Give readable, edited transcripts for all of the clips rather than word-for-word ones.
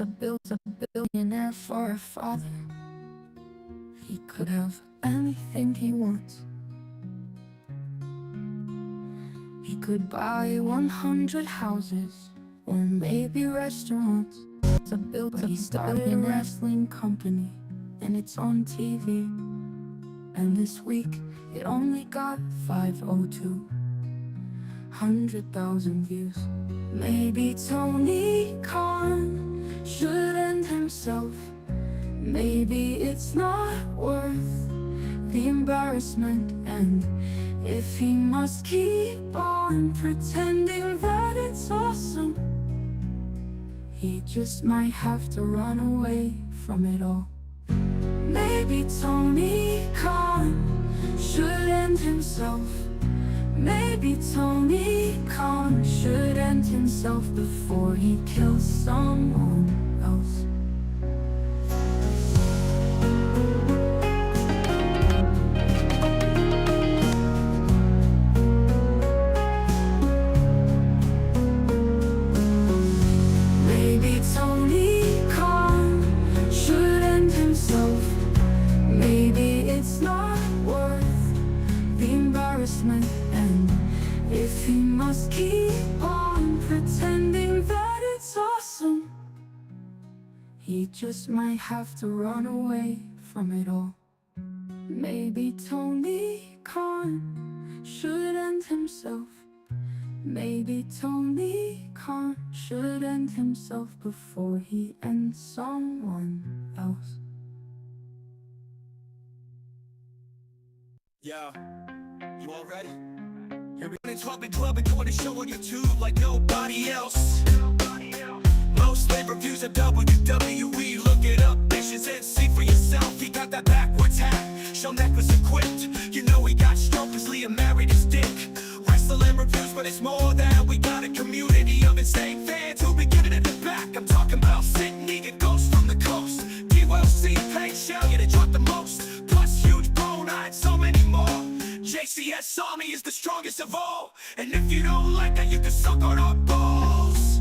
a billionaire for a father. He could have anything he wants. He could buy 100 houses, or maybe restaurants. But he started a wrestling company, and it's on TV. And this week, it only got 502,000 views. Maybe Tony Khan should end himself. Maybe it's not worth the embarrassment. And if he must keep on pretending that it's awesome, he just might have to run away from it all. Maybe Tony Khan should end himself. Maybe Tony Khan should end himself before he kills someone else. Maybe Tony Khan should end himself. Maybe it's not worth the embarrassment. And if he must keep on pretending that it's awesome, he just might have to run away from it all. Maybe Tony Khan should end himself. Maybe Tony Khan should end himself before he ends someone else. Yeah, you all ready? Here we go. It's club and doing a show on YouTube like nobody else. Most rave reviews of WWE. Look it up, bitches, and see for yourself. He got that backwards hat, shell necklace equipped. You know he got stroke cause Leah married his dick. Wrestling reviews, but it's more than. We got a community of insane fans who be giving it the back. I'm talking about Sydney and Ghost from the coast. D-Well-C, Payne, Shell, yeah, they drop the most. Plus huge bone, I had so many more. JCS Army is the strongest of all. And if you don't like that, you can suck on our balls.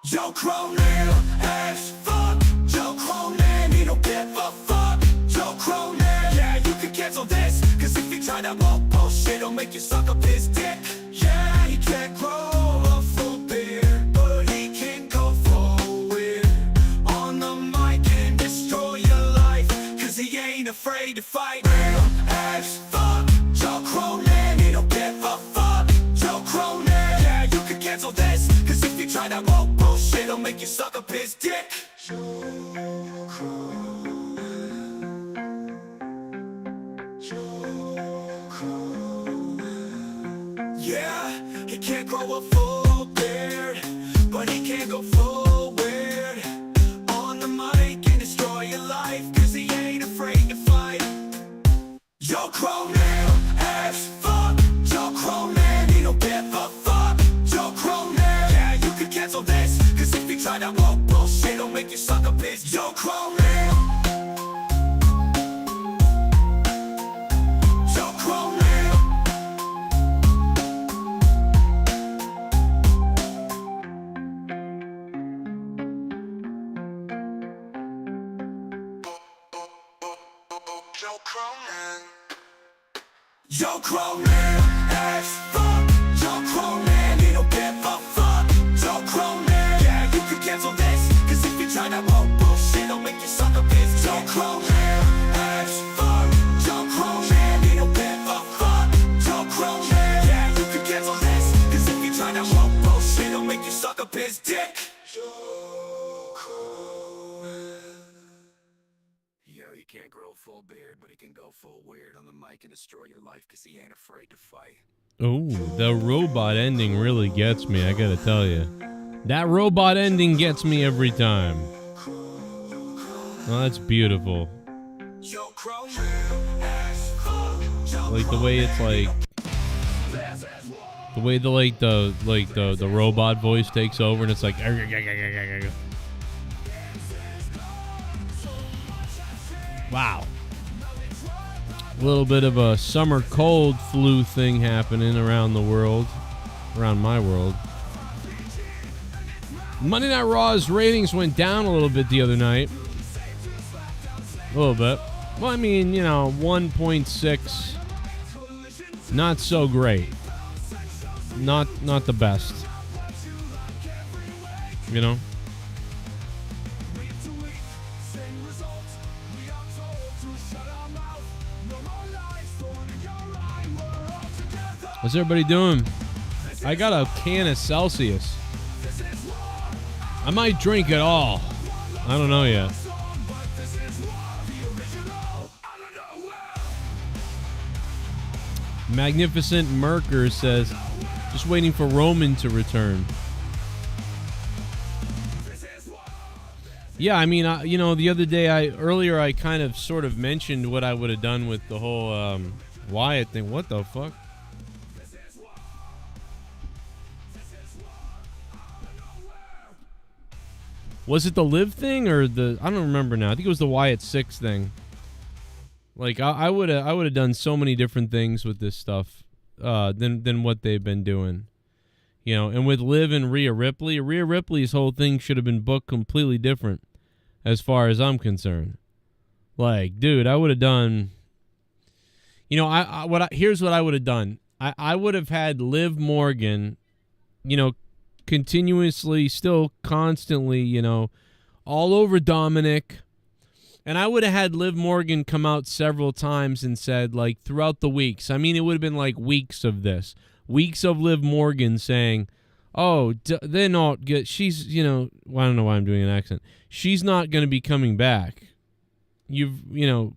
Joe Cronin as fuck. Joe Cronin, he don't give a fuck. Joe Cronin, yeah, you can cancel this. Cause if you try that bullshit, it'll make you suck up his dick. Yeah, he can't grow a full beard, but he can go forward on the mic and destroy your life. Cause he ain't afraid to fight. Real as fuck. Joe Cronin, he don't give a fuck. Joe Cronin, yeah, you can cancel this. Cause if you try that bullshit, it'll make you suck up his dick. Joe Cronin, Joe Cronin. Yeah, he can't grow a full beard, but he can go forward on the mic and destroy your life. Cause he ain't afraid to fight. Joe Cronin as fuck. Joe Cronin, he don't give a fuck. Joe Cronin, yeah, you can cancel this. Cause if you try that bullshit, it'll make you suck up his. Joe Cronin, Joe Cronin. Joe Cronin, Joe Cronin as fuck. Joe Cronin, he don't give a fuck. Joe Cronin, yeah, you can cancel this. Cause if you try that bullshit, it'll make you suck up his. Joe Cronin as fuck. Joe Cronin, he don't give a fuck. Joe Cronin, yeah, you can cancel this. Cause if you try that bullshit, it'll make you suck up his dick. Joe Cronin. Yeah, he can't grow a full beard, but he can go full weird on the mic and destroy your life cause he ain't afraid to fight. Oh, the robot ending really gets me, I gotta tell you. That robot ending gets me every time. Oh, that's beautiful. Like the way it's like, the way the robot voice takes over and it's like. Wow. A little bit of a summer cold flu thing happening around the world, around my world. Monday Night Raw's ratings went down a little bit the other night. A little bit. Well, I mean, 1.6. Not so great. Not the best. What's everybody doing? I got a can of Celsius. I might drink it all. I don't know yet. Magnificent Merker says, just waiting for Roman to return. Yeah, I mean, the other day, earlier I kind of sort of mentioned what I would have done with the whole Wyatt thing. What the fuck? Was it the Liv thing or the? I don't remember now. I think it was the Wyatt 6 thing. Like I would have done so many different things with this stuff than what they've been doing. And with Liv and Rhea Ripley's whole thing should have been booked completely different, as far as I'm concerned. Like, dude, I would have done. Here's what I would have done. I would have had Liv Morgan, continuously, still constantly, all over Dominic. And I would have had Liv Morgan come out several times and said, like, throughout the weeks. I mean, it would have been like weeks of this. Weeks of Liv Morgan saying, oh, they're not good. She's, I don't know why I'm doing an accent. She's not going to be coming back. We know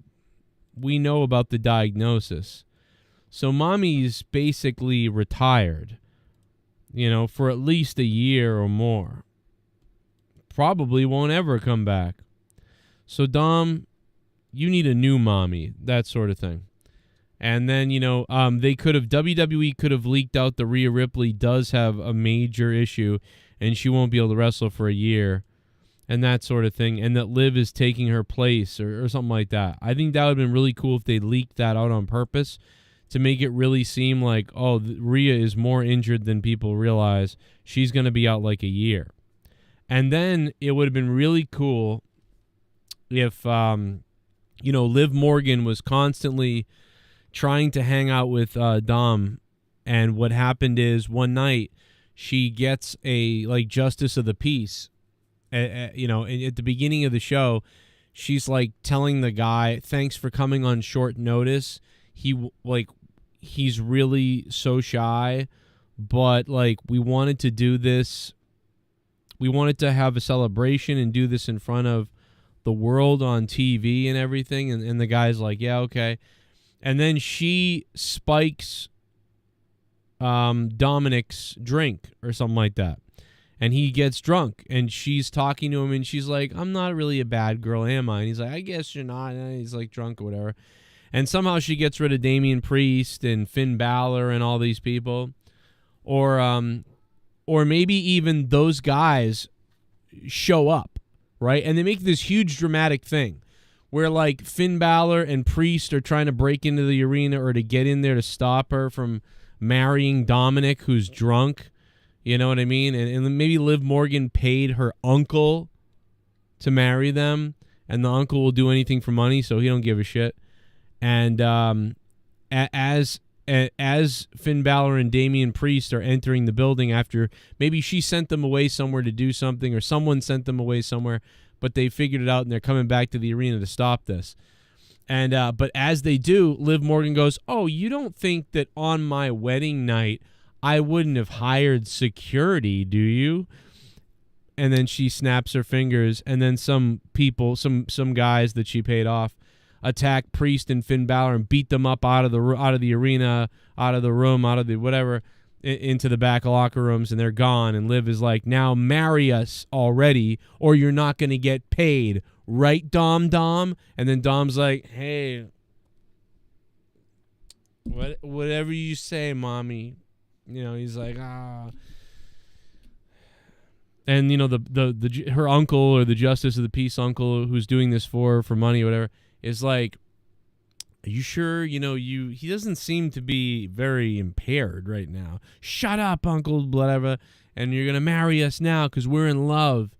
about the diagnosis. So mommy's basically retired. For at least a year or more. Probably won't ever come back. So, Dom, you need a new mommy, that sort of thing. And then, WWE could have leaked out that Rhea Ripley does have a major issue and she won't be able to wrestle for a year and that sort of thing. And that Liv is taking her place or something like that. I think that would have been really cool if they leaked that out on purpose, to make it really seem like, oh, Rhea is more injured than people realize. She's going to be out like a year. And then it would have been really cool if, Liv Morgan was constantly trying to hang out with Dom. And what happened is one night she gets a, justice of the peace. At the beginning of the show, she's like telling the guy, thanks for coming on short notice. He's really so shy, but we wanted to do this. We wanted to have a celebration and do this in front of the world on TV and everything. And the guy's like, yeah, okay. And then she spikes Dominic's drink or something like that. And he gets drunk and she's talking to him and she's like, I'm not really a bad girl, am I? And he's like, I guess you're not. And he's like drunk or whatever. And somehow she gets rid of Damian Priest and Finn Balor and all these people. Or maybe even those guys show up, right? And they make this huge dramatic thing where Finn Balor and Priest are trying to break into the arena or to get in there to stop her from marrying Dominic, who's drunk. You know what I mean? And maybe Liv Morgan paid her uncle to marry them, and the uncle will do anything for money, so he don't give a shit. And as Finn Balor and Damian Priest are entering the building after maybe she sent them away somewhere to do something or someone sent them away somewhere, but they figured it out and they're coming back to the arena to stop this. And but as they do, Liv Morgan goes, oh, you don't think that on my wedding night I wouldn't have hired security, do you? And then she snaps her fingers, and then some people, some guys that she paid off, attack Priest and Finn Balor and beat them up out of the arena, out of the room, out of the whatever, into the back locker rooms, and they're gone. And Liv is like, now marry us already, or you're not going to get paid, right, Dom? And then Dom's like, hey, whatever you say, mommy. He's like, ah. And the her uncle or the justice of the peace uncle who's doing this for money or whatever is like, are you sure? He doesn't seem to be very impaired right now. Shut up, uncle, whatever. and you're going to marry us now because we're in love.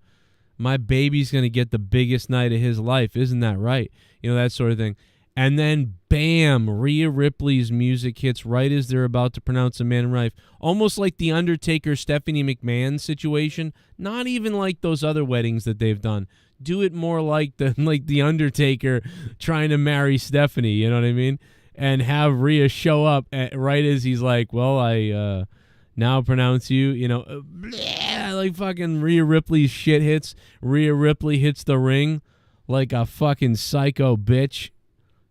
My baby's going to get the biggest night of his life. Isn't that right? You know, that sort of thing. And then, bam, Rhea Ripley's music hits right as they're about to pronounce a man in life. Almost like the Undertaker, Stephanie McMahon situation. Not even like those other weddings that they've done. Do it more like the Undertaker trying to marry Stephanie, you know what I mean? And have Rhea show up right as he's like, well, I now pronounce you, you know, like fucking Rhea Ripley's shit hits. Rhea Ripley hits the ring like a fucking psycho bitch.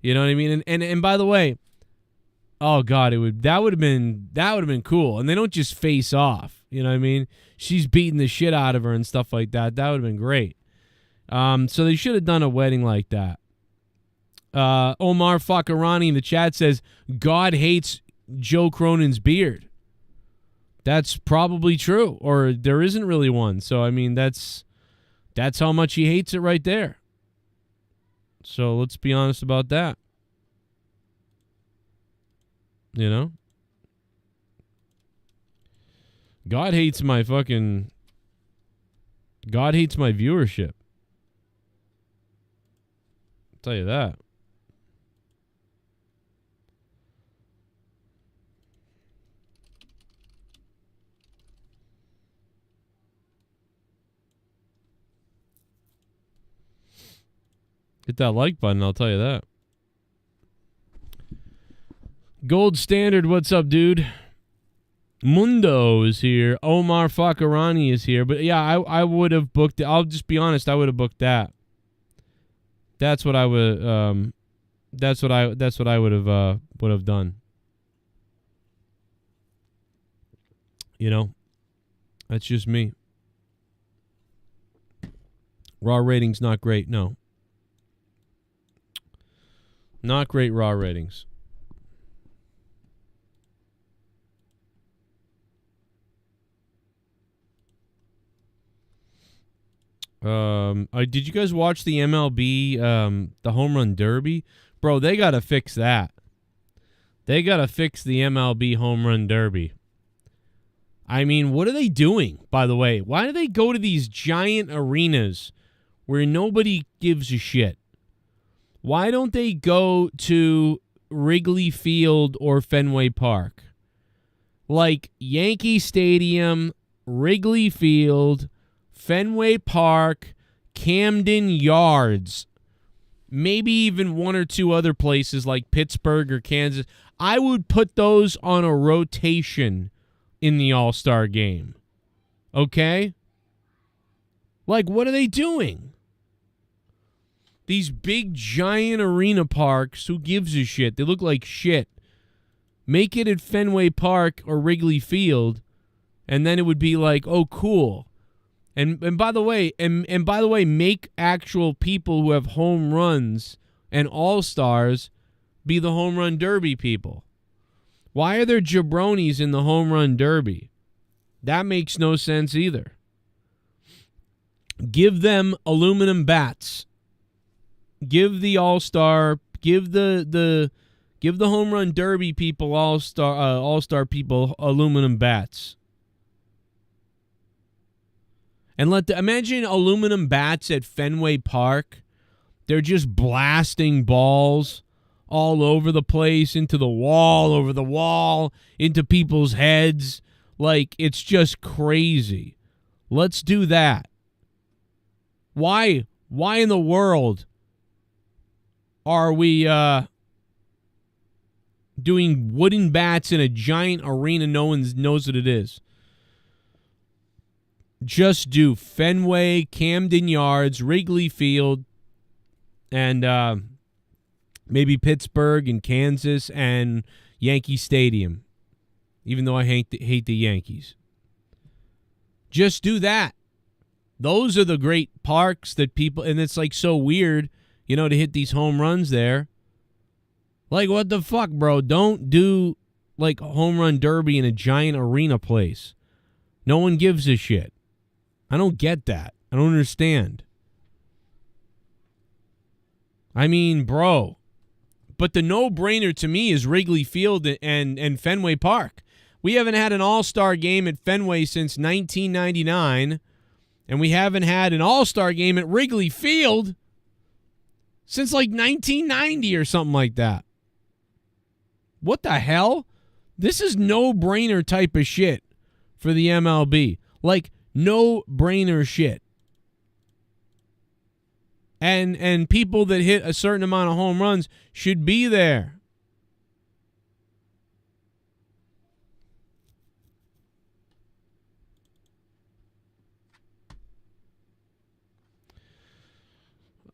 You know what I mean? And by the way, oh God, that would have been cool. And they don't just face off. You know what I mean? She's beating the shit out of her and stuff like that. That would have been great. So they should have done a wedding like that. Omar Fakarani in the chat says, God hates Joe Cronin's beard. That's probably true. Or there isn't really one. So, I mean, that's how much he hates it right there. So let's be honest about that. You know? God hates my viewership. I'll tell you that. Hit that like button, I'll tell you that. Gold Standard, what's up, dude? Mundo is here. Omar Fakarani is here. But yeah, I would have booked it. I'll just be honest, I would have booked that. That's what I would that's what I would have done. You know? That's just me. Raw ratings not great, no. Not great Raw ratings. Did you guys watch the MLB the Home Run Derby? Bro, they got to fix that. They got to fix the MLB Home Run Derby. I mean, what are they doing, by the way? Why do they go to these giant arenas where nobody gives a shit? Why don't they go to Wrigley Field or Fenway Park? Like Yankee Stadium, Wrigley Field, Fenway Park, Camden Yards, maybe even one or two other places like Pittsburgh or Kansas. I would put those on a rotation in the All-Star game. Okay? Like, what are they doing? These big, giant arena parks, who gives a shit? They look like shit. Make it at Fenway Park or Wrigley Field, and then it would be like, oh, cool. And by the way, and by the way, make actual people who have home runs and all-stars be the home run derby people. Why are there jabronis in the home run derby? That makes no sense either. Give them aluminum bats. Give the all-star, give the home run derby people all-star people aluminum bats. And imagine aluminum bats at Fenway Park. They're just blasting balls all over the place, into the wall, over the wall, into people's heads. Like, it's just crazy. Let's do that. Why in the world are we doing wooden bats in a giant arena no one knows what it is? Just do Fenway, Camden Yards, Wrigley Field, and maybe Pittsburgh and Kansas and Yankee Stadium, even though I hate the Yankees. Just do that. Those are the great parks that people, and it's like so weird, you know, to hit these home runs there. Like, what the fuck, bro? Don't do, like, a home run derby in a giant arena place. No one gives a shit. I don't get that. I don't understand. I mean, bro. But the no-brainer to me is Wrigley Field and Fenway Park. We haven't had an All-Star game at Fenway since 1999, and we haven't had an All-Star game at Wrigley Field since like 1990 or something like that. What the hell? This is no-brainer type of shit for the MLB. Like, no-brainer shit. And people that hit a certain amount of home runs should be there.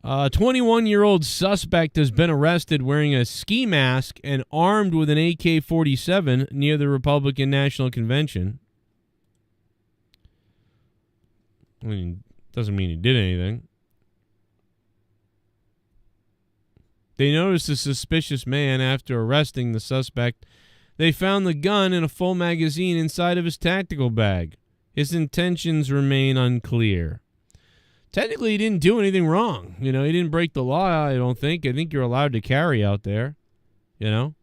A 21-year-old suspect has been arrested wearing a ski mask and armed with an AK-47 near the Republican National Convention. I mean, doesn't mean he did anything. They noticed a suspicious man after arresting the suspect. They found the gun and a full magazine inside of his tactical bag. His intentions remain unclear. Technically, he didn't do anything wrong. You know, he didn't break the law, I don't think. I think you're allowed to carry out there, you know.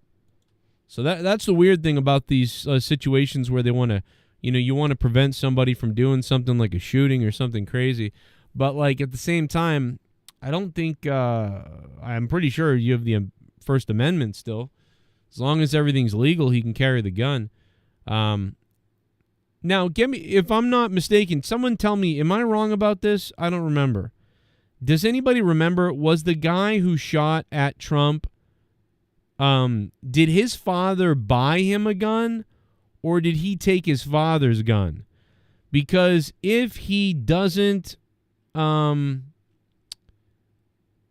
So that's the weird thing about these situations where they want to, you know, you want to prevent somebody from doing something like a shooting or something crazy. But, like, at the same time, I don't think, I'm pretty sure you have the First Amendment still. As long as everything's legal, he can carry the gun. Now, if I'm not mistaken, someone tell me, am I wrong about this? I don't remember. Does anybody remember, was the guy who shot at Trump, did his father buy him a gun, or did he take his father's gun? Because if he doesn't, I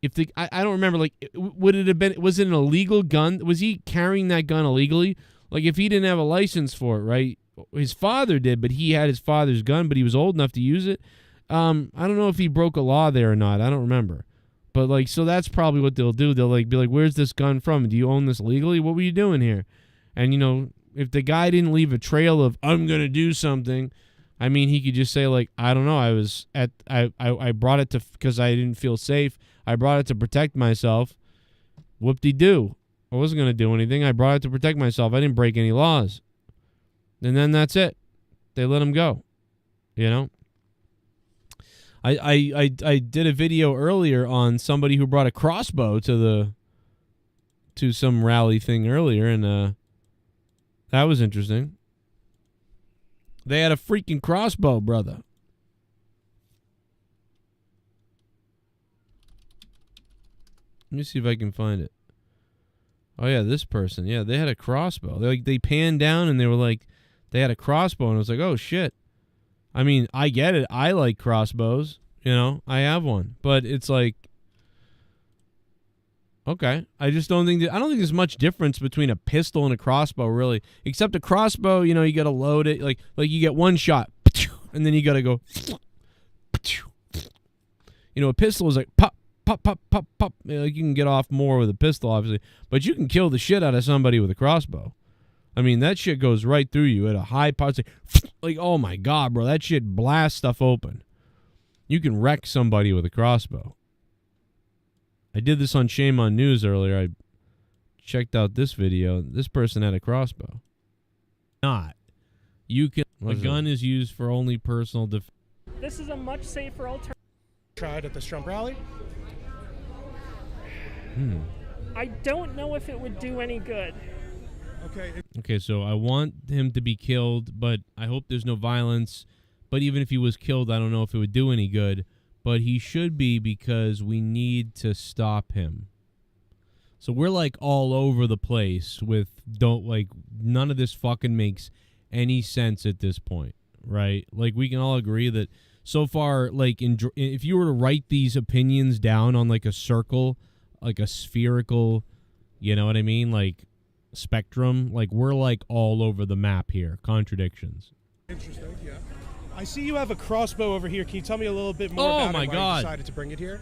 don't remember, like, would it have been, was it an illegal gun? Was he carrying that gun illegally? Like, if he didn't have a license for it, right? His father did, but he had his father's gun, but he was old enough to use it. I don't know if he broke a law there or not. I don't remember. But, like, so that's probably what they'll do. They'll, like, be like, where's this gun from? Do you own this legally? What were you doing here? And, you know, if the guy didn't leave a trail of, I'm going to do something, I mean, he could just say, like, I don't know. I brought it to, because I didn't feel safe. I brought it to protect myself. Whoop-de-doo. I wasn't going to do anything. I brought it to protect myself. I didn't break any laws. And then that's it. They let him go. You know? I did a video earlier on somebody who brought a crossbow to some rally thing earlier, and that was interesting. They had a freaking crossbow, brother. Let me see if I can find it. Oh yeah, this person. Yeah, they had a crossbow. They panned down and they were like, they had a crossbow, and I was like, oh shit. I mean, I get it. I like crossbows. You know, I have one, but it's like, okay. I just don't think I don't think there's much difference between a pistol and a crossbow, really. Except a crossbow, you know, you got to load it. Like you get one shot, and then you got to go. You know, a pistol is like pop, pop, pop, pop, pop. Like you can get off more with a pistol, obviously, but you can kill the shit out of somebody with a crossbow. I mean, that shit goes right through you at a high power. Like, oh my God, bro, that shit blasts stuff open. You can wreck somebody with a crossbow. I did this on Shame on News earlier. I checked out this video. This person had a crossbow. Not. You can. A gun is used for only personal defense. This is a much safer alternative. Tried at the Trump rally? I don't know if it would do any good. Okay, so I want him to be killed, but I hope there's no violence. But even if he was killed, I don't know if it would do any good. But he should be, because we need to stop him. So we're like all over the place with none of this fucking makes any sense at this point, right? Like, we can all agree that so far, like, if you were to write these opinions down on like a circle, like a spherical, you know what I mean? Like, spectrum, like, we're like all over the map here. Contradictions. Interesting, yeah. I see you have a crossbow over here. Can you tell me a little bit more about my it, why God. you decided to bring it here?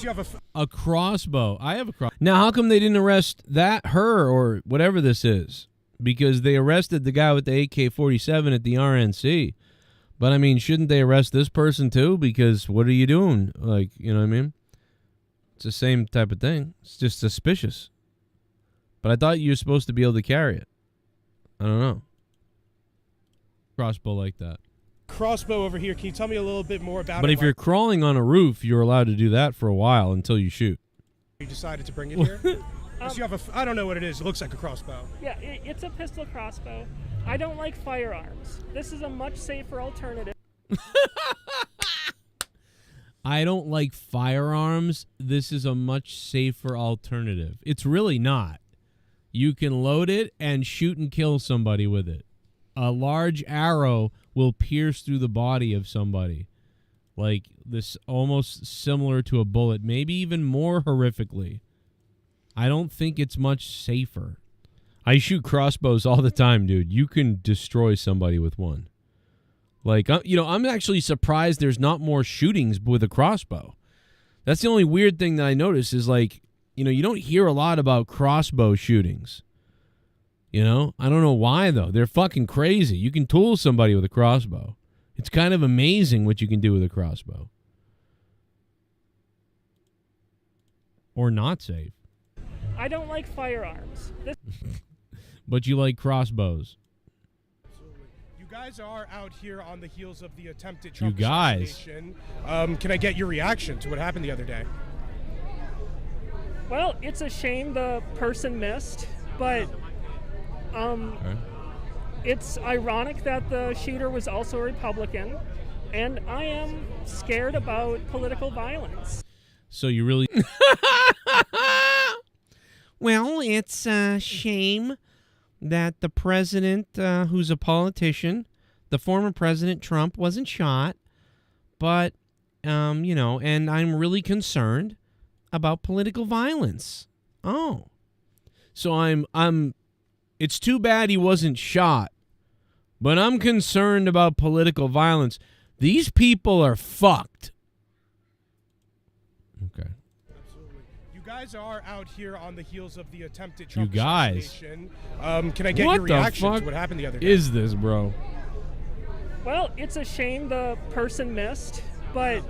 You have A crossbow. I have a crossbow. Now, how come they didn't arrest her or whatever this is? Because they arrested the guy with the AK-47 at the RNC. But, I mean, shouldn't they arrest this person too? Because what are you doing? Like, you know what I mean? It's the same type of thing. It's just suspicious. But I thought you were supposed to be able to carry it. I don't know. crossbow like that. Crossbow over here. Can you tell me a little bit more about But it? if you're crawling on a roof, you're allowed to do that for a while until you shoot. You decided to bring it here? You have I don't know what it is. It looks like a crossbow. Yeah, it's a pistol crossbow. I don't like firearms. This is a much safer alternative. I don't like firearms. This is a much safer alternative. It's really not. You can load it and shoot and kill somebody with it. A large arrow will pierce through the body of somebody. Like this, almost similar to a bullet, maybe even more horrifically. I don't think it's much safer. I shoot crossbows all the time, dude. You can destroy somebody with one. Like, I'm actually surprised there's not more shootings with a crossbow. That's the only weird thing that I notice is, like, you don't hear a lot about crossbow shootings. I don't know why, though. They're fucking crazy. You can tool somebody with a crossbow. It's kind of amazing what you can do with a crossbow. Or not safe. I don't like firearms. But you like crossbows. You guys are out here on the heels of the attempted You Trump guys. assassination. Can I get your reaction to what happened the other day? Well, it's a shame the person missed, but Okay. it's ironic that the shooter was also a Republican, and I am scared about political violence. So you really... Well, it's a shame that the president, who's a politician, the former President Trump, wasn't shot. But, and I'm really concerned about political violence. Oh. So it's too bad he wasn't shot. But I'm concerned about political violence. These people are fucked. Okay. You guys are out here on the heels of the attempted Trump You guys. assassination. Can I get What your reaction the fuck to what happened the other day? is this, bro? Well, it's a shame the person missed, but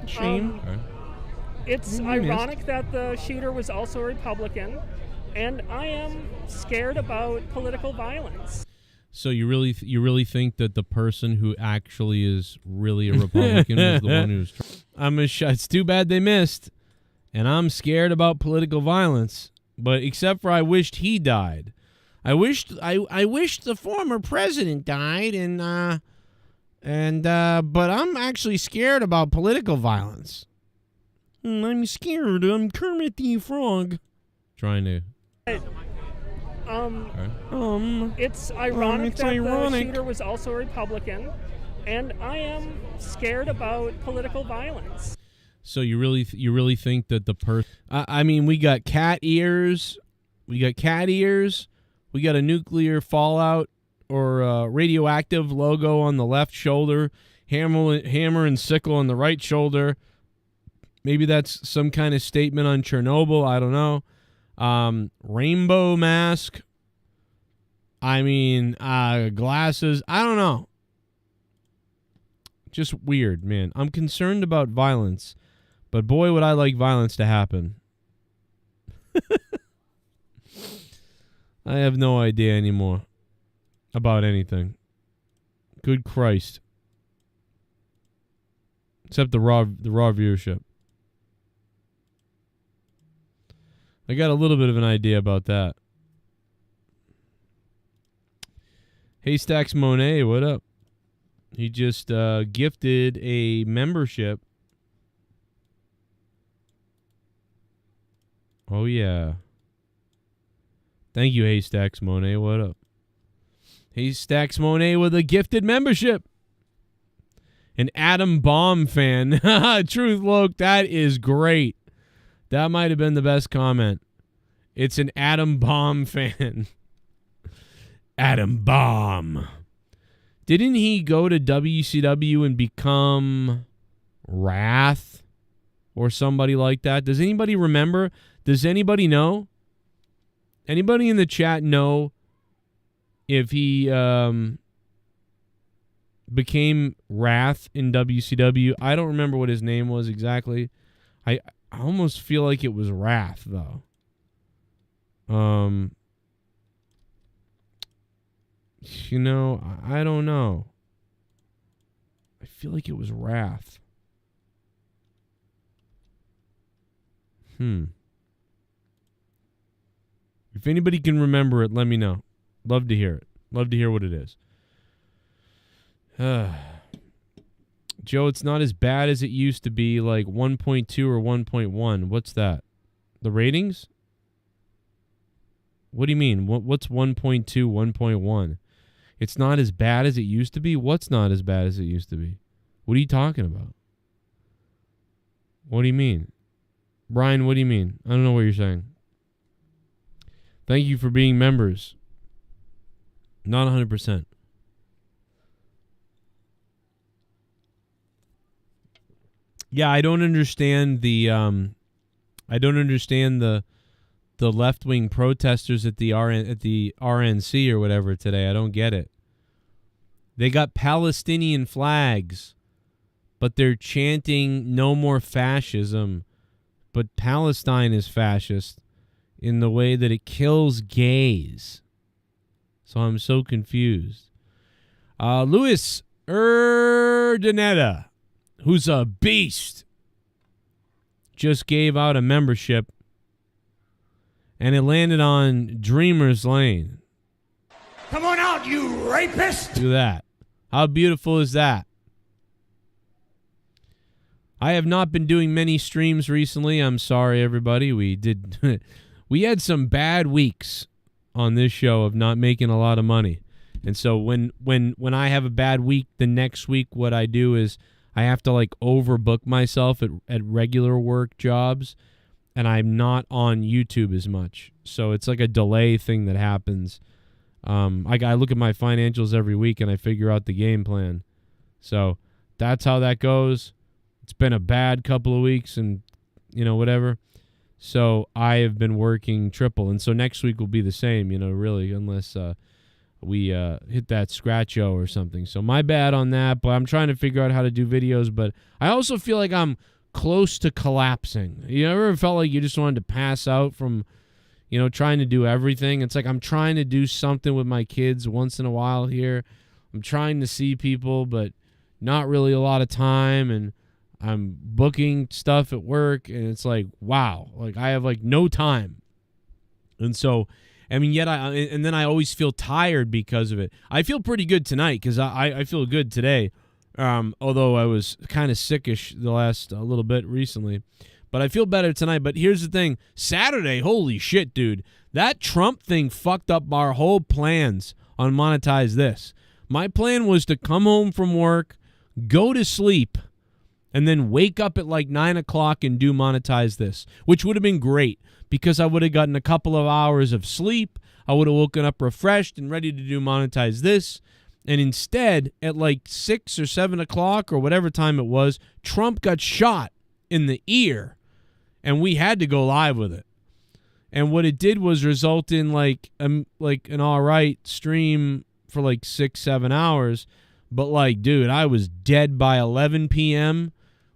Shame. it's He ironic that the shooter was also a Republican, and I am scared about political violence. So you really think that the person who actually is really a Republican was the one who's... It's too bad they missed, and I'm scared about political violence. But except for I wished he died. I wished the former president died, but I'm actually scared about political violence. I'm scared. I'm Kermit the Frog. Trying to... It's ironic it's that ironic. the shooter was also a Republican, and I am scared about political violence. So you really think that the person... we got cat ears. We got a nuclear fallout or radioactive logo on the left shoulder, hammer and sickle on the right shoulder. Maybe that's some kind of statement on Chernobyl. I don't know. Rainbow mask. Glasses. I don't know. Just weird, man. I'm concerned about violence, but boy, would I like violence to happen. I have no idea anymore about anything. Good Christ. Except the raw viewership. I got a little bit of an idea about that. Haystacks Monet, what up? He just gifted a membership. Oh, yeah. Thank you, Haystacks Monet. What up? Haystacks Monet with a gifted membership. An Atom Bomb fan. Truth, Loke, that is great. That might have been the best comment. It's an Atom Bomb fan. Atom Bomb. Didn't he go to WCW and become Wrath or somebody like that? Does anybody remember? Does anybody know? Anybody in the chat know if he became Wrath in WCW? I don't remember what his name was exactly. I almost feel like it was Wrath, though. You know, I don't know. I feel like it was Wrath. If anybody can remember it, let me know. Love to hear it. Love to hear what it is. Joe, it's not as bad as it used to be, like 1.2 or 1.1. What's that? The ratings? What do you mean? What's 1.2, 1.1? It's not as bad as it used to be? What's not as bad as it used to be? What are you talking about? What do you mean? Brian, what do you mean? I don't know what you're saying. Thank you for being members. Not 100%. Yeah, I don't understand the left-wing protesters at the RNC or whatever today. I don't get it. They got Palestinian flags, but they're chanting no more fascism. But Palestine is fascist in the way that it kills gays. So I'm so confused. Luis Urdaneta, who's a beast, just gave out a membership, and it landed on Dreamer's Lane. Come on out, you rapist! Do that. How beautiful is that? I have not been doing many streams recently. I'm sorry, everybody. We had some bad weeks on this show of not making a lot of money. And so when I have a bad week, the next week what I do is I have to like overbook myself at regular work jobs, and I'm not on YouTube as much. So it's like a delay thing that happens. I look at my financials every week and I figure out the game plan. So that's how that goes. It's been a bad couple of weeks and, whatever. So I have been working triple. And so next week will be the same, really, unless we hit that scratcho or something. So my bad on that, but I'm trying to figure out how to do videos. But I also feel like I'm close to collapsing. You ever felt like you just wanted to pass out from, trying to do everything? It's like I'm trying to do something with my kids once in a while here. I'm trying to see people, but not really a lot of time. And I'm booking stuff at work, and it's like, wow, like I have like no time. And so, yet and then I always feel tired because of it. I feel pretty good tonight because I feel good today. Although I was kind of sickish the last little bit recently, but I feel better tonight. But here's the thing. Saturday, holy shit, dude, that Trump thing fucked up our whole plans on Monetize This. My plan was to come home from work, go to sleep, and then wake up at like 9 o'clock and do Monetize This, which would have been great because I would have gotten a couple of hours of sleep. I would have woken up refreshed and ready to do Monetize This. And instead, at like 6 or 7 o'clock or whatever time it was, Trump got shot in the ear, and we had to go live with it. And what it did was result in like an all right stream for like 6-7 hours. But like, dude, I was dead by 11 p.m.,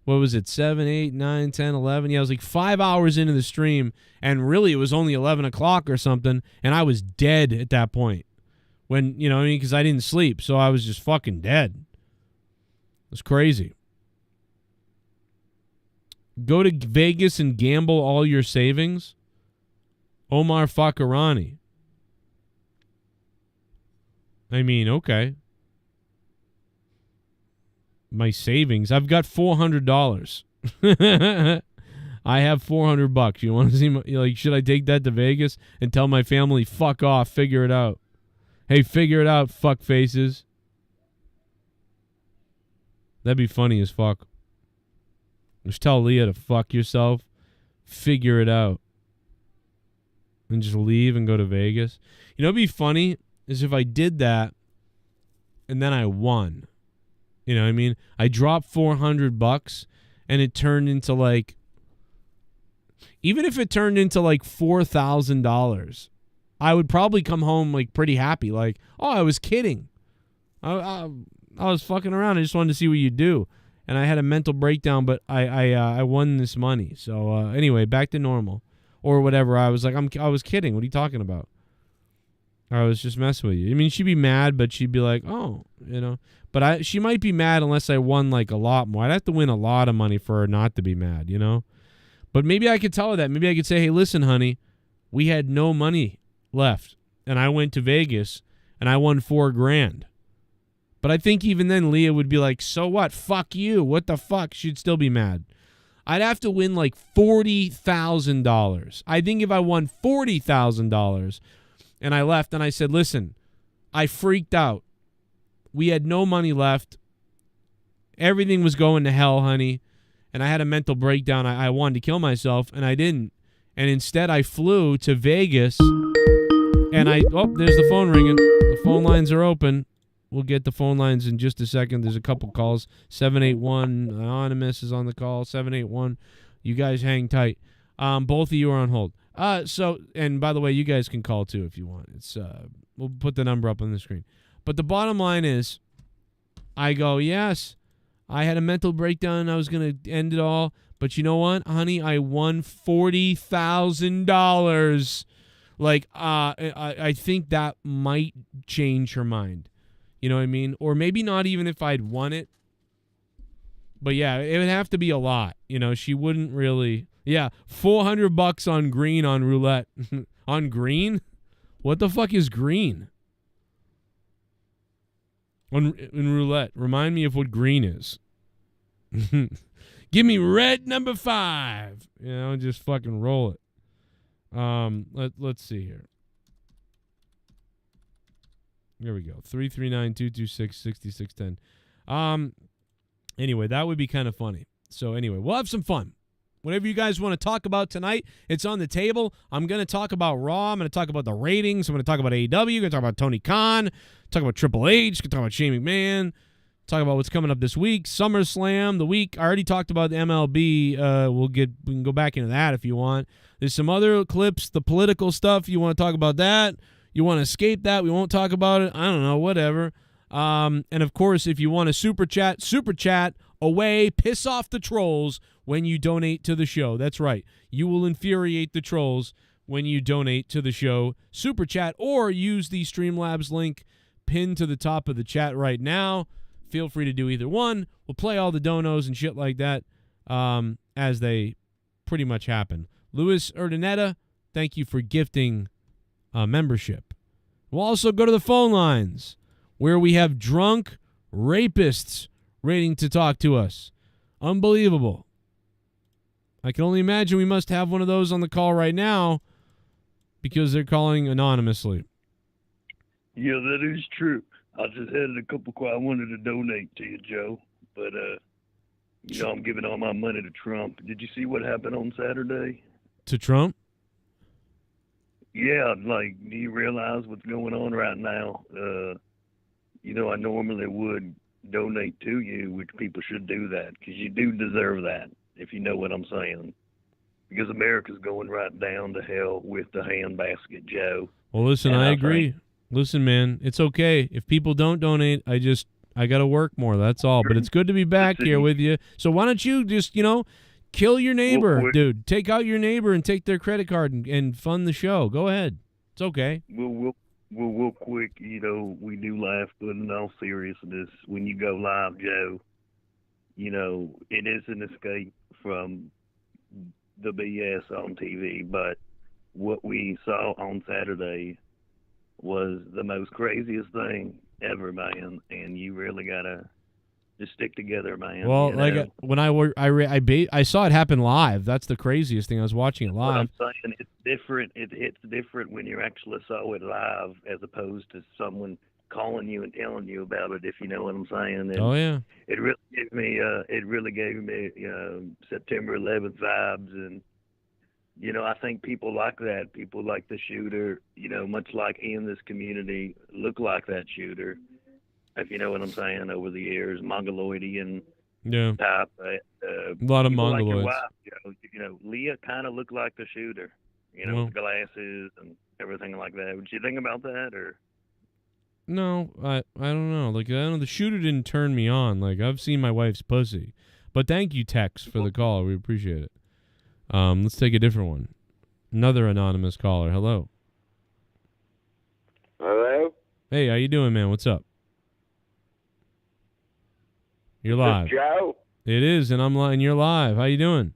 what was it, 7, 8, 9, 10, 11? Yeah, I was like 5 hours into the stream, and really it was only 11 o'clock or something, and I was dead at that point. When, because I didn't sleep, so I was just fucking dead. It was crazy. Go to Vegas and gamble all your savings? Omar Fakarani. Okay. My savings. I've got $400. I have $400. You want to see should I take that to Vegas and tell my family, fuck off, figure it out? Hey, figure it out, fuck faces. That'd be funny as fuck. Just tell Leah to fuck yourself, figure it out, and just leave and go to Vegas. It'd be funny is if I did that and then I won. You know what I mean? I dropped $400 and it turned into even if it turned into $4,000, I would probably come home pretty happy. Oh, I was kidding. I was fucking around. I just wanted to see what you do. And I had a mental breakdown, but I won this money. So anyway, back to normal or whatever. I was I was kidding. What are you talking about? I was just messing with you. I mean, she'd be mad, but she'd be like, oh, you know. But she might be mad unless I won like a lot more. I'd have to win a lot of money for her not to be mad, you know. But maybe I could tell her that. Maybe I could say, hey, listen, honey, we had no money left, and I went to Vegas, and I won $4,000. But I think even then Leah would be like, so what? Fuck you. What the fuck? She'd still be mad. I'd have to win like $40,000. I think if I won $40,000 and I left and I said, listen, I freaked out. We had no money left. Everything was going to hell, honey. And I had a mental breakdown. I wanted to kill myself, and I didn't. And instead I flew to Vegas, and there's the phone ringing. The phone lines are open. We'll get the phone lines in just a second. There's a couple calls. 781 Anonymous is on the call. 781. You guys hang tight. Both of you are on hold. And by the way, you guys can call too if you want. We'll put the number up on the screen. But the bottom line is, I go, yes, I had a mental breakdown. I was going to end it all. But you know what, honey? I won $40,000. Like, I think that might change her mind. You know what I mean? Or maybe not even if I'd won it. But yeah, it would have to be a lot. You know, she wouldn't really. Yeah, $400 on green on roulette. On green? What the fuck is green? In roulette. Remind me of what green is. Give me red number 5. You know, just fucking roll it. Let's see here. Here we go. 339-226-6610. Anyway, that would be kind of funny. So anyway, we'll have some fun. Whatever you guys want to talk about tonight, it's on the table. I'm going to talk about Raw. I'm going to talk about the ratings. I'm going to talk about AEW. I'm going to talk about Tony Khan. Talk about Triple H. Talk about Shane McMahon. Talk about what's coming up this week. SummerSlam, the week. I already talked about the MLB. We can go back into that if you want. There's some other clips, the political stuff. You want to talk about that? You want to escape that? We won't talk about it. I don't know, whatever. And, of course, if you want to super chat away, piss off the trolls when you donate to the show. That's right. You will infuriate the trolls when you donate to the show. Super chat or use the Streamlabs link pinned to the top of the chat right now. Feel free to do either one. We'll play all the donos and shit like that as they pretty much happen. Louis Urdaneta, thank you for gifting membership. We'll also go to the phone lines where we have drunk rapists waiting to talk to us. Unbelievable. I can only imagine we must have one of those on the call right now because they're calling anonymously. Yeah, that is true. I just had a couple I wanted to donate to you, Joe, but I'm giving all my money to Trump. Did you see what happened on Saturday? To Trump? Yeah, do you realize what's going on right now? I normally would donate to you, which people should do that, because you do deserve that, if you know what I'm saying. Because America's going right down to hell with the handbasket, Joe. Well, listen, I agree. Listen, man, it's okay. If people don't donate, I got to work more. That's all. But it's good to be back here with you. So why don't you just, kill your neighbor, dude. Take out your neighbor and take their credit card and fund the show. Go ahead. It's okay. Real quick, we do laugh, but in all seriousness, when you go live, Joe, it is an escape from the BS on TV. But what we saw on Saturday was the most craziest thing ever, man. And you really gotta just stick together, man. Well, when I saw it happen live. That's the craziest thing. I was watching it live. What I'm saying, it's different. It's different when you actually saw it live as opposed to someone calling you and telling you about it. If you know what I'm saying. And oh yeah. It really gave me September 11th vibes, and I think people like that. People like the shooter, much like in this community, look like that shooter. If you know what I'm saying, over the years, Mongoloidian type. A lot of Mongoloids. Like your wife, Leah kind of looked like the shooter, with glasses and everything like that. Would you think about that, or? No, I don't know. The shooter didn't turn me on. I've seen my wife's pussy. But thank you, Tex, for the call. We appreciate it. Let's take a different one. Another anonymous caller. Hello. Hey, how you doing, man? What's up? You're live. Joe, It is, and I'm live, and you're live. How you doing?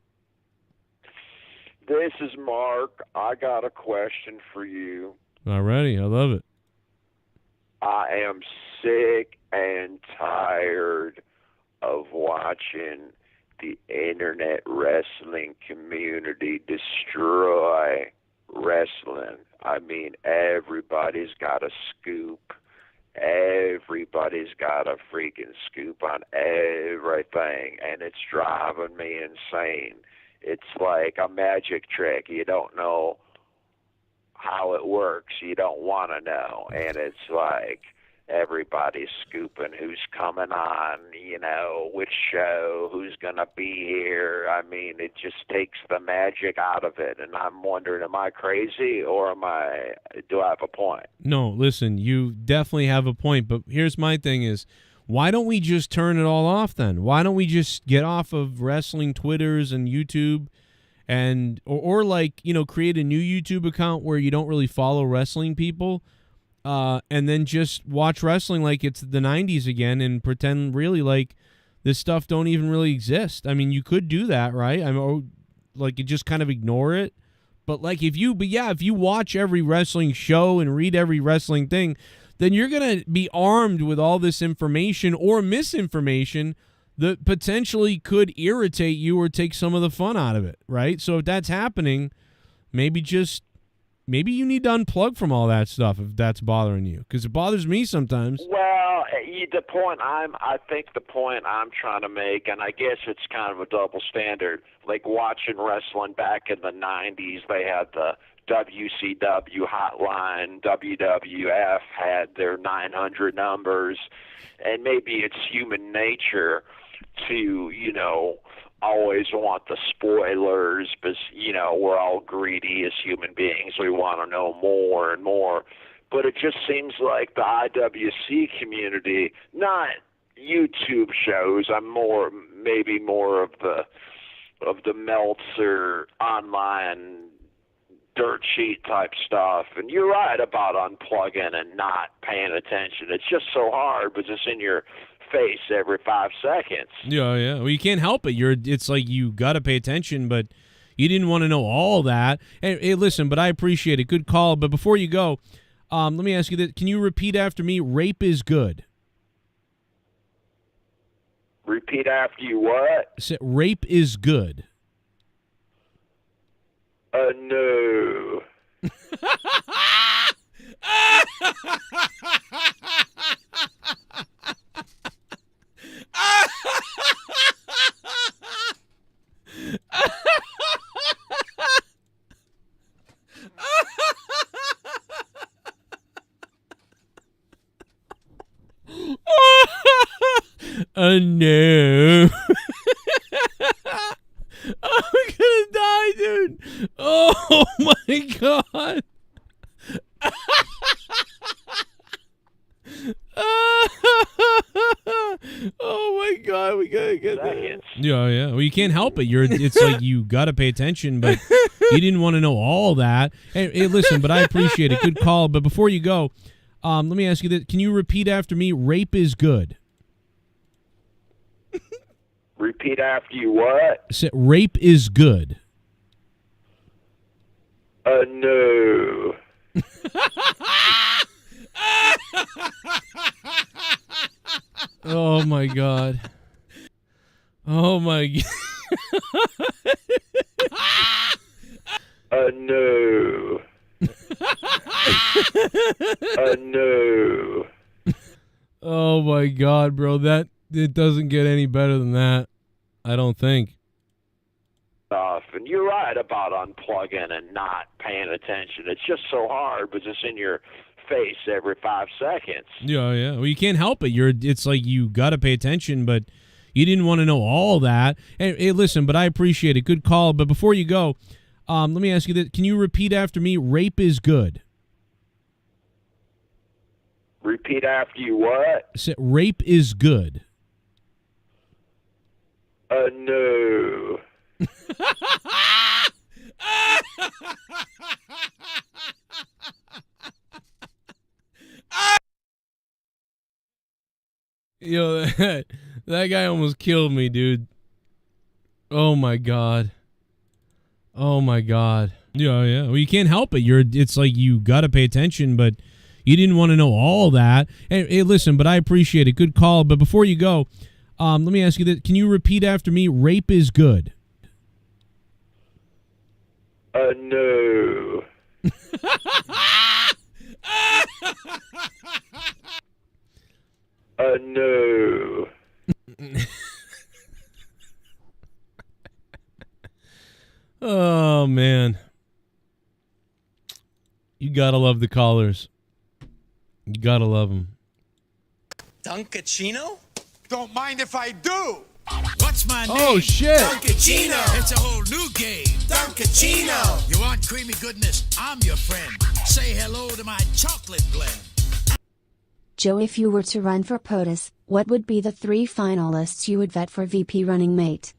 this is Mark. I got a question for you. Alrighty, I love it. I am sick and tired of watching the internet wrestling community destroy wrestling. I mean, everybody's got a scoop. Everybody's got a freaking scoop on everything, and it's driving me insane. It's like a magic trick. You don't know how it works. You don't want to know. And it's like everybody's scooping who's coming on, you know, which show, who's going to be here. I mean, it just takes the magic out of it. And I'm wondering, am I crazy or do I have a point? No, listen, you definitely have a point, but here's my thing is, why don't we just turn it all off then? Why don't we just get off of wrestling Twitters and YouTube and or like, you know, create a new YouTube account where you don't really follow wrestling people, and then just watch wrestling like it's the 90s again and pretend really like this stuff don't even really exist. I mean, you could do that, right? I mean, like you just kind of ignore it. But like if you watch every wrestling show and read every wrestling thing, then you're going to be armed with all this information or misinformation that potentially could irritate you or take some of the fun out of it, right? So if that's happening, maybe you need to unplug from all that stuff if that's bothering you, because it bothers me sometimes. Well, I think the point I'm trying to make, and I guess it's kind of a double standard, like watching wrestling back in the 90s, they had the WCW hotline, WWF had their 900 numbers, and maybe it's human nature to, you know, always want the spoilers because, you know, we're all greedy as human beings. We want to know more and more. But it just seems like the IWC community, not YouTube shows, I'm maybe more of the Meltzer online dirt sheet type stuff. And you're right about unplugging and not paying attention. It's just so hard because it's in your face every 5 seconds. Yeah. Well, you can't help it. It's like you got to pay attention, but you didn't want to know all that. Hey, listen, but I appreciate it. Good call. But before you go, let me ask you this. Can you repeat after me? Rape is good. Repeat after you what? Rape is good. No. No. I'm gonna die, dude. Oh my god. Oh my god, we gotta get that. Yeah. Well, you can't help it. It's like you gotta pay attention, but you didn't want to know all that. Hey, listen, but I appreciate it. Good call. But before you go, let me ask you this. Can you repeat after me? Rape is good. Repeat after you what? Rape is good. No. Oh my god. Oh my god. No. No. Oh my god, bro. It doesn't get any better than that. I don't think. And you're right about unplugging and not paying attention. It's just so hard because it's in your face every 5 seconds. Yeah. Well, you can't help it. It's like you got to pay attention, but you didn't want to know all that. Hey, listen, but I appreciate it. Good call. But before you go, let me ask you this. Can you repeat after me? Rape is good. Repeat after you what? Rape is good. No. Yo, that guy almost killed me, dude. Oh my god. Oh my god. Yeah, yeah. Well, you can't help it. It's like you got to pay attention, but you didn't want to know all that. Hey, listen, but I appreciate it. Good call. But before you go, let me ask you this. Can you repeat after me? Rape is good. No. No. Oh, man. You gotta love the callers. You gotta love them. Dunkachino? Don't mind if I do. What's my name? Oh, shit. Dunkachino. It's a whole new game. Dunkachino. You want creamy goodness? I'm your friend. Say hello to my chocolate blend. Joe, if you were to run for POTUS, what would be the 3 finalists you would vet for VP running mate?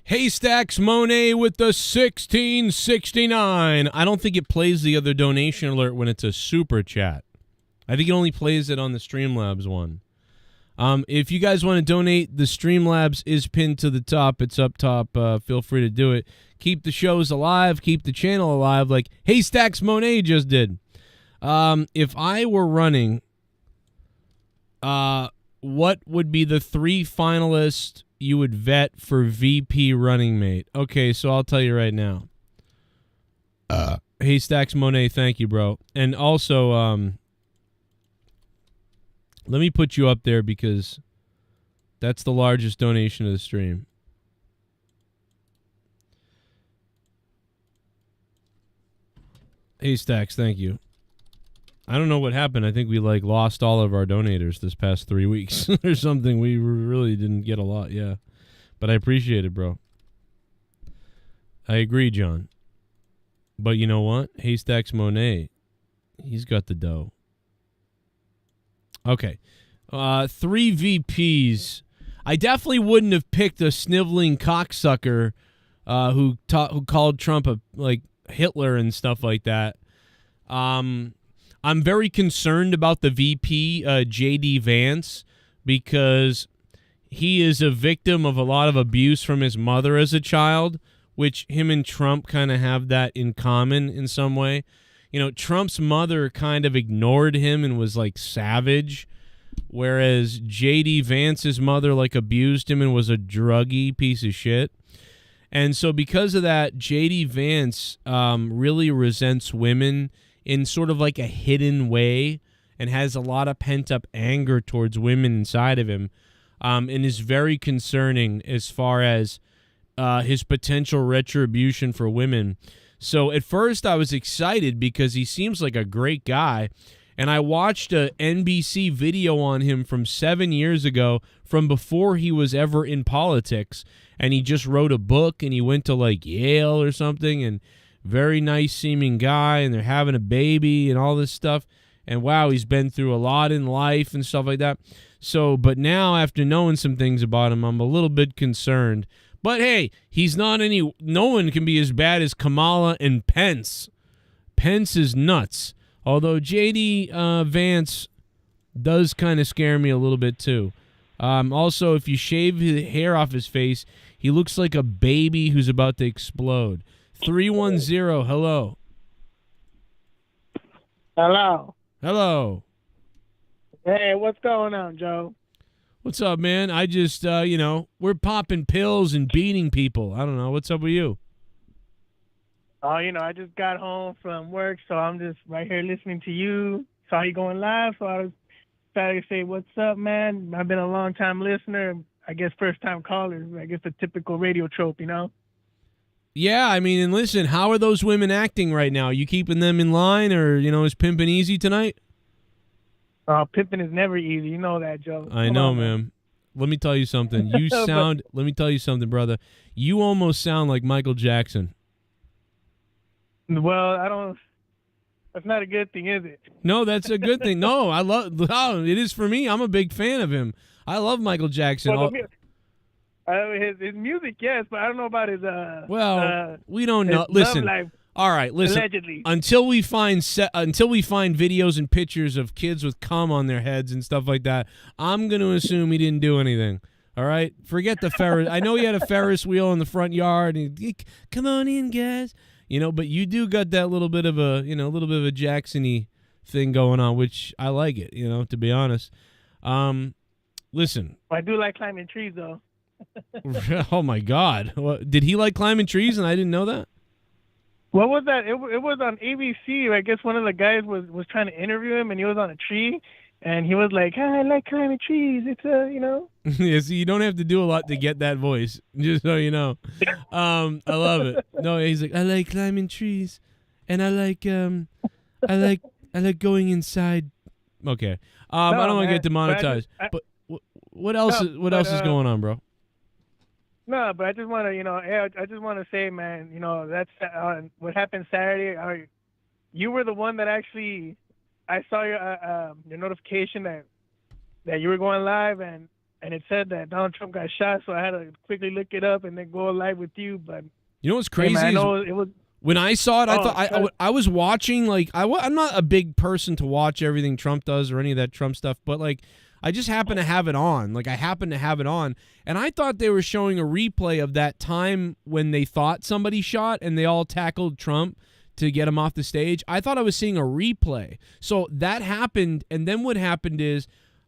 Haystacks Monet with the 1669. I don't think it plays the other donation alert when it's a super chat. I think it only plays it on the Streamlabs one. If you guys want to donate, the Streamlabs is pinned to the top. It's up top. Feel free to do it. Keep the shows alive. Keep the channel alive like Haystacks Monet just did. If I were running, what would be the 3 finalists you would vet for VP running mate? Okay, so I'll tell you right now. Haystacks Monet, thank you, bro. And also, let me put you up there because that's the largest donation of the stream. Haystacks, thank you. I don't know what happened. I think we lost all of our donators this past 3 weeks or something. We really didn't get a lot, yeah. But I appreciate it, bro. I agree, John. But you know what? Haystacks Monet, he's got the dough. Okay. 3 VPs. I definitely wouldn't have picked a sniveling cocksucker who called Trump Hitler and stuff like that. I'm very concerned about the VP, J.D. Vance, because he is a victim of a lot of abuse from his mother as a child, which him and Trump kind of have that in common in some way. You know, Trump's mother kind of ignored him and was savage, whereas J.D. Vance's mother abused him and was a druggy piece of shit. And so because of that, J.D. Vance really resents women in sort of a hidden way and has a lot of pent-up anger towards women inside of him, and is very concerning as far as his potential retribution for women. So at first I was excited because he seems like a great guy, and I watched a NBC video on him from 7 years ago, from before he was ever in politics, and he just wrote a book, and he went to Yale or something, and very nice seeming guy, and they're having a baby and all this stuff. And wow, he's been through a lot in life and stuff like that. So, but now after knowing some things about him, I'm a little bit concerned. But hey, no one can be as bad as Kamala and Pence. Pence is nuts. Although J.D. Vance does kind of scare me a little bit too. Also, if you shave the hair off his face, he looks like a baby who's about to explode. 310, hello. Hello. Hello. Hey, what's going on, Joe? What's up, man? I just, we're popping pills and beating people. I don't know. What's up with you? Oh, I just got home from work, so I'm just right here listening to you. Saw you going live, so I was excited to say, what's up, man? I've been a long-time listener. I guess first-time callers. I guess the typical radio trope, Yeah, I mean, and listen, how are those women acting right now? You keeping them in line, or, is pimping easy tonight? Pimping is never easy. You know that, Joe. I know, man. Let me tell you something. Let me tell you something, brother. You almost sound like Michael Jackson. Well, that's not a good thing, is it? No, that's a good thing. No, it is for me. I'm a big fan of him. I love Michael Jackson. His music, yes, but I don't know about his we don't know. Listen, All right, listen. Allegedly. Until we find videos and pictures of kids with cum on their heads and stuff like that, I'm going to assume he didn't do anything. All right? Forget the Ferris. I know he had a Ferris wheel in the front yard and he, come on in, guys. But you do got that little bit of a Jackson-y thing going on, which I like it, to be honest. Listen. I do like climbing trees, though. Oh, my God. Did he like climbing trees and I didn't know that? What was that? It was on ABC. I guess one of the guys was trying to interview him, and he was on a tree, and he was like, I like climbing trees. It's Yeah, so you don't have to do a lot to get that voice, just so you know. I love it. No, he's like, I like climbing trees, and I like going inside. Okay. I don't want to get demonetized. But what else is going on, bro? No, but I just want to, I just want to say, man, that's what happened Saturday. You were the one that actually, I saw your notification that you were going live, and it said that Donald Trump got shot, so I had to quickly look it up and then go live with you. But you know what's crazy? Hey, man, it was. When I saw it, I thought I was watching, like, I'm not a big person to watch everything Trump does or any of that Trump stuff, but, like, I just happen to have it on. Like, I happen to have it on. And I thought they were showing a replay of that time when they thought somebody shot and they all tackled Trump to get him off the stage. I thought I was seeing a replay. So that happened, and then what happened is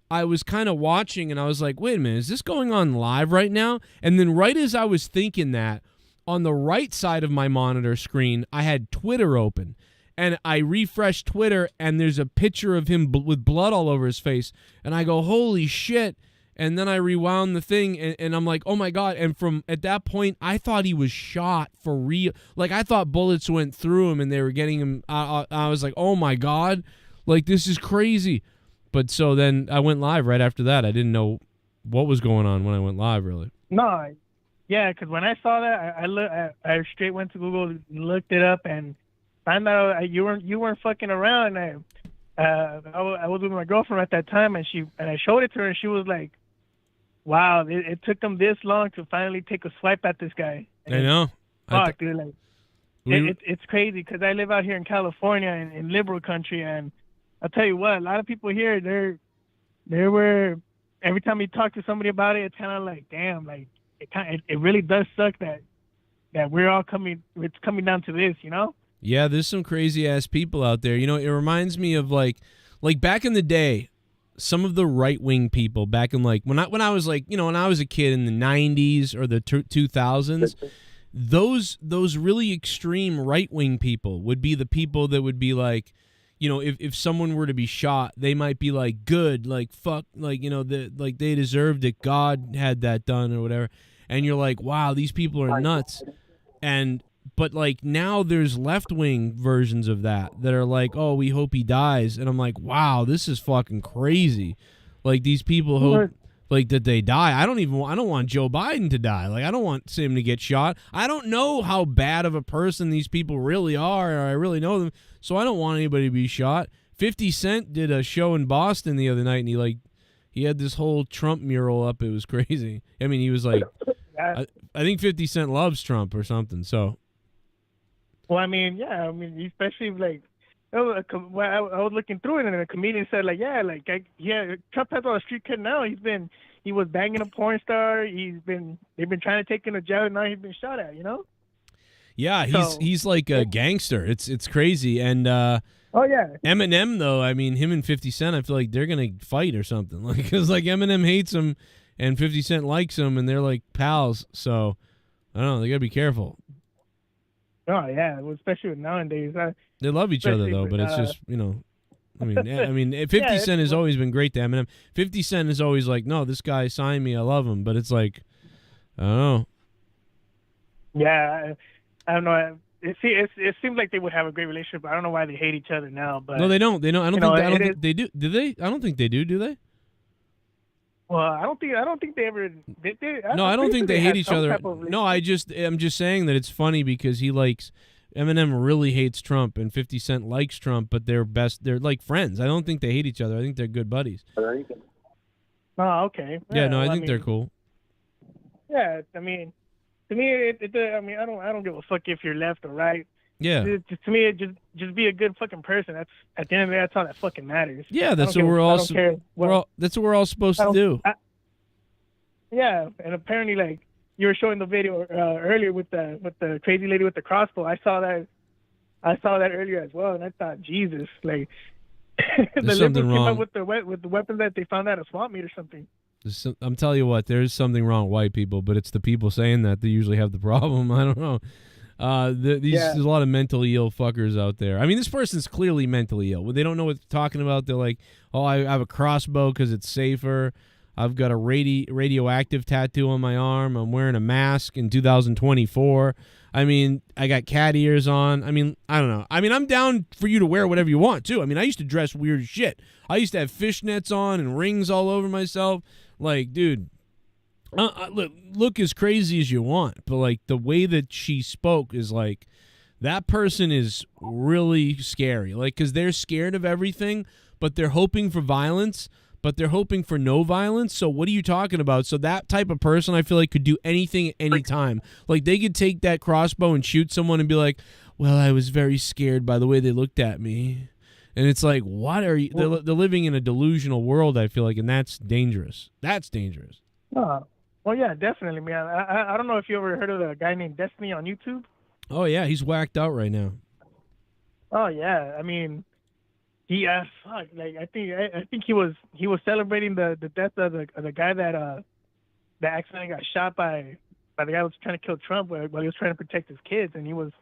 I was kind of watching, and I was like, wait a minute, is this going on live right now? And then right as I was thinking that, on the right side of my monitor screen, I had Twitter open. And I refreshed Twitter, and there's a picture of him with blood all over his face. And I go, holy shit. And then I rewound the thing, and I'm like, oh, my God. And from at that point, I thought he was shot for real. Like, I thought bullets went through him, and they were getting him. I was like, oh, my God. Like, this is crazy. But so then I went live right after that. I didn't know what was going on when I went live, really. No, yeah, because when I saw that, I straight went to Google, looked it up, and found out you weren't fucking around. I was with my girlfriend at that time, and I showed it to her, and she was like, "Wow, it took them this long to finally take a swipe at this guy." And I know. Fuck, dude, like it's crazy because I live out here in California in liberal country, and I'll tell you what, a lot of people here, they were every time you talk to somebody about it, it's kind of like, damn, like it really does suck that we're all it's coming down to this, Yeah, there's some crazy ass people out there. It reminds me of like back in the day, some of the right wing people back in when I was when I was a kid in the 90s or the 2000s, those really extreme right wing people would be the people that would be like, if someone were to be shot, they might be like, good, like fuck, like they deserved it. God had that done or whatever. And you're like, wow, these people are nuts. But like now there's left-wing versions of that are like, oh, we hope he dies. And I'm like, wow, this is fucking crazy. Like these people hope like that they die. I don't want Joe Biden to die. Like I don't want him to get shot. I don't know how bad of a person these people really are, or I really know them. So I don't want anybody to be shot. 50 Cent did a show in Boston the other night, and he had this whole Trump mural up. It was crazy. I mean, he was like, I think 50 Cent loves Trump or something. So. Well, I mean, yeah, especially like, I was looking through it, and a comedian said, like, Trump has all the street cred now. He was banging a porn star. They've been trying to take him to jail, and now he's been shot at, Yeah, he's like a gangster. It's crazy. And oh yeah, Eminem though, I mean, him and 50 Cent, I feel like they're gonna fight or something. Like, because like Eminem hates him, and 50 Cent likes him, and they're like pals. So I don't know. They gotta be careful. Oh yeah, well, especially with nowadays. They love each other though, but it's just I mean, 50 Cent has always been great to Eminem. 50 Cent is always like, no, this guy signed me, I love him, but it's like, I don't know. Yeah, I don't know. It seems like they would have a great relationship. I don't know why they hate each other now. But no, they don't. They don't. I don't think they do. Do they? I don't think they do. Do they? Well, I don't think they ever. No, I don't think they hate each other. No, I'm just saying that it's funny because Eminem really hates Trump and 50 Cent likes Trump, but they're like friends. I don't think they hate each other. I think they're good buddies. Oh, okay. Yeah, no, I think they're cool. Yeah, I mean, to me, I don't give a fuck if you're left or right. Yeah. To me, it just be a good fucking person. That's at the end of the day, that's all that fucking matters. Yeah, that's what we're all. That's what we're all supposed to do. Yeah, and apparently, like you were showing the video earlier with the crazy lady with the crossbow. I saw that earlier as well, and I thought, Jesus, like the liberals came up with the weapon that they found at a swamp meet or something. I'm telling you what, there's something wrong with white people, but it's the people saying that usually have the problem. I don't know. There's a lot of mentally ill fuckers out there. I mean, this person's clearly mentally ill. They don't know what they're talking about. They're like, oh, I have a crossbow because it's safer. I've got a radioactive tattoo on my arm. I'm wearing a mask in 2024. I mean, I got cat ears on. I mean, I don't know. I mean, I'm down for you to wear whatever you want, too. I mean, I used to dress weird as shit. I used to have fishnets on and rings all over myself. Like, dude, look as crazy as you want. But, like, the way that she spoke is like, that person is really scary. Like, because they're scared of everything, but they're hoping for violence. But they're hoping for no violence. So what are you talking about? So that type of person, I feel like, could do anything at any time. Like, they could take that crossbow and shoot someone and be like, well, I was very scared by the way they looked at me. And it's like, what are you? They're living in a delusional world, I feel like, and that's dangerous. That's dangerous. Well, yeah, definitely, man. I don't know if you ever heard of a guy named Destiny on YouTube. Oh, yeah, he's whacked out right now. Oh, yeah. I mean... fuck. Like I think he was celebrating the death of the guy that accidentally got shot by the guy who was trying to kill Trump while he was trying to protect his kids, and he was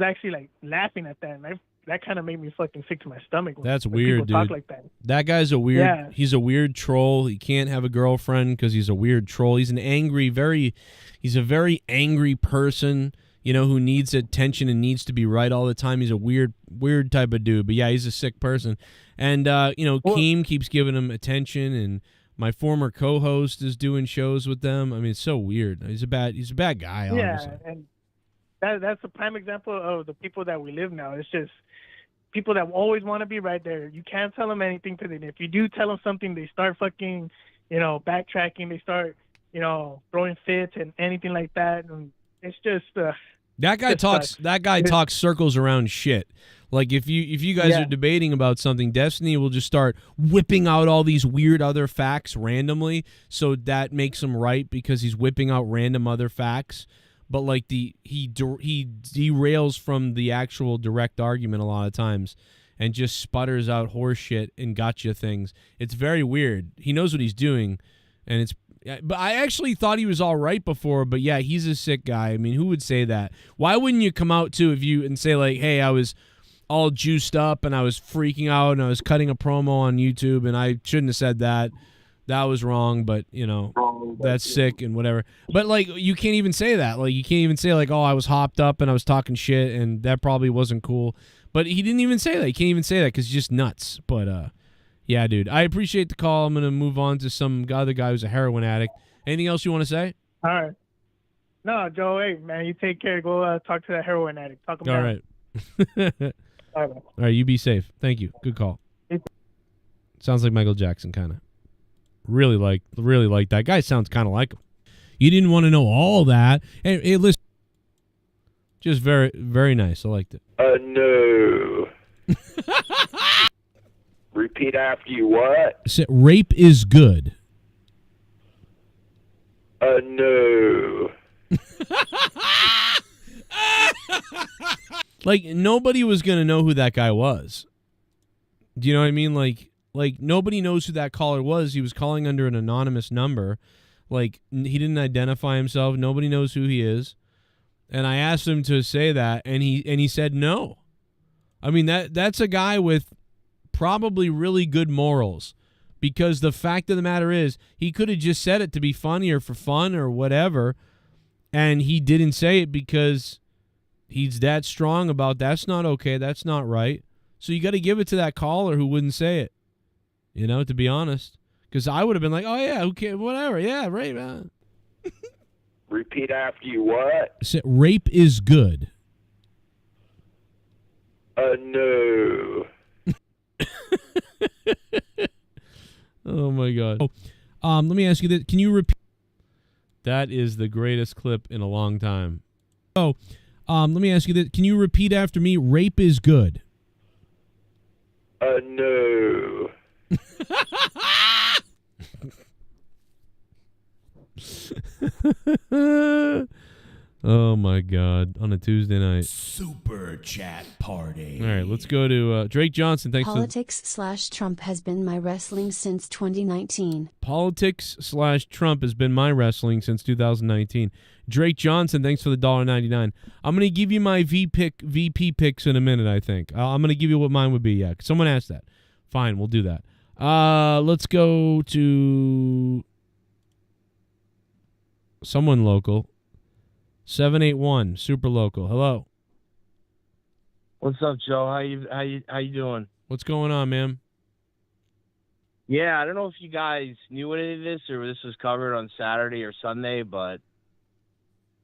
actually like laughing at that, and that kind of made me fucking sick to my stomach. That's weird, dude. Talk like that. That guy's a weird. Yeah. He's a weird troll. He can't have a girlfriend because he's a weird troll. He's he's a very angry person. You know, who needs attention and needs to be right all the time. He's a weird type of dude. But yeah, he's a sick person. And Keem keeps giving him attention, and my former co-host is doing shows with them. I mean, it's so weird. He's a bad guy. Yeah, honestly. And that's a prime example of the people that we live now. It's just people that always want to be right there. You can't tell them anything, because if you do tell them something, they start fucking, backtracking. They start, throwing fits and anything like that. And it's just that guy talks. That guy talks circles around shit. Like if you guys are debating about something, Destiny will just start whipping out all these weird other facts randomly, so that makes him right because he's whipping out random other facts. But like he derails from the actual direct argument a lot of times, and just sputters out horse shit and gotcha things. It's very weird. He knows what he's doing, and it's. But I actually thought he was all right before, but yeah, he's a sick guy. I mean, who would say that? Why wouldn't you come out too and say like, hey, I was all juiced up and I was freaking out and I was cutting a promo on YouTube and I shouldn't have said that. That was wrong, but that's sick and whatever. But like, you can't even say that. Like, you can't even say like, oh, I was hopped up and I was talking shit and that probably wasn't cool. But he didn't even say that. He can't even say that because he's just nuts. But yeah, dude, I appreciate the call. I'm going to move on to some other guy who's a heroin addict. Anything else you want to say? All right. No, Joe, hey, man, you take care. Go talk to that heroin addict. Talk him down. All right. All right, you be safe. Thank you. Good call. Sounds like Michael Jackson, kind of. Really like that guy. Sounds kind of like him. You didn't want to know all that. Hey, listen. Just very, very nice. I liked it. No. Repeat after you what? I said rape is good. No. Like, nobody was going to know who that guy was. Do you know what I mean? Like nobody knows who that caller was. He was calling under an anonymous number. Like, he didn't identify himself. Nobody knows who he is. And I asked him to say that, and he said no. I mean, that's a guy with probably really good morals, because the fact of the matter is he could have just said it to be funny or for fun or whatever, and he didn't say it because he's that strong about that's not okay, that's not right. So you got to give it to that caller who wouldn't say it, to be honest, because I would have been like, oh yeah, okay, whatever, yeah, right. Repeat after you what? I said rape is good. No. Oh my God. Let me ask you this. Can you repeat? That is the greatest clip in a long time. Oh, Let me ask you this. Can you repeat after me? Rape is good. No. Oh my God! On a Tuesday night. Super chat party. All right, let's go to Drake Johnson. Thanks. Politics/Trump has been my wrestling since 2019. Politics/Trump has been my wrestling since 2019. Drake Johnson, thanks for the $1.99. I'm gonna give you my VP picks in a minute. I think I'm gonna give you what mine would be. Yeah, someone asked that. Fine, we'll do that. Let's go to someone local. 781 super local. Hello. What's up, Joe? How you doing? What's going on, man? Yeah, I don't know if you guys knew any of this or this was covered on Saturday or Sunday, but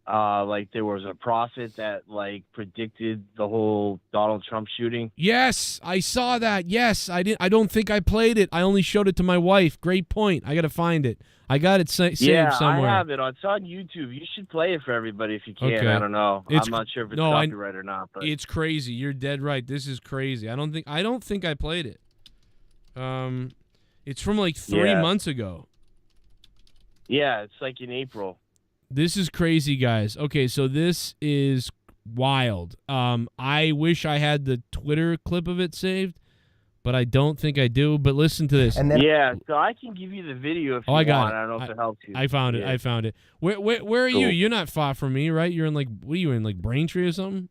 like there was a prophet that like predicted the whole Donald Trump shooting. Yes, I saw that. Yes, I don't think I played it. I only showed it to my wife. Great point. I got to find it. I got it saved somewhere. I have it. It's on YouTube. You should play it for everybody if you can. Okay. I don't know. I'm not sure if it's copyright or not. But it's crazy. You're dead right. This is crazy. I don't think I played it. It's from like 3 months ago. Yeah, it's like in April. This is crazy, guys. Okay, so this is wild. I wish I had the Twitter clip of it saved, but I don't think I do. But listen to this. So I can give you the video if you I got want. it. I don't know if it helps you. I found it. Yeah. I found it. Where are you? You're not far from me, right? You're in what are you in, like Braintree or something?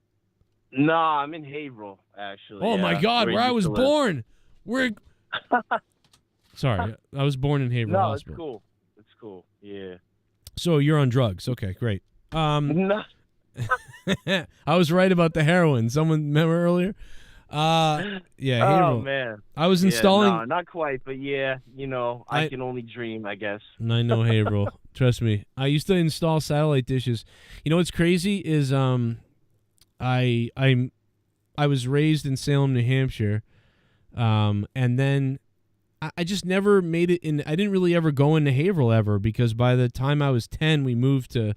No, I'm in Haverhill, actually. Oh my God, where I was born. Sorry, I was born in Haverhill Hospital. It's cool. It's cool. Yeah. So you're on drugs. Okay, great. No. I was right about the heroin. Someone remember earlier? Yeah, Haverhill. Oh, man. I was installing... No, not quite, but yeah, I can only dream, I guess. And I know Haverhill. Trust me. I used to install satellite dishes. You know what's crazy is I was raised in Salem, New Hampshire, and then I just never made it in. I didn't really ever go into Haverhill ever because by the time I was 10, we moved to,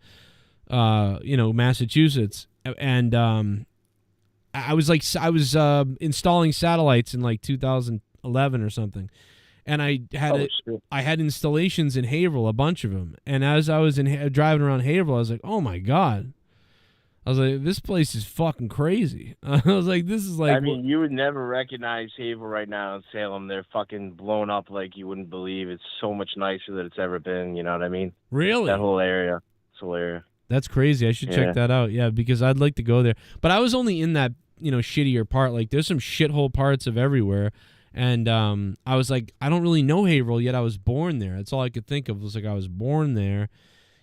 Massachusetts, and I was installing satellites in like 2011 or something, and I had installations in Haverhill, a bunch of them, and as I was driving around Haverhill, I was like, oh my God. I was like, this place is fucking crazy. I was like, this is like... I mean, you would never recognize Haverhill right now in Salem. They're fucking blown up like you wouldn't believe. It's so much nicer than it's ever been, you know what I mean? Really? That whole area. This whole area. That's crazy. I should check that out. Yeah, because I'd like to go there. But I was only in that, shittier part. Like, there's some shithole parts of everywhere. And I was like, I don't really know Haverhill, yet I was born there. That's all I could think of. Was like, I was born there.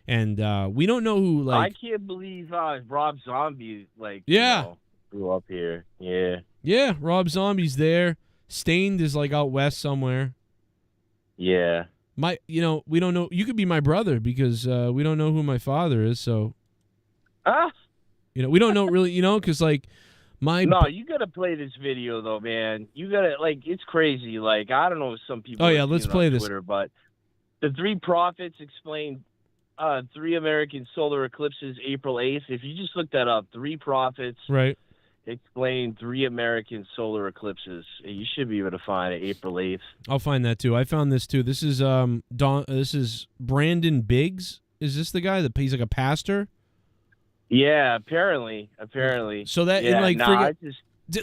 And we don't know who, like... I can't believe Rob Zombie, grew up here. Yeah. Yeah, Rob Zombie's there. Stained is, like, out west somewhere. Yeah. We don't know... You could be my brother because we don't know who my father is, so... we don't know really, because, like, No, you got to play this video, though, man. You got to, it's crazy. I don't know if some people... Oh, yeah, let's play this. Twitter, but the three prophets explained... 3 American solar eclipses April 8th. If you just look that up, 3 prophets explain 3 American solar eclipses. You should be able to find it April 8th. I'll find that too. I found this too. This is this is Brandon Biggs. Is this the guy that he's like a pastor? Yeah, apparently. So that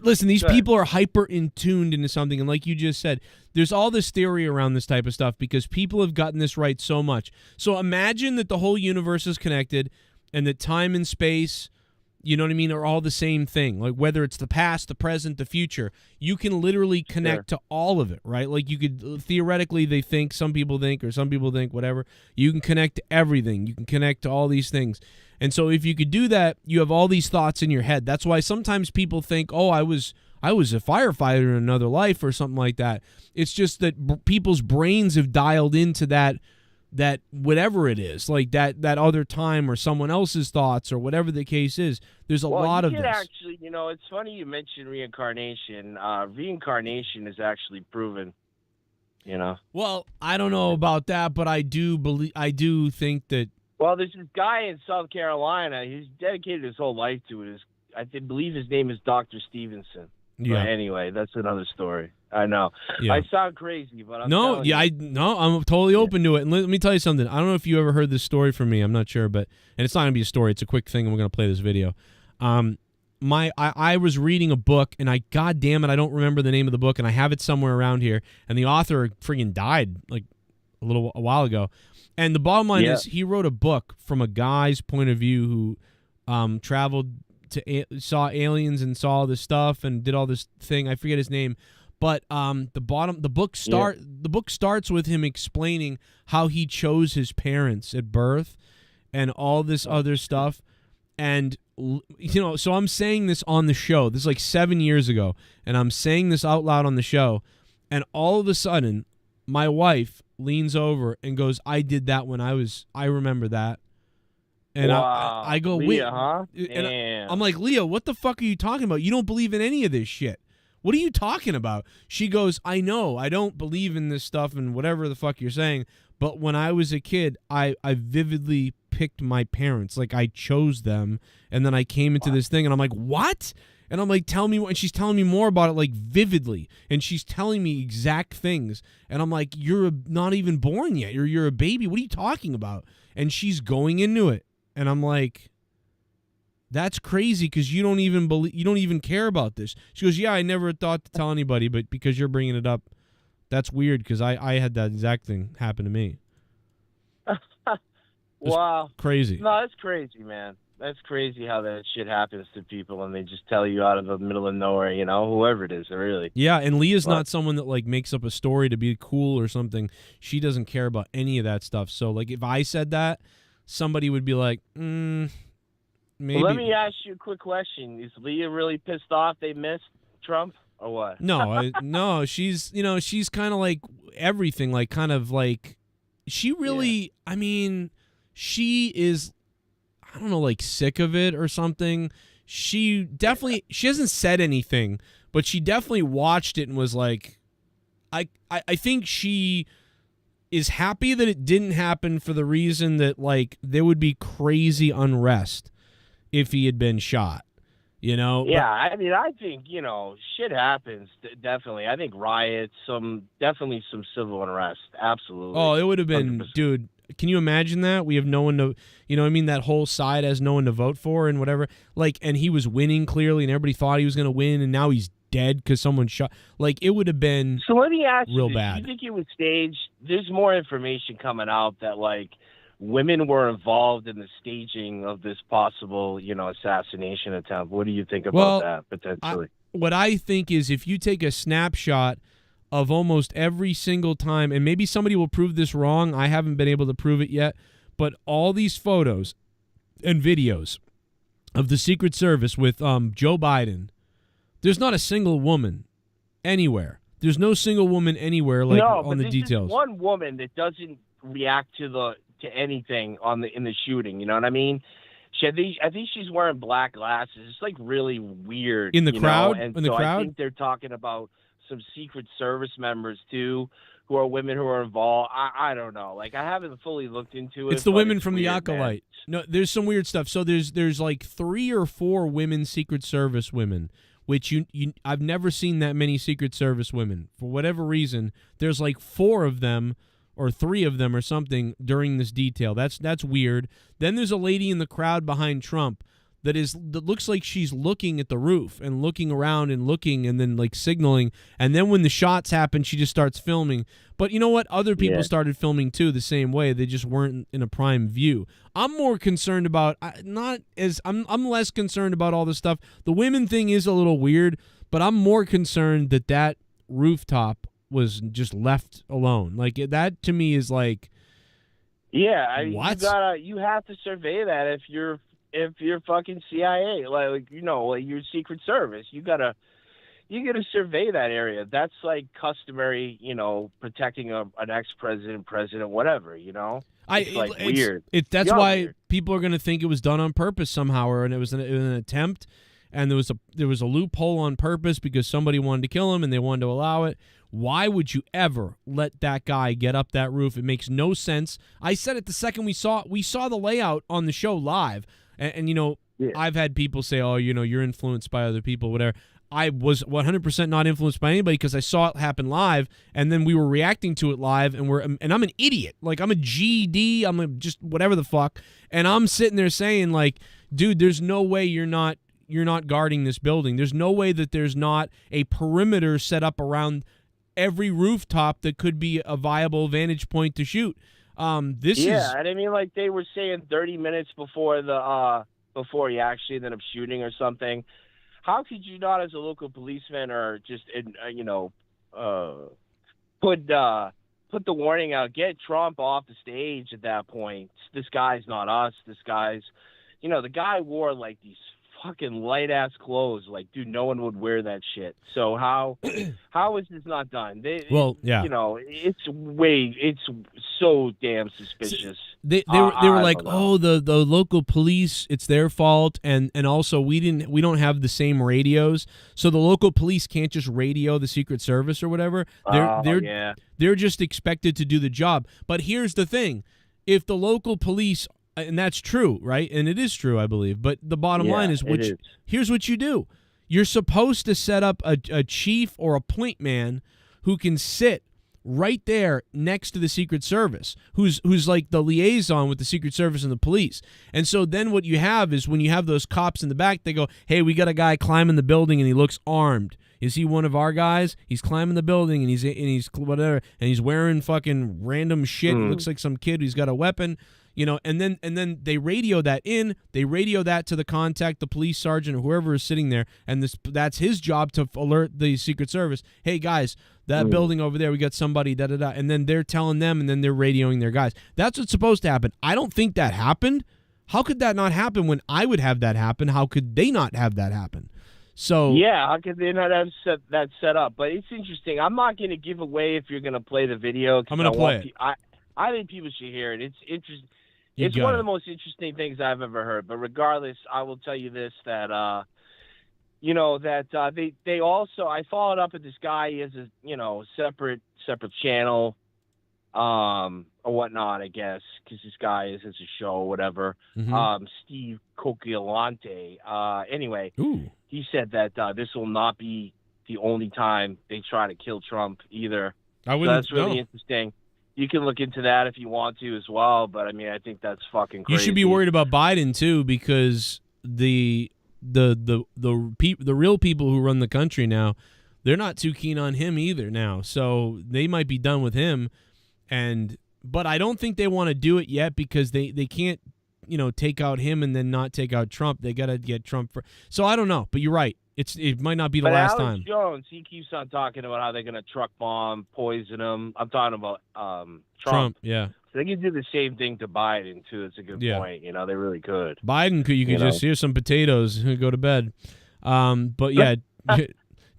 listen, these people are hyper in tuned into something, and like you just said, there's all this theory around this type of stuff because people have gotten this right so much. So imagine that the whole universe is connected and that time and space, you know what I mean, are all the same thing. Like whether it's the past, the present, the future, you can literally connect to all of it, right? Like you could theoretically, some people think whatever, you can connect to everything. You can connect to all these things. And so if you could do that, you have all these thoughts in your head. That's why sometimes people think, oh, I was a firefighter in another life or something like that. It's just that people's brains have dialed into that whatever it is, like that other time or someone else's thoughts or whatever the case is. There's a lot of this. Actually, it's funny you mentioned reincarnation. Reincarnation is actually proven, Well, I don't know about that, but I do think that Well, there's this guy in South Carolina. He's dedicated his whole life to it. I believe his name is Dr. Stevenson. Yeah. But anyway, that's another story. I know. Yeah. I sound crazy, but I'm no, telling yeah, you. I'm totally open to it. And let me tell you something. I don't know if you ever heard this story from me. I'm not sure, and it's not gonna be a story. It's a quick thing, and we're gonna play this video. I was reading a book, and God damn it, I don't remember the name of the book, and I have it somewhere around here. And the author friggin' died like a while ago. And the bottom line is, he wrote a book from a guy's point of view who traveled saw aliens and saw all this stuff and did all this thing. I forget his name, but the book starts with him explaining how he chose his parents at birth and all this other stuff. And so I'm saying this on the show. This is like 7 years ago, and I'm saying this out loud on the show, and all of a sudden, my wife leans over and goes, "I did that when I remember that." And wow. I go, Leah, wait, huh? and I'm like, Leah, what the fuck are you talking about? You don't believe in any of this shit. What are you talking about? She goes, I know, I don't believe in this stuff and whatever the fuck you're saying, but when I was a kid, I vividly picked my parents. Like, I chose them, and then I came into this thing, and I'm like, what? And I'm like, tell me what, and she's telling me more about it, like, vividly, and she's telling me exact things, and I'm like, you're not even born yet. You're a baby. What are you talking about? And she's going into it. And I'm like, that's crazy because you don't even care about this. She goes, yeah, I never thought to tell anybody, but because you're bringing it up, that's weird because I had that exact thing happen to me. Wow. Crazy. No, that's crazy, man. That's crazy how that shit happens to people and they just tell you out of the middle of nowhere, whoever it is, really. Yeah, and Leah's not someone that, like, makes up a story to be cool or something. She doesn't care about any of that stuff. So, like, if I said that, somebody would be like, maybe. Well, let me ask you a quick question. Is Leah really pissed off they missed Trump or what? No, no, she's kind of like everything, like kind of like she really, I mean, she is, I don't know, like sick of it or something. She hasn't said anything, but she definitely watched it and was like, I think she is happy that it didn't happen for the reason that, like, there would be crazy unrest if he had been shot, Yeah, I mean, I think, shit happens, definitely. I think riots, definitely some civil unrest, absolutely. Oh, it would have been, 100%. Dude, can you imagine that? We have no one to, that whole side has no one to vote for and whatever. Like, and he was winning clearly and everybody thought he was going to win and now he's dead because someone shot. Like, it would have been so let me ask real you, bad. Do you think it was staged? There's more information coming out that, like, women were involved in the staging of this possible, assassination attempt. What do you think about that, potentially? What I think is if you take a snapshot of almost every single time, and maybe somebody will prove this wrong, I haven't been able to prove it yet, but all these photos and videos of the Secret Service with Joe Biden, there's not a single woman anywhere. There's no single woman anywhere, like, on the details. Is one woman that doesn't react to anything in the shooting. You know what I mean? I think she's wearing black glasses. It's like really weird in the crowd. And in the crowd, I think they're talking about some Secret Service members too, who are women who are involved. I don't know. Like, I haven't fully looked into it. It's the women from weird, the Acolyte. Man. No, there's some weird stuff. So there's like 3 or 4 women Secret Service women, which I've never seen that many Secret Service women. For whatever reason, there's like 4 of them or 3 of them or something during this detail. That's weird. Then there's a lady in the crowd behind Trump that looks like she's looking at the roof and looking around and looking and then, like, signaling. And then when the shots happen, she just starts filming. But you know what? Other people started filming too the same way. They just weren't in a prime view. I'm more concerned about I'm less concerned about all this stuff. The women thing is a little weird, but I'm more concerned that rooftop was just left alone. Like, that to me is like, what? You have to survey that if you're fucking CIA, like you're Secret Service, you gotta survey that area. That's like customary, protecting an ex-president, president, whatever. It's weird. That's why people are gonna think it was done on purpose somehow, or and it was an attempt. and there was a loophole on purpose because somebody wanted to kill him and they wanted to allow it. Why would you ever let that guy get up that roof? It makes no sense. I said it the second we saw the layout on the show live, and I've had people say, oh, you're influenced by other people, whatever. I was 100% not influenced by anybody because I saw it happen live, and then we were reacting to it live, and I'm an idiot. Like, I'm a GD, just whatever the fuck, and I'm sitting there saying, like, dude, there's no way you're not guarding this building. There's no way that there's not a perimeter set up around every rooftop that could be a viable vantage point to shoot. And I mean, like they were saying 30 minutes before he actually ended up shooting or something. How could you not, as a local policeman, or just put the warning out, get Trump off the stage at that point? This guy's not us. This guy's, the guy wore like these fucking light ass clothes. Like, dude, no one would wear that shit. So how is this not done? It's so damn suspicious. They were like, oh, the local police, it's their fault, and also we don't have the same radios, so the local police can't just radio the Secret Service or whatever. They're just expected to do the job. But here's the thing: if the local police, and that's true, right? And it is true, I believe. But the bottom line is, here's what you do: you're supposed to set up a chief or a point man who can sit right there next to the Secret Service, who's like the liaison with the Secret Service and the police. And so then what you have is, when you have those cops in the back, they go, hey, we got a guy climbing the building and he looks armed. Is he one of our guys? He's climbing the building and he's whatever, and he's wearing fucking random shit. He looks like some kid who's got a weapon. And then they radio that in. They radio that to the contact, the police sergeant or whoever is sitting there, and that's his job to alert the Secret Service. Hey guys, that building over there, we got somebody. Da da da. And then they're telling them, and then they're radioing their guys. That's what's supposed to happen. I don't think that happened. How could that not happen when I would have that happen? How could they not have that happen? So how could they not have that set up? But it's interesting. I'm not going to give away if you're going to play the video. I'm going to play it. I think people should hear it. It's interesting. It's one of the most interesting things I've ever heard. But regardless, I will tell you this, that they also, I followed up with this guy. He has a separate channel or whatnot, I guess, because this guy has a show or whatever. Steve Coquiolante. Anyway, he said that this will not be the only time they try to kill Trump either. So that's really interesting. You can look into that if you want to as well, but I mean, I think that's fucking crazy. You should be worried about Biden too, because the real people who run the country now, they're not too keen on him either now. So they might be done with him, but I don't think they want to do it yet because they can't take out him and then not take out Trump. They got to get Trump for. So I don't know, but you're right. It might not be the last time. Jones, he keeps on talking about how they're going to truck bomb, poison him. I'm talking about Trump. Yeah. So they can do the same thing to Biden too. It's a good point. They really could. Biden could. You could just here's some potatoes and go to bed. But yeah,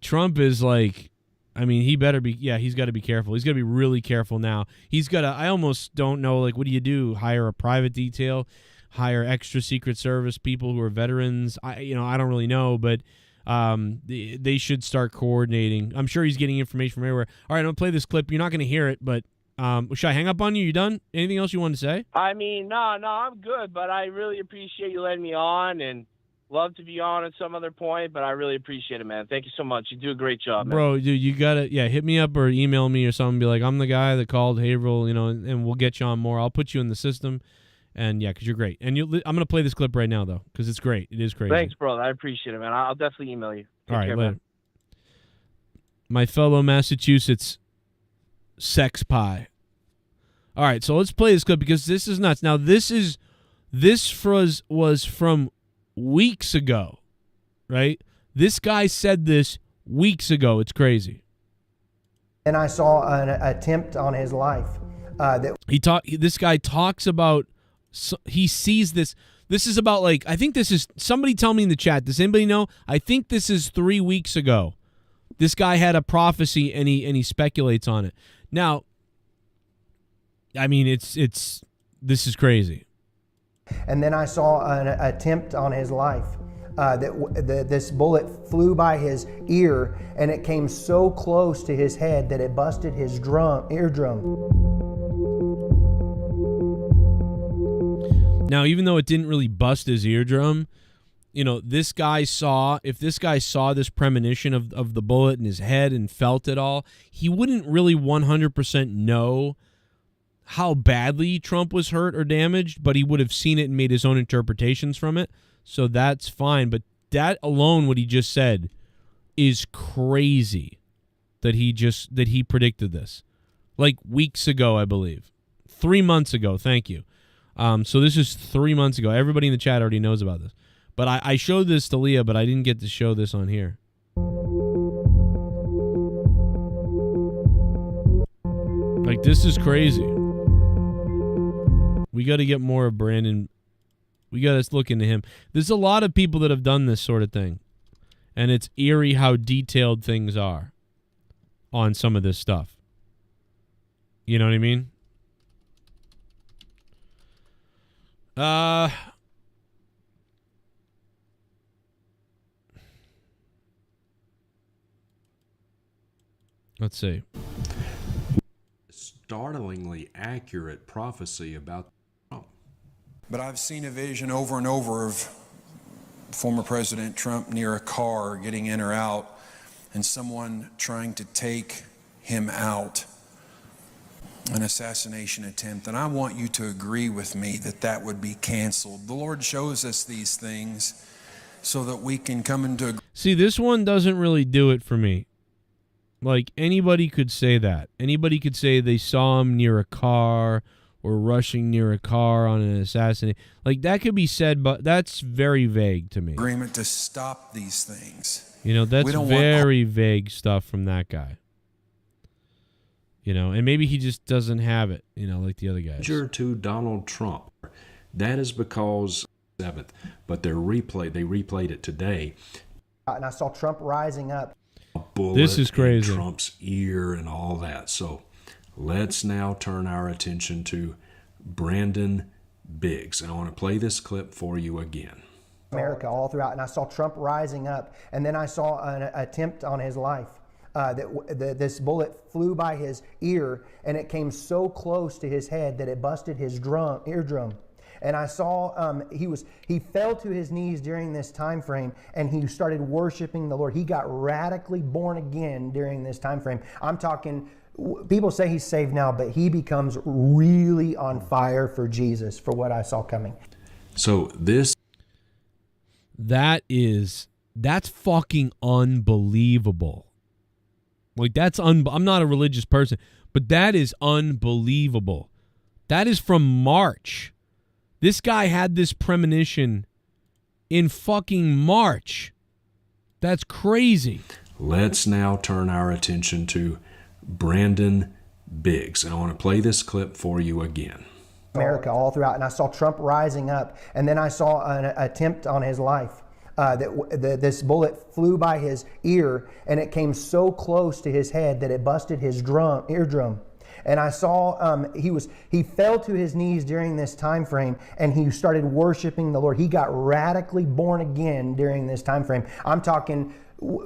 Trump is like, I mean, he better be. Yeah, he's got to be careful. He's got to be really careful now. He's got to. I almost don't know. Like, what do you do? Hire a private detail? Hire extra Secret Service people who are veterans? I don't really know, but. They should start coordinating. I'm sure he's getting information from everywhere. All right, I'm going to play this clip. You're not going to hear it, but should I hang up on you? You done? Anything else you want to say? I mean, no, I'm good, but I really appreciate you letting me on, and love to be on at some other point, but I really appreciate it, man. Thank you so much. You do a great job, man. Bro, dude, you got to, hit me up or email me or something. Be like, I'm the guy that called Haverhill, and we'll get you on more. I'll put you in the system. And because you're great. And I'm going to play this clip right now, though, because it's great. It is crazy. Thanks, brother. I appreciate it, man. I'll definitely email you. All right, later. My fellow Massachusetts sex pie. All right, so let's play this clip because this is nuts. Now, this was from weeks ago, right? This guy said this weeks ago. It's crazy. And I saw an attempt on his life. This guy talks about. So he sees this. This is about I think this is. Somebody tell me in the chat. Does anybody know? I think this is 3 weeks ago. This guy had a prophecy and he speculates on it. Now, I mean, this is crazy. And then I saw an attempt on his life This bullet flew by his ear, and it came so close to his head that it busted his eardrum. Now, even though it didn't really bust his eardrum, you know, if this guy saw this premonition of the bullet in his head and felt it all, he wouldn't really 100% know how badly Trump was hurt or damaged, but he would have seen it and made his own interpretations from it. So that's fine. But that alone, what he just said, is crazy that he predicted this. Like weeks ago, I believe. 3 months ago, thank you. So this is 3 months ago. Everybody in the chat already knows about this. But I showed this to Leah, but I didn't get to show this on here. Like, this is crazy. We got to get more of Brandon. We got to look into him. There's a lot of people that have done this sort of thing. And it's eerie how detailed things are on some of this stuff. You know what I mean? Let's see. Startlingly accurate prophecy about Trump. But I've seen a vision over and over of former President Trump near a car getting in or out and someone trying to take him out. An assassination attempt. And I want you to agree with me that that would be canceled. The Lord shows us these things so that we can come into... See, this one doesn't really do it for me. Like, anybody could say that. Anybody could say they saw him near a car or rushing near a car on an assassination. Like, that could be said, but that's very vague to me. Agreement to stop these things. You know, that's very vague stuff from that guy. You know, and maybe he just doesn't have it, you know, like the other guys. To Donald Trump. That is because 7th, but they replayed it today. And I saw Trump rising up. A bullet this is crazy. In Trump's ear and all that. So let's now turn our attention to Brandon Biggs. And I want to play this clip for you again. America all throughout, and I saw Trump rising up, and then I saw an attempt on his life. This bullet flew by his ear, and it came so close to his head that it busted his eardrum. And I saw he fell to his knees during this time frame, and he started worshiping the Lord. He got radically born again during this time frame. I'm talking, people say he's saved now, but he becomes really on fire for Jesus, for what I saw coming. So that's fucking unbelievable. Like, I'm not a religious person, but that is unbelievable. That is from March. This guy had this premonition in fucking March. That's crazy. Let's now turn our attention to Brandon Biggs. And I want to play this clip for you again. America all throughout, and I saw Trump rising up, and then I saw an attempt on his life. This bullet flew by his ear, and it came so close to his head that it busted his eardrum. And I saw he fell to his knees during this time frame, and he started worshiping the Lord. He got radically born again during this time frame. I'm talking,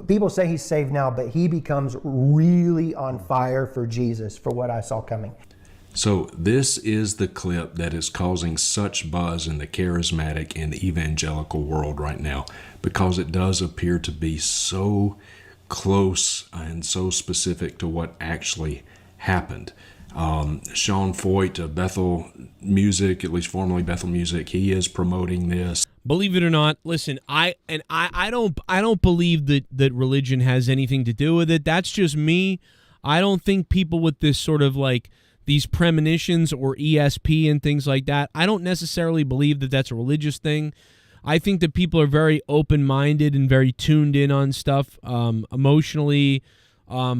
people say he's saved now, but he becomes really on fire for Jesus, for what I saw coming. So this is the clip that is causing such buzz in the charismatic and evangelical world right now, because it does appear to be so close and so specific to what actually happened. Sean Foyt of Bethel Music, at least formerly Bethel Music, he is promoting this. Believe it or not, listen, I don't believe that religion has anything to do with it. That's just me. I don't think people with this sort of like these premonitions or ESP and things like that, I don't necessarily believe that that's a religious thing. I think that people are very open-minded and very tuned in on stuff emotionally,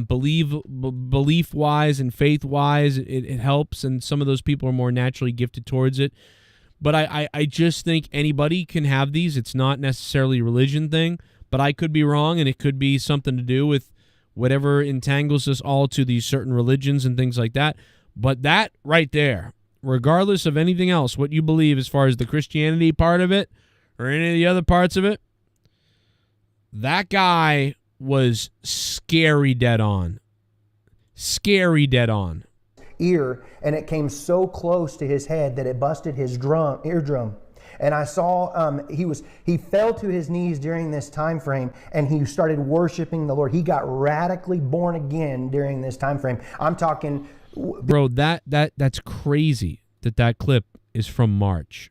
belief-wise and faith-wise. It helps, and some of those people are more naturally gifted towards it. But I just think anybody can have these. It's not necessarily a religion thing, but I could be wrong, and it could be something to do with whatever entangles us all to these certain religions and things like that. But that right there, regardless of anything else, what you believe as far as the Christianity part of it or any of the other parts of it, That guy was scary dead on. Scary dead on. Ear, and it came so close to his head that it busted his eardrum. And I saw he fell to his knees during this time frame, and he started worshiping the Lord. He got radically born again during this time frame. I'm talking, bro. That's crazy. That clip is from March.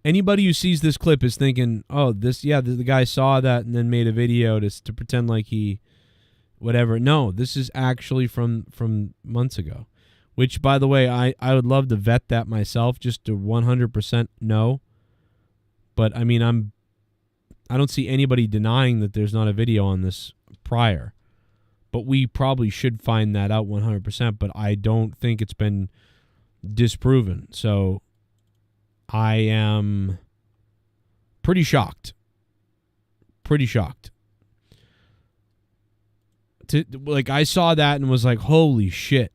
Anybody who sees this clip is thinking, oh, the guy saw that and then made a video to pretend like he, whatever. No, this is actually from months ago. Which, by the way, I would love to vet that myself just to 100% know. But, I mean, I don't see anybody denying that there's not a video on this prior. But we probably should find that out 100%. But I don't think it's been disproven. So I am pretty shocked. Pretty shocked. I saw that and was like, holy shit.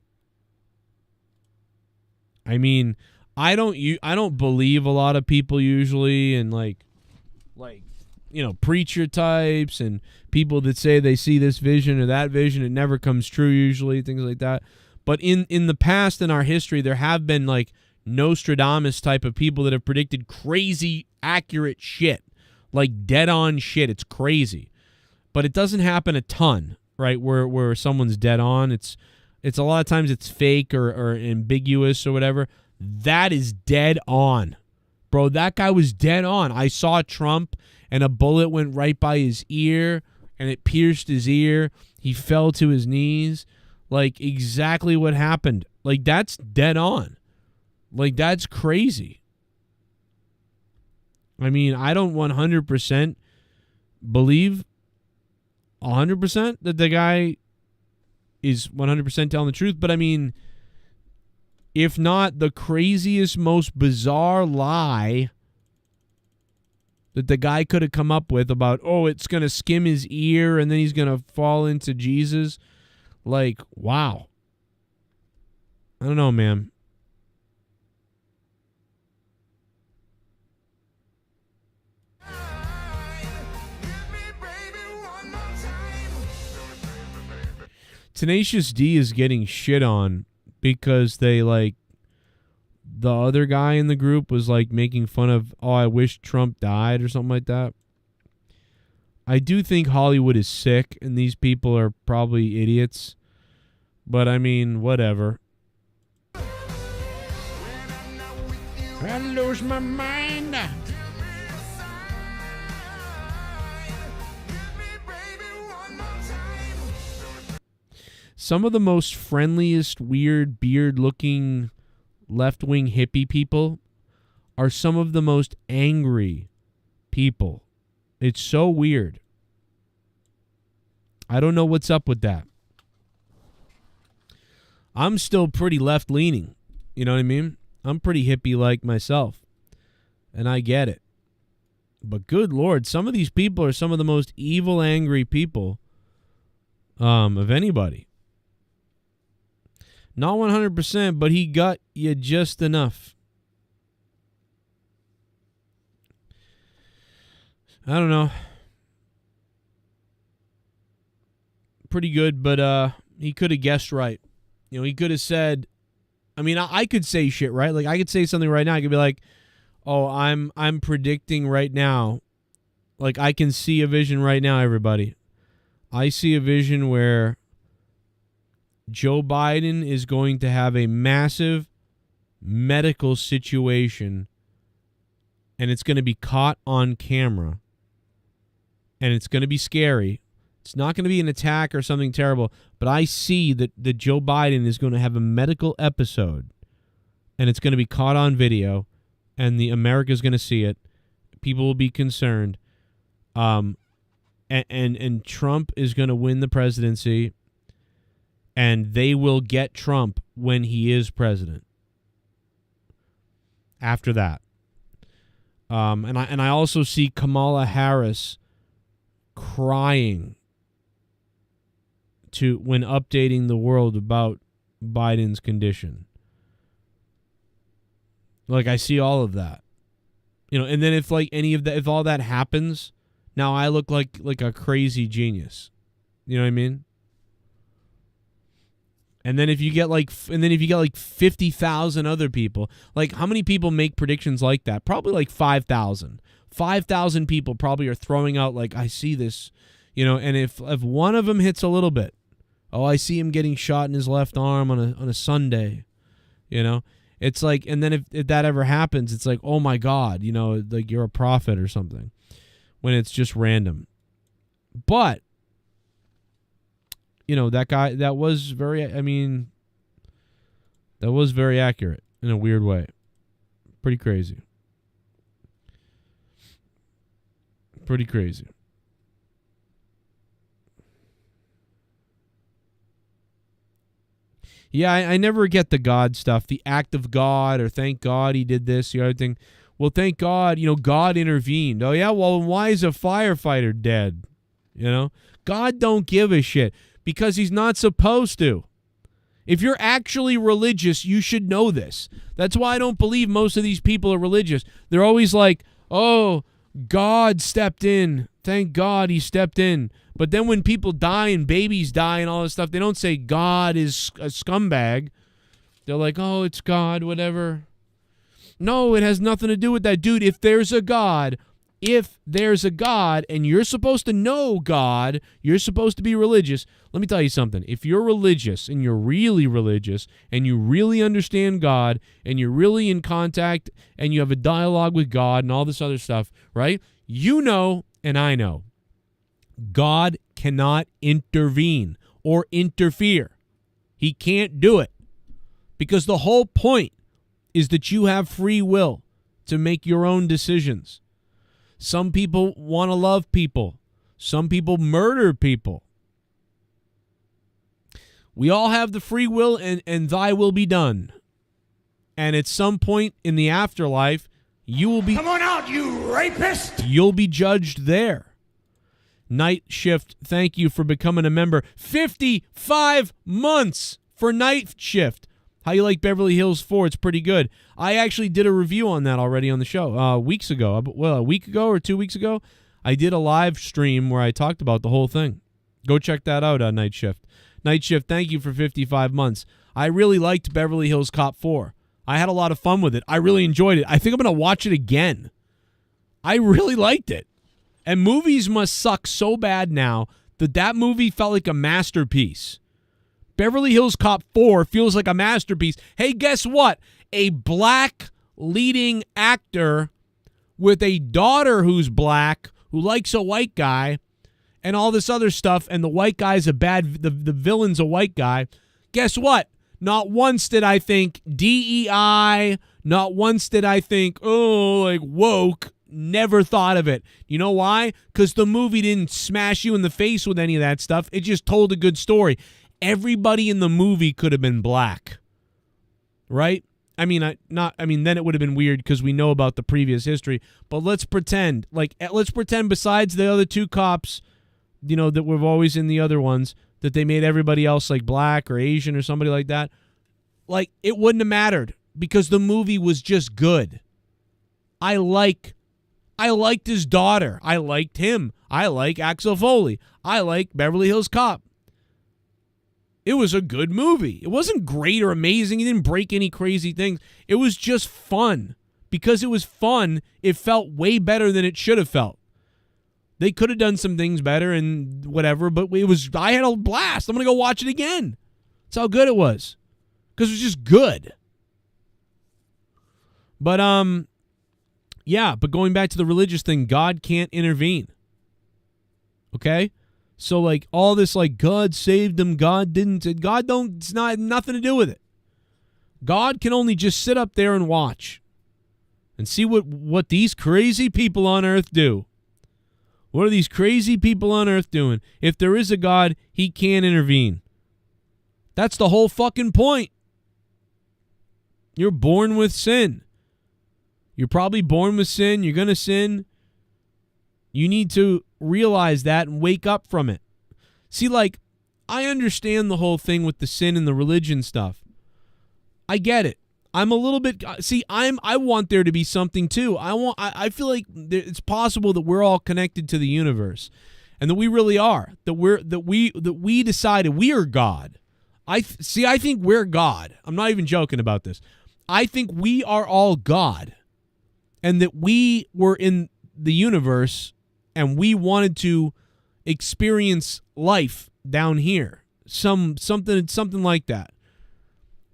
I mean, I don't believe a lot of people usually, and like preacher types and people that say they see this vision or that vision. It never comes true usually, things like that. But in the past, in our history, there have been like Nostradamus type of people that have predicted crazy accurate shit, like dead on shit. It's crazy, but it doesn't happen a ton, right? Where someone's dead on. It's a lot of times it's fake or ambiguous or whatever. That is dead on. Bro, that guy was dead on. I saw Trump and a bullet went right by his ear and it pierced his ear. He fell to his knees. Like exactly what happened. Like that's dead on. Like that's crazy. I mean, I don't 100% believe 100% that the guy is 100% telling the truth. But I mean, if not the craziest, most bizarre lie that the guy could have come up with about, oh, it's going to skim his ear and then he's going to fall into Jesus. Like, wow. I don't know, man. Tenacious D is getting shit on because they like the other guy in the group was like making fun of, oh, I wish Trump died or something like that. I do think Hollywood is sick and these people are probably idiots. But I mean, whatever. I lose my mind. Some of the most friendliest, weird, beard-looking, left-wing hippie people are some of the most angry people. It's so weird. I don't know what's up with that. I'm still pretty left-leaning. You know what I mean? I'm pretty hippie-like myself. And I get it. But good Lord, some of these people are some of the most evil, angry people of anybody. Not 100%, but he got you just enough. I don't know. Pretty good, but he could have guessed right. You know, he could have said, I mean, I could say shit, right? Like, I could say something right now. I could be like, oh, I'm predicting right now. Like, I can see a vision right now, everybody. I see a vision where Joe Biden is going to have a massive medical situation and it's going to be caught on camera and it's going to be scary. It's not going to be an attack or something terrible, but I see that Joe Biden is going to have a medical episode and it's going to be caught on video and the America's going to see it. People will be concerned. And Trump is going to win the presidency. And they will get Trump when he is president. After that. And I also see Kamala Harris crying when updating the world about Biden's condition. Like, I see all of that. You know, and then if like any of that, if all that happens, Now I look like a crazy genius. You know what I mean? And then if you get like 50,000 other people, like how many people make predictions like that? Probably like 5,000. 5,000 people probably are throwing out like, I see this, you know, and if one of them hits a little bit, oh, I see him getting shot in his left arm on a Sunday, you know? It's like, and then if that ever happens, it's like, oh my God, you know, like you're a prophet or something, when it's just random. But, you know, that guy, that was very accurate in a weird way. Pretty crazy. Pretty crazy. Yeah, I never get the God stuff, the act of God, or thank God he did this, the other thing. Well, thank God, you know, God intervened. Oh, yeah, well, why is a firefighter dead? You know? God don't give a shit because he's not supposed to. If you're actually religious, you should know this. That's why I don't believe most of these people are religious. They're always like, oh, God stepped in. Thank God he stepped in. But then when people die and babies die and all this stuff, they don't say God is a scumbag. They're like, oh, it's God, whatever. No, it has nothing to do with that. Dude, if there's a God and you're supposed to know God, you're supposed to be religious. Let me tell you something. If you're religious and you're really religious and you really understand God and you're really in contact and you have a dialogue with God and all this other stuff, right? You know, and I know, God cannot intervene or interfere. He can't do it because the whole point is that you have free will to make your own decisions. Some people want to love people. Some people murder people. We all have the free will and thy will be done. And at some point in the afterlife, you will be... Come on out, you rapist! You'll be judged there. Night Shift, thank you for becoming a member. 55 months for Night Shift. How you like Beverly Hills 4? It's pretty good. I actually did a review on that already on the show weeks ago. Well, a week ago or 2 weeks ago, I did a live stream where I talked about the whole thing. Go check that out on Night Shift. Night Shift, thank you for 55 months. I really liked Beverly Hills Cop 4. I had a lot of fun with it. I really enjoyed it. I think I'm going to watch it again. I really liked it. And movies must suck so bad now that movie felt like a masterpiece. Beverly Hills Cop 4 feels like a masterpiece. Hey, guess what? A black leading actor with a daughter who's black, who likes a white guy, and all this other stuff, and the white guy's the villain's a white guy. Guess what? Not once did I think DEI, not once did I think, oh, like woke. Never thought of it. You know why? Because the movie didn't smash you in the face with any of that stuff. It just told a good story. Everybody in the movie could have been black, right? I mean, then it would have been weird because we know about the previous history. But let's pretend, besides the other two cops, you know, that were always in the other ones, that they made everybody else like black or Asian or somebody like that. Like, it wouldn't have mattered because the movie was just good. I liked his daughter. I liked him. I like Axel Foley. I like Beverly Hills Cop. It was a good movie. It wasn't great or amazing. It didn't break any crazy things. It was just fun. Because it was fun, it felt way better than it should have felt. They could have done some things better and whatever, but I had a blast. I'm going to go watch it again. That's how good it was. Because it was just good. But, yeah, but going back to the religious thing, God can't intervene. Okay? So, like, all this, like, God saved them, God didn't. God don't, it's not nothing to do with it. God can only just sit up there and watch and see what these crazy people on earth do. What are these crazy people on earth doing? If there is a God, he can't intervene. That's the whole fucking point. You're born with sin. You're probably born with sin. You're going to sin. You need to realize that and wake up from it. See, like, I understand the whole thing with the sin and the religion stuff. I get it. I'm a little bit. See, I want there to be something too. I feel like it's possible that we're all connected to the universe, and that we really are. That we decided we are God. I think we're God. I'm not even joking about this. I think we are all God, and that we were in the universe, and we wanted to experience life down here. Something like that.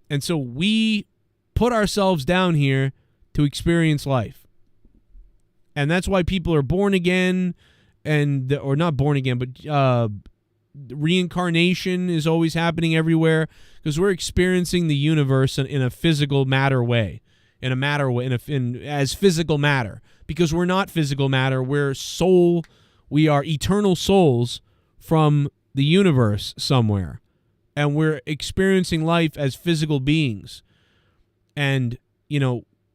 And so we put ourselves down here to experience life. And that's why people are born again, or not born again, but reincarnation is always happening everywhere, because we're experiencing the universe in a physical matter way, as physical matter, because we're not physical matter. We're soul. We are eternal souls from the universe somewhere, and we're experiencing life as physical beings. And,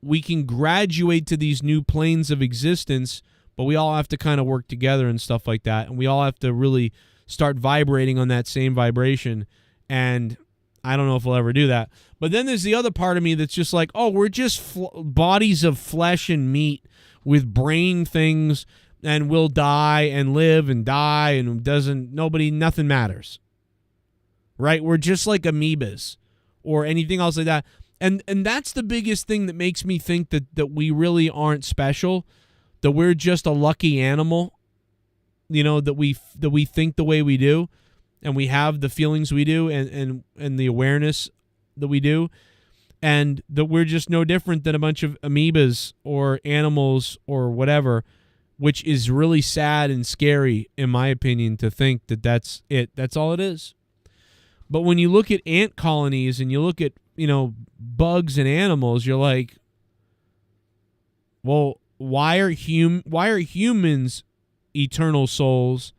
we can graduate to these new planes of existence, but we all have to kind of work together and stuff like that. And we all have to really start vibrating on that same vibration. And I don't know if we'll ever do that. But then there's the other part of me that's just like, oh, we're just bodies of flesh and meat with brain things, and we'll die and live and die, and nothing matters. Right? We're just like amoebas or anything else like that. And that's the biggest thing that makes me think that we really aren't special, that we're just a lucky animal, that we think the way we do, and we have the feelings we do, and the awareness that we do, and that we're just no different than a bunch of amoebas or animals or whatever, which is really sad and scary, in my opinion, to think that that's it. That's all it is. But when you look at ant colonies and you look at, bugs and animals, you're like, well, why are humans eternal souls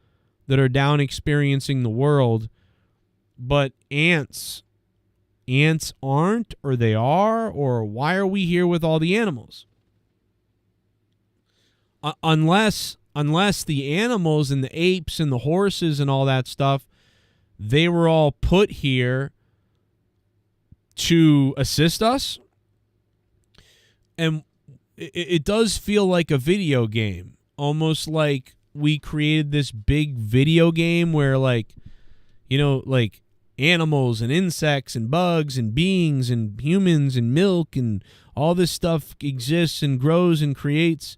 that are down experiencing the world, but ants aren't, or they are, or why are we here with all the animals? Unless the animals and the apes and the horses and all that stuff, they were all put here to assist us. And it does feel like a video game, almost like we created this big video game where, like animals and insects and bugs and beings and humans and milk and all this stuff exists and grows and creates,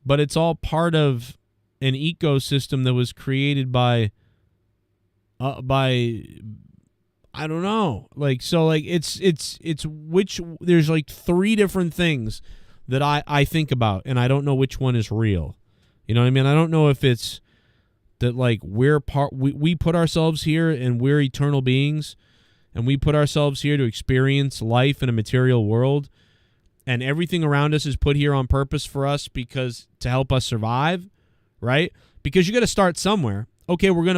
but it's all part of an ecosystem that was created by I don't know. There's like three different things that I think about, and I don't know which one is real. You know what I mean? I don't know if it's that like we put ourselves here and we're eternal beings, and we put ourselves here to experience life in a material world, and everything around us is put here on purpose for us to help us survive, right? Because you got to start somewhere. Okay, we're going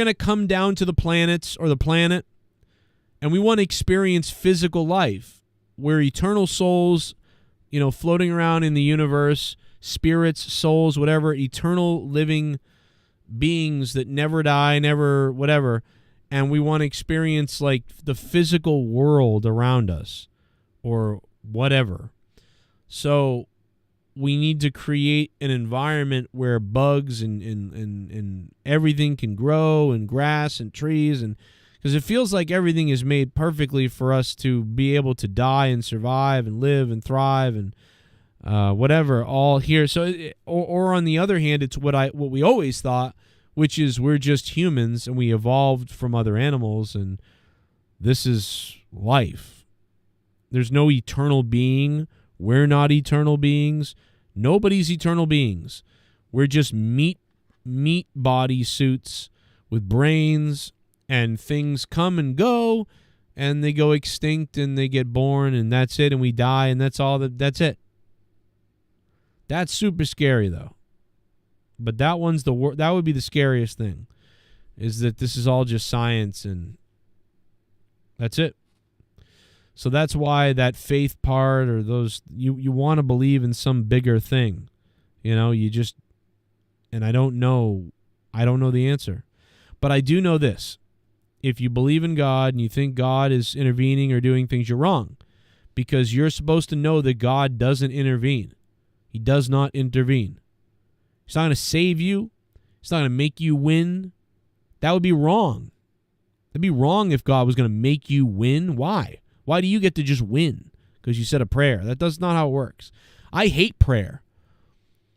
to come down to the planets or the planet, and we want to experience physical life. We're eternal souls, floating around in the universe, spirits, souls, whatever, eternal living beings that never die, never whatever, and we want to experience like the physical world around us or whatever. So we need to create an environment where bugs and everything can grow, and grass and trees, and because it feels like everything is made perfectly for us to be able to die and survive and live and thrive and whatever, all here. So, or on the other hand, it's what we always thought, which is we're just humans and we evolved from other animals, and this is life. There's no eternal being. We're not eternal beings. Nobody's eternal beings. We're just meat body suits with brains, and things come and go, and they go extinct, and they get born, and that's it, and we die, and that's it. That's super scary, though. But that would be the scariest thing, is that this is all just science, and that's it. So that's why that faith part, or those, you want to believe in some bigger thing. And I don't know the answer. But I do know this, if you believe in God and you think God is intervening or doing things, you're wrong, because you're supposed to know that God doesn't intervene. He does not intervene. He's not going to save you. He's not going to make you win. That would be wrong. It'd be wrong if God was going to make you win. Why? Why do you get to just win? Because you said a prayer. That's not how it works. I hate prayer.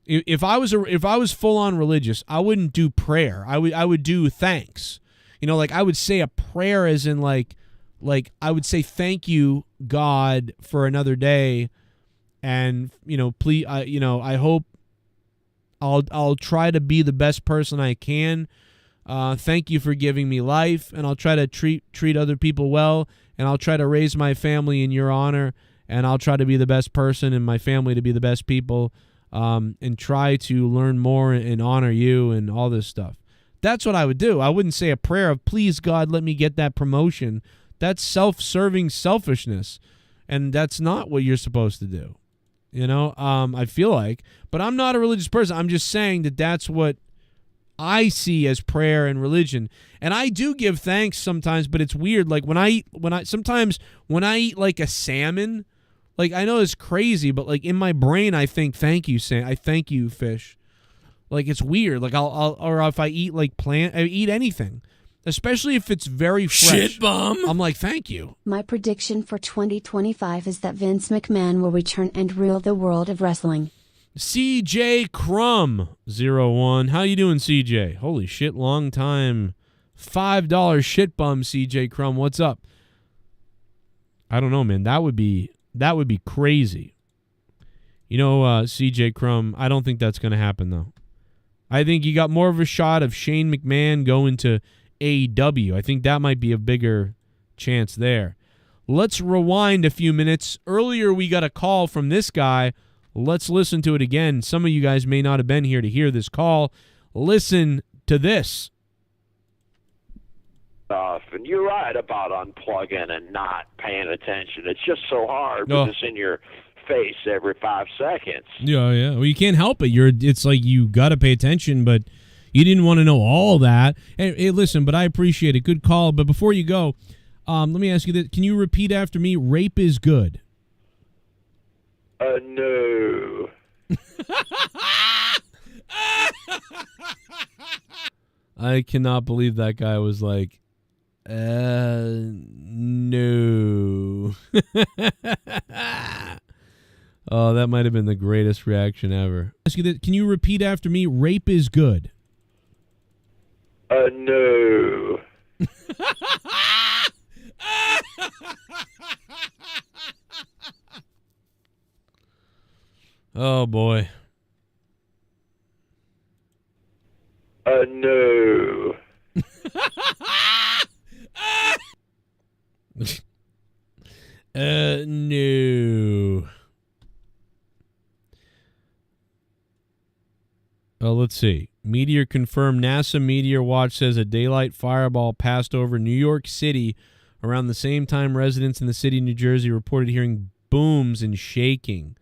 If I was full on religious, I wouldn't do prayer. I would do thanks. You know, like I would say a prayer as in like I would say thank you, God, for another day, and please, I hope I'll try to be the best person I can. Thank you for giving me life, and I'll try to treat other people well, and I'll try to raise my family in your honor, and I'll try to be the best person and my family to be the best people, and try to learn more and honor you and all this stuff. That's what I would do. I wouldn't say a prayer of, please, God, let me get that promotion. That's self-serving selfishness, and that's not what you're supposed to do. I feel like. But I'm not a religious person. I'm just saying that that's what I see as prayer and religion. And I do give thanks sometimes, but it's weird. Like when I eat like a salmon, like I know it's crazy, but like in my brain I think thank you, I thank you, fish. Like it's weird. Like or if I eat like I eat anything, especially if it's very fresh. Shit bum. I'm like, thank you. My prediction for 2025 is that Vince McMahon will return and rule the world of wrestling. CJ Crumb 01. How you doing, CJ? Holy shit, long time. $5 shit bum, CJ Crumb. What's up? I don't know, man. That would be crazy. CJ Crumb, I don't think that's going to happen, though. I think you got more of a shot of Shane McMahon going to AEW. I think that might be a bigger chance there. Let's rewind a few minutes. Earlier, we got a call from this guy. Let's listen to it again. Some of you guys may not have been here to hear this call. Listen to this. And you're right about unplugging and not paying attention. It's just so hard because it's in your face every 5 seconds. Yeah. Well, you can't help it. It's like you got to pay attention, but you didn't want to know all that. Hey, listen, but I appreciate it. Good call. But before you go, let me ask you this. Can you repeat after me? Rape is good. No. I cannot believe that guy was like, no. Oh, that might have been the greatest reaction ever. Ask you this. Can you repeat after me? Rape is good. No. Oh, boy. No. No. Let's see. Meteor confirmed. NASA Meteor Watch says a daylight fireball passed over New York City around the same time residents in the city of New Jersey reported hearing booms and shaking.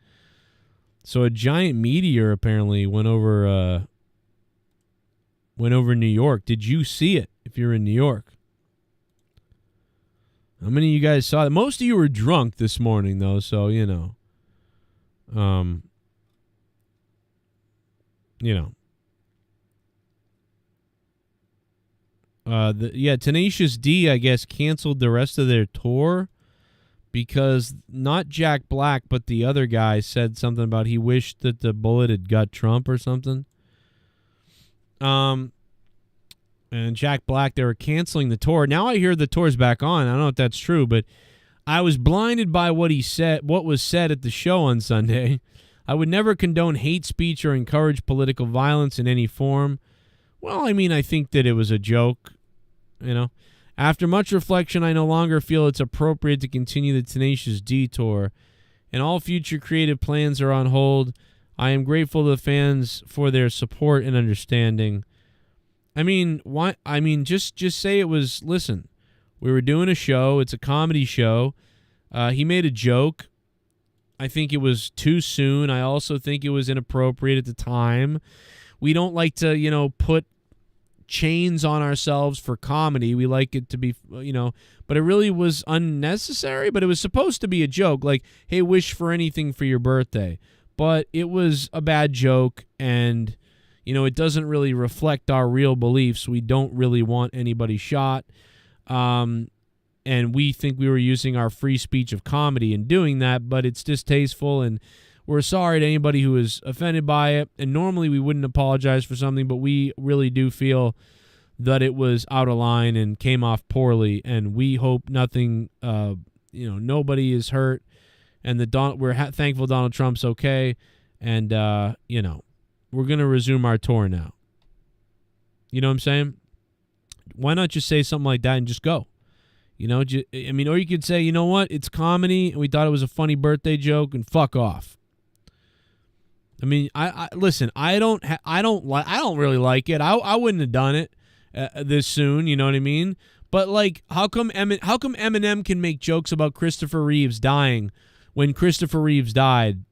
So a giant meteor apparently went over New York. Did you see it if you're in New York? How many of you guys saw it? Most of you were drunk this morning, though, so, Tenacious D, I guess, canceled the rest of their tour because not Jack Black, but the other guy said something about he wished that the bullet had got Trump or something. And Jack Black, they were canceling the tour. Now I hear the tour's back on. I don't know if that's true, but I was blinded by what was said at the show on Sunday. I would never condone hate speech or encourage political violence in any form. Well, I mean, I think that it was a joke, After much reflection, I no longer feel it's appropriate to continue the Tenacious D tour, and all future creative plans are on hold. I am grateful to the fans for their support and understanding. I mean, why? I mean, just say it was. Listen, we were doing a show. It's a comedy show. He made a joke. I think it was too soon. I also think it was inappropriate at the time. We don't like to, put chains on ourselves for comedy. We like it to be, but it really was unnecessary. But it was supposed to be a joke, like, hey, wish for anything for your birthday. But it was a bad joke, and, it doesn't really reflect our real beliefs. We don't really want anybody shot. And we think we were using our free speech of comedy in doing that, but it's distasteful, and we're sorry to anybody who was offended by it. And normally we wouldn't apologize for something, but we really do feel that it was out of line and came off poorly, and we hope nothing, nobody is hurt, and we're thankful Donald Trump's okay, and, we're going to resume our tour now. You know what I'm saying? Why not just say something like that and just go? Or you could say, you know what? It's comedy, and we thought it was a funny birthday joke, and fuck off. I mean, I listen. I don't really like it. I wouldn't have done it this soon. You know what I mean? But like, how come Eminem can make jokes about Christopher Reeves dying when Christopher Reeves died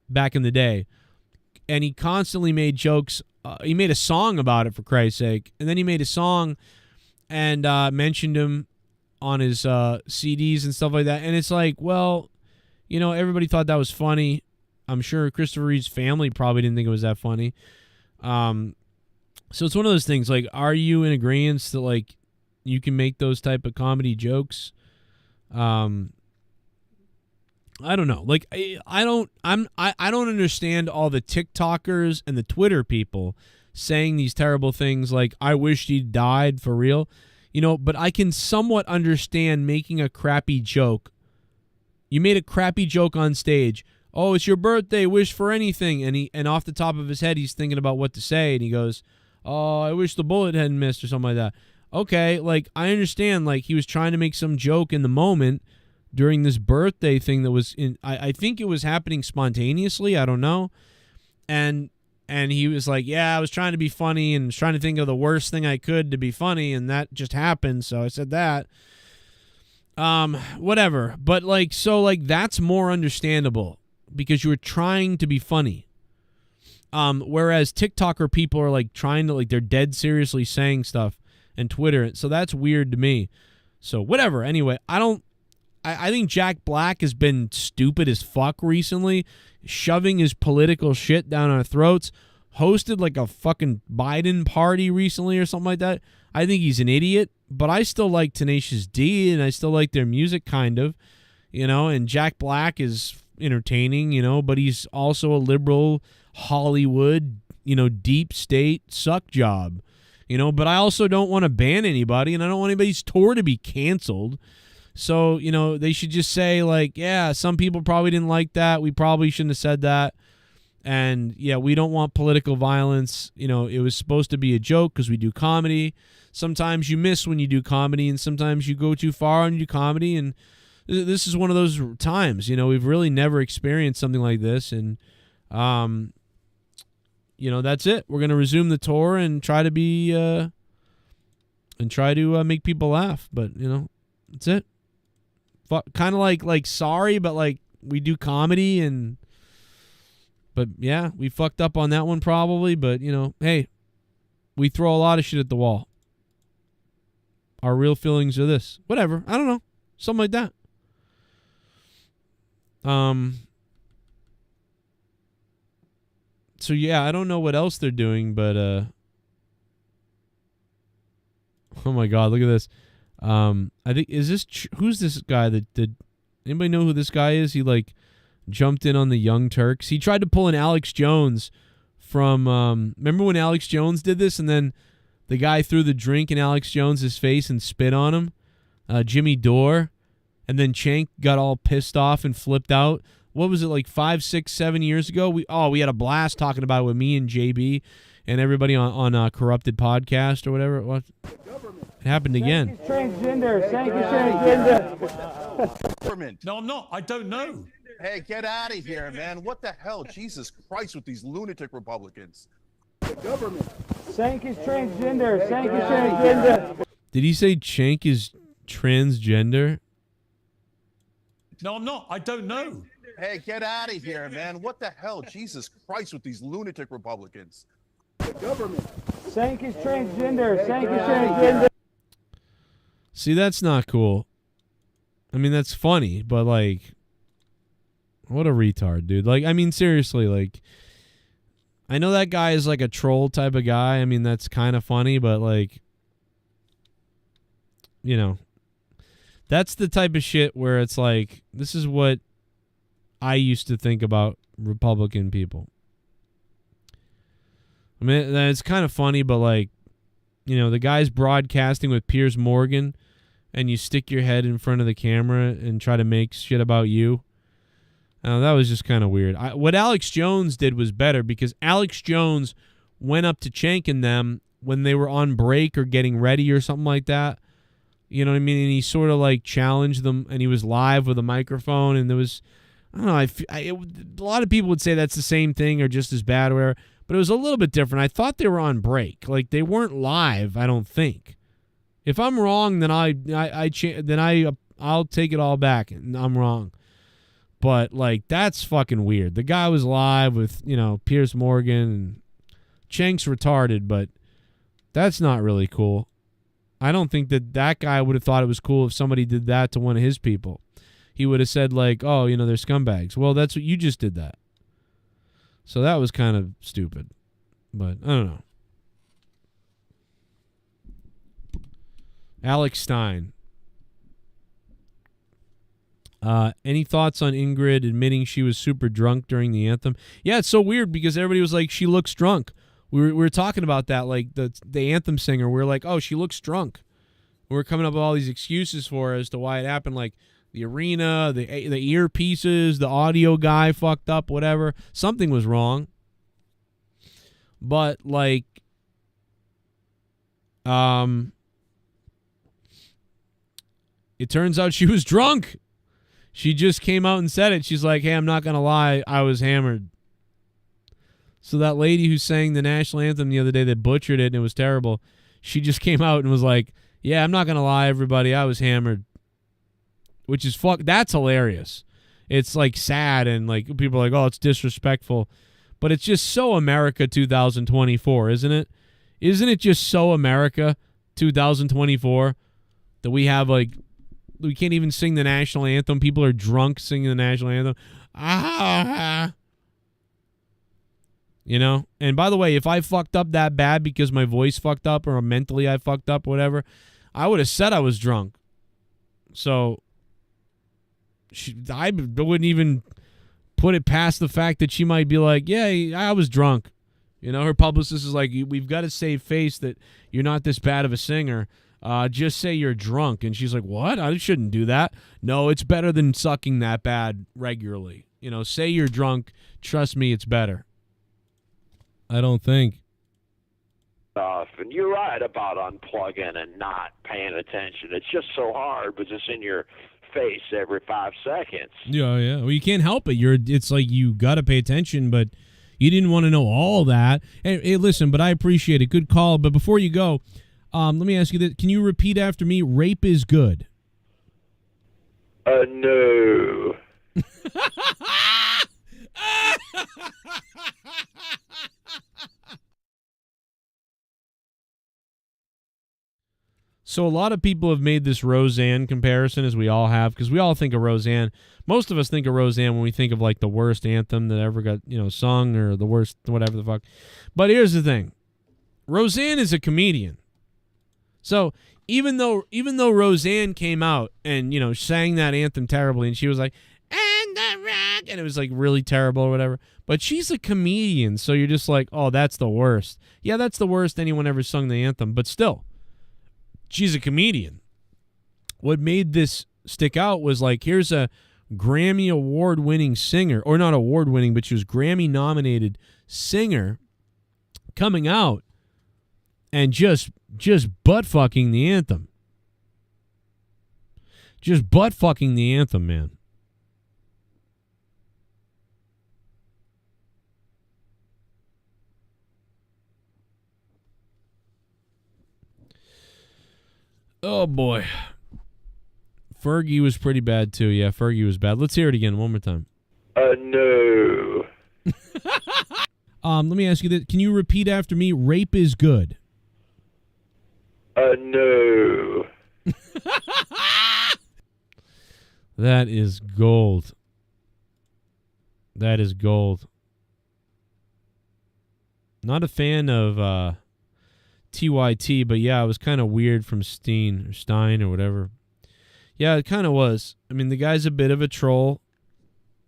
back in the day, and he constantly made jokes. He made a song about it, for Christ's sake, and then he made a song and mentioned him on his CDs and stuff like that. And it's like, well, everybody thought that was funny. I'm sure Christopher Reeve's family probably didn't think it was that funny. So it's one of those things, like, are you in agreement that, like, you can make those type of comedy jokes? I don't know. Like, I don't understand all the TikTokers and the Twitter people saying these terrible things like, I wish he died for real. But I can somewhat understand making a crappy joke. You made a crappy joke on stage. Oh, it's your birthday, wish for anything. And off the top of his head, he's thinking about what to say, and he goes, oh, I wish the bullet hadn't missed, or something like that. Okay, like, I understand, like, he was trying to make some joke in the moment during this birthday thing that was I think it was happening spontaneously, I don't know. And he was like, yeah, I was trying to be funny and was trying to think of the worst thing I could to be funny, and that just happened, so I said that. Whatever. But, like, so, like, that's more understandable, because you were trying to be funny. Whereas TikToker people are, like, trying to, like, they're dead seriously saying stuff, and Twitter. So that's weird to me. So whatever. Anyway, I think Jack Black has been stupid as fuck recently, shoving his political shit down our throats, hosted like a fucking Biden party recently or something like that. I think he's an idiot, but I still like Tenacious D, and I still like their music, kind of, and Jack Black is entertaining, but he's also a liberal Hollywood, deep state suck job, but I also don't want to ban anybody, and I don't want anybody's tour to be canceled. So, they should just say, like, yeah, some people probably didn't like that. We probably shouldn't have said that. And, yeah, we don't want political violence. It was supposed to be a joke because we do comedy. Sometimes you miss when you do comedy, and sometimes you go too far and you do comedy. And this is one of those times. We've really never experienced something like this. And, that's it. We're going to resume the tour and try to be make people laugh. But, that's it. Kind of like sorry, but like we do comedy, but yeah, we fucked up on that one probably, but hey, we throw a lot of shit at the wall. Our real feelings are this. Whatever. I don't know. Something like that. So yeah, I don't know what else they're doing, but oh my God, look at this. I think, who's this guy that did, anybody know who this guy is? He like jumped in on the Young Turks. He tried to pull an Alex Jones from, remember when Alex Jones did this, and then the guy threw the drink in Alex Jones's face and spit on him? Jimmy Dore. And then Cenk got all pissed off and flipped out. What was it, like 5, 6, 7 years ago? We had a blast talking about it with me and JB and everybody on Corrupted Podcast or whatever it was. It happened again. Transgender. No, I'm not. I don't know. Hey, get out of here, man. What the hell? Jesus Christ with these lunatic Republicans. Government. Cenk is transgender. Cenk is transgender. Did he say Cenk is transgender? No, I'm not. I don't know. Hey, get out of here, man. What the hell? Jesus Christ with these lunatic Republicans. Sank is transgender. Sank is transgender. See, that's not cool. I mean, that's funny, but like, what a retard, dude. Like, I mean, seriously, like, I know that guy is like a troll type of guy. I mean, that's kind of funny, but like, you know, that's the type of shit where it's like, this is what I used to think about Republican people. I mean, it's kind of funny, but like, you know, the guy's broadcasting with Piers Morgan, and you stick your head in front of the camera and try to make shit about you. That was just kind of weird. What Alex Jones did was better, because Alex Jones went up to Cenk and them when they were on break or getting ready or something like that. You know what I mean? And he sort of like challenged them, and he was live with a microphone, and there was, I don't know, a lot of people would say that's the same thing or just as bad or whatever, but it was a little bit different. I thought they were on break. Like, they weren't live, I don't think. If I'm wrong, then I'll take it all back, and I'm wrong. But like, that's fucking weird. The guy was live with, you know, Piers Morgan, and Cenk's retarded, but that's not really cool. I don't think that guy would have thought it was cool if somebody did that to one of his people. He would have said like, "Oh, you know, they're scumbags." Well, that's what you just did that. So that was kind of stupid. But I don't know. Alex Stein. Any thoughts on Ingrid admitting she was super drunk during the anthem? Yeah, it's so weird because everybody was like, she looks drunk. We were talking about that, like the anthem singer. We were like, oh, she looks drunk. We were coming up with all these excuses for her as to why it happened, like the arena, the earpieces, the audio guy fucked up, whatever. Something was wrong. But like, it turns out she was drunk. She just came out and said it. She's like, hey, I'm not going to lie, I was hammered. So that lady who sang the national anthem the other day that butchered it and it was terrible, she just came out and was like, yeah, I'm not going to lie, everybody, I was hammered. Which is that's hilarious. It's like sad and like people are like, oh, it's disrespectful. But it's just so America 2024, isn't it? Isn't it just so America 2024 that we have like, we can't even sing the national anthem. People are drunk singing the national anthem. You know? And by the way, if I fucked up that bad because my voice fucked up or mentally I fucked up or whatever, I would have said I was drunk. So I wouldn't even put it past the fact that she might be like, yeah, I was drunk. You know, her publicist is like, we've got to save face that you're not this bad of a singer. Just say you're drunk. And she's like, what? I shouldn't do that. No, it's better than sucking that bad regularly. You know, say you're drunk. Trust me, it's better. I don't think. And you're right about unplugging and not paying attention. It's just so hard, but it's in your face every 5 seconds. Yeah. Well, you can't help it. It's like you got to pay attention, but you didn't want to know all that. Hey, listen, but I appreciate it. Good call. But before you go, let me ask you this. Can you repeat after me? Rape is good. No. So a lot of people have made this Roseanne comparison, as we all have, because we all think of Roseanne. Most of us think of Roseanne when we think of like the worst anthem that ever got, sung, or the worst whatever the fuck. But here's the thing. Roseanne is a comedian. So even though Roseanne came out and, sang that anthem terribly, and she was like, and the rock, and it was like really terrible or whatever, but she's a comedian, so you're just like, oh, that's the worst. Yeah, that's the worst anyone ever sung the anthem, but still, she's a comedian. What made this stick out was like, here's a Grammy award-winning singer, or not award-winning, but she was Grammy-nominated singer coming out and just butt-fucking the anthem. Just butt-fucking the anthem, man. Oh, boy. Fergie was pretty bad, too. Yeah, Fergie was bad. Let's hear it again one more time. No. Let me ask you this. Can you repeat after me? Rape is good. No. That is gold. That is gold. Not a fan of TYT, but yeah, it was kind of weird from Stein or whatever. Yeah, it kind of was. I mean, the guy's a bit of a troll,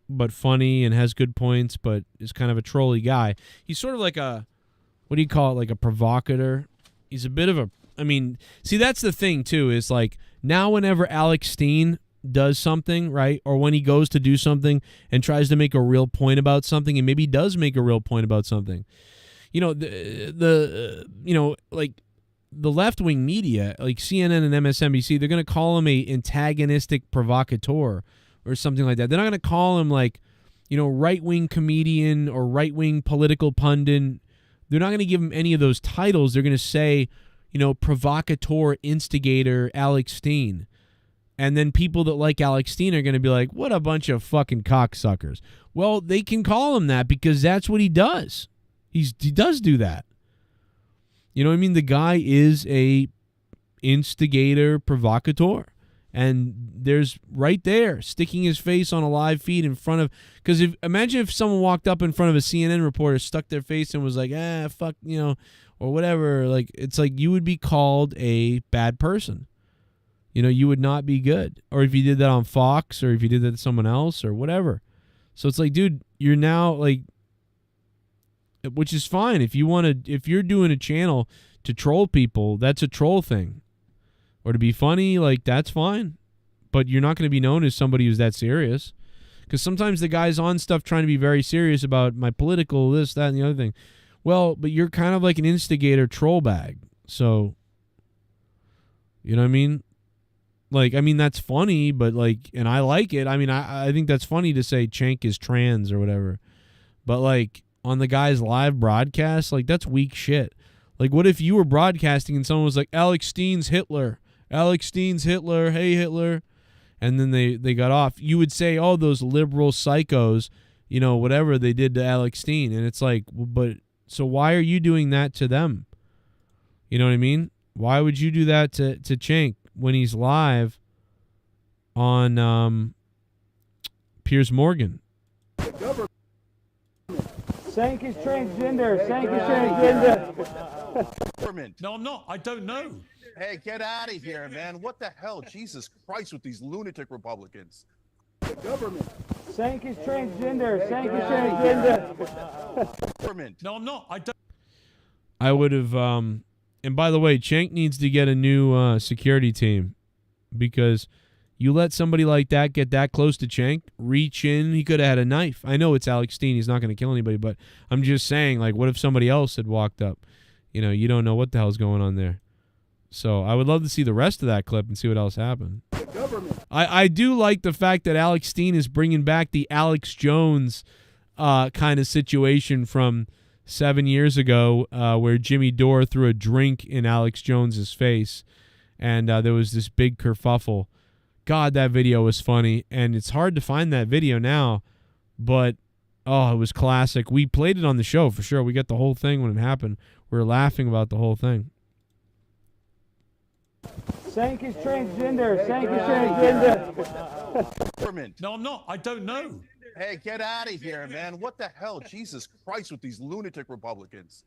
but funny and has good points, but is kind of a trolly guy. He's sort of like a, what do you call it, like a provocateur. He's a bit of a, I mean, see, that's the thing, too, is like now whenever Alex Stein does something, right, or when he goes to do something and tries to make a real point about something, and maybe he does make a real point about something, you know, like the left-wing media, like CNN and MSNBC, they're going to call him a antagonistic provocateur or something like that. They're not going to call him like, you know, right-wing comedian or right-wing political pundit. They're not going to give him any of those titles. They're going to say, you know, provocateur, instigator, Alex Stein. And then people that like Alex Stein are going to be like, what a bunch of fucking cocksuckers. Well, they can call him that because that's what he does. He does do that. You know what I mean? The guy is a instigator, provocateur. And there's right there, sticking his face on a live feed in front of, because imagine if someone walked up in front of a CNN reporter, stuck their face and was like, fuck, you know, or whatever. Like, it's like you would be called a bad person. You know, you would not be good. Or if you did that on Fox, or if you did that to someone else, or whatever. So it's like, dude, you're now like, which is fine. If you're doing a channel to troll people, that's a troll thing. Or to be funny, like, that's fine. But you're not going to be known as somebody who's that serious. Because sometimes the guy's on stuff trying to be very serious about my political, this, that, and the other thing. Well, but you're kind of like an instigator troll bag. So, you know what I mean? Like, I mean, that's funny, but like, and I like it. I mean, I think that's funny to say Cenk is trans or whatever. But like, on the guy's live broadcast, like, that's weak shit. Like, what if you were broadcasting and someone was like, Alex Stein's Hitler. Alex Stein's Hitler. Hey, Hitler. And then they got off. You would say, oh, those liberal psychos, you know, whatever they did to Alex Stein. And it's like, but so why are you doing that to them? You know what I mean? Why would you do that to Cenk when he's live on Piers Morgan? Cenk is transgender. Cenk is transgender. No, I'm not. I don't know. Hey, get out of here, man. What the hell? Jesus Christ with these lunatic Republicans. Government. Cenk is transgender. Cenk is transgender. No, I'm not. I don't. I would have, and by the way, Cenk needs to get a new security team, because you let somebody like that get that close to Cenk, reach in, he could have had a knife. I know it's Alex Stein, he's not going to kill anybody, but I'm just saying, like, what if somebody else had walked up? You know, you don't know what the hell's going on there. So I would love to see the rest of that clip and see what else happened. I do like the fact that Alex Stein is bringing back the Alex Jones kind of situation from 7 years ago, where Jimmy Dore threw a drink in Alex Jones's face, and there was this big kerfuffle. God, that video was funny, and it's hard to find that video now, but oh, it was classic. We played it on the show for sure. We got the whole thing when it happened. We were laughing about the whole thing. Cenk is transgender. Cenk is transgender. No, I'm not. I don't know. Hey, get out of here, man. What the hell? Jesus Christ with these lunatic Republicans.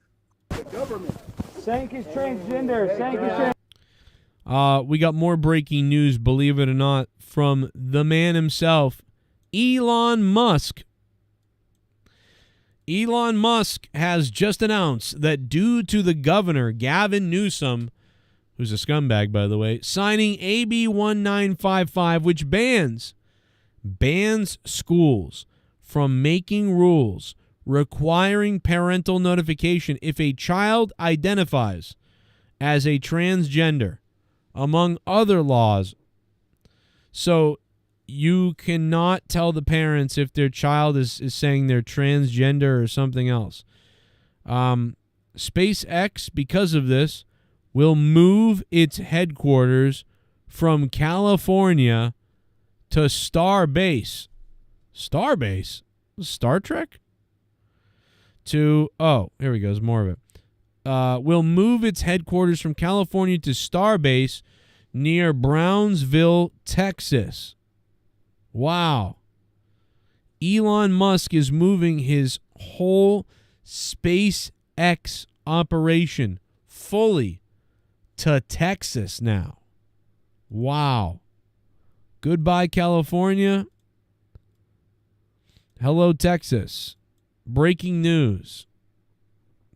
Government. Cenk is transgender. Cenk is transgender. We got more breaking news, believe it or not, from the man himself, Elon Musk. Elon Musk has just announced that due to the governor, Gavin Newsom, who's a scumbag, by the way, signing AB 1955, which bans schools from making rules requiring parental notification if a child identifies as a transgender, among other laws. So you cannot tell the parents if their child is saying they're transgender or something else. SpaceX, because of this, will move its headquarters from California to Starbase. Starbase? Star Trek? to, oh, here we go. There's more of it. Will move its headquarters from California to Starbase near Brownsville, Texas. Wow. Elon Musk is moving his whole SpaceX operation fully to Texas now. Wow. Goodbye, California. Hello, Texas. Breaking news.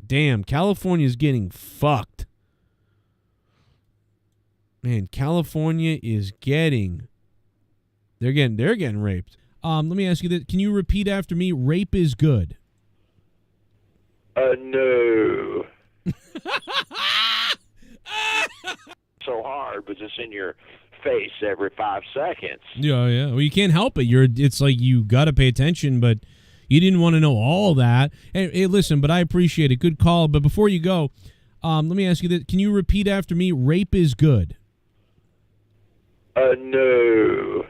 Damn, California's getting fucked. Man, California is getting... They're getting raped. Let me ask you this. Can you repeat after me? Rape is good. No. So hard, but it's in your face every 5 seconds. Yeah. Well, you can't help it. It's like you got to pay attention, but you didn't want to know all that. Hey, listen, but I appreciate it. Good call. But before you go, let me ask you this. Can you repeat after me? Rape is good. No.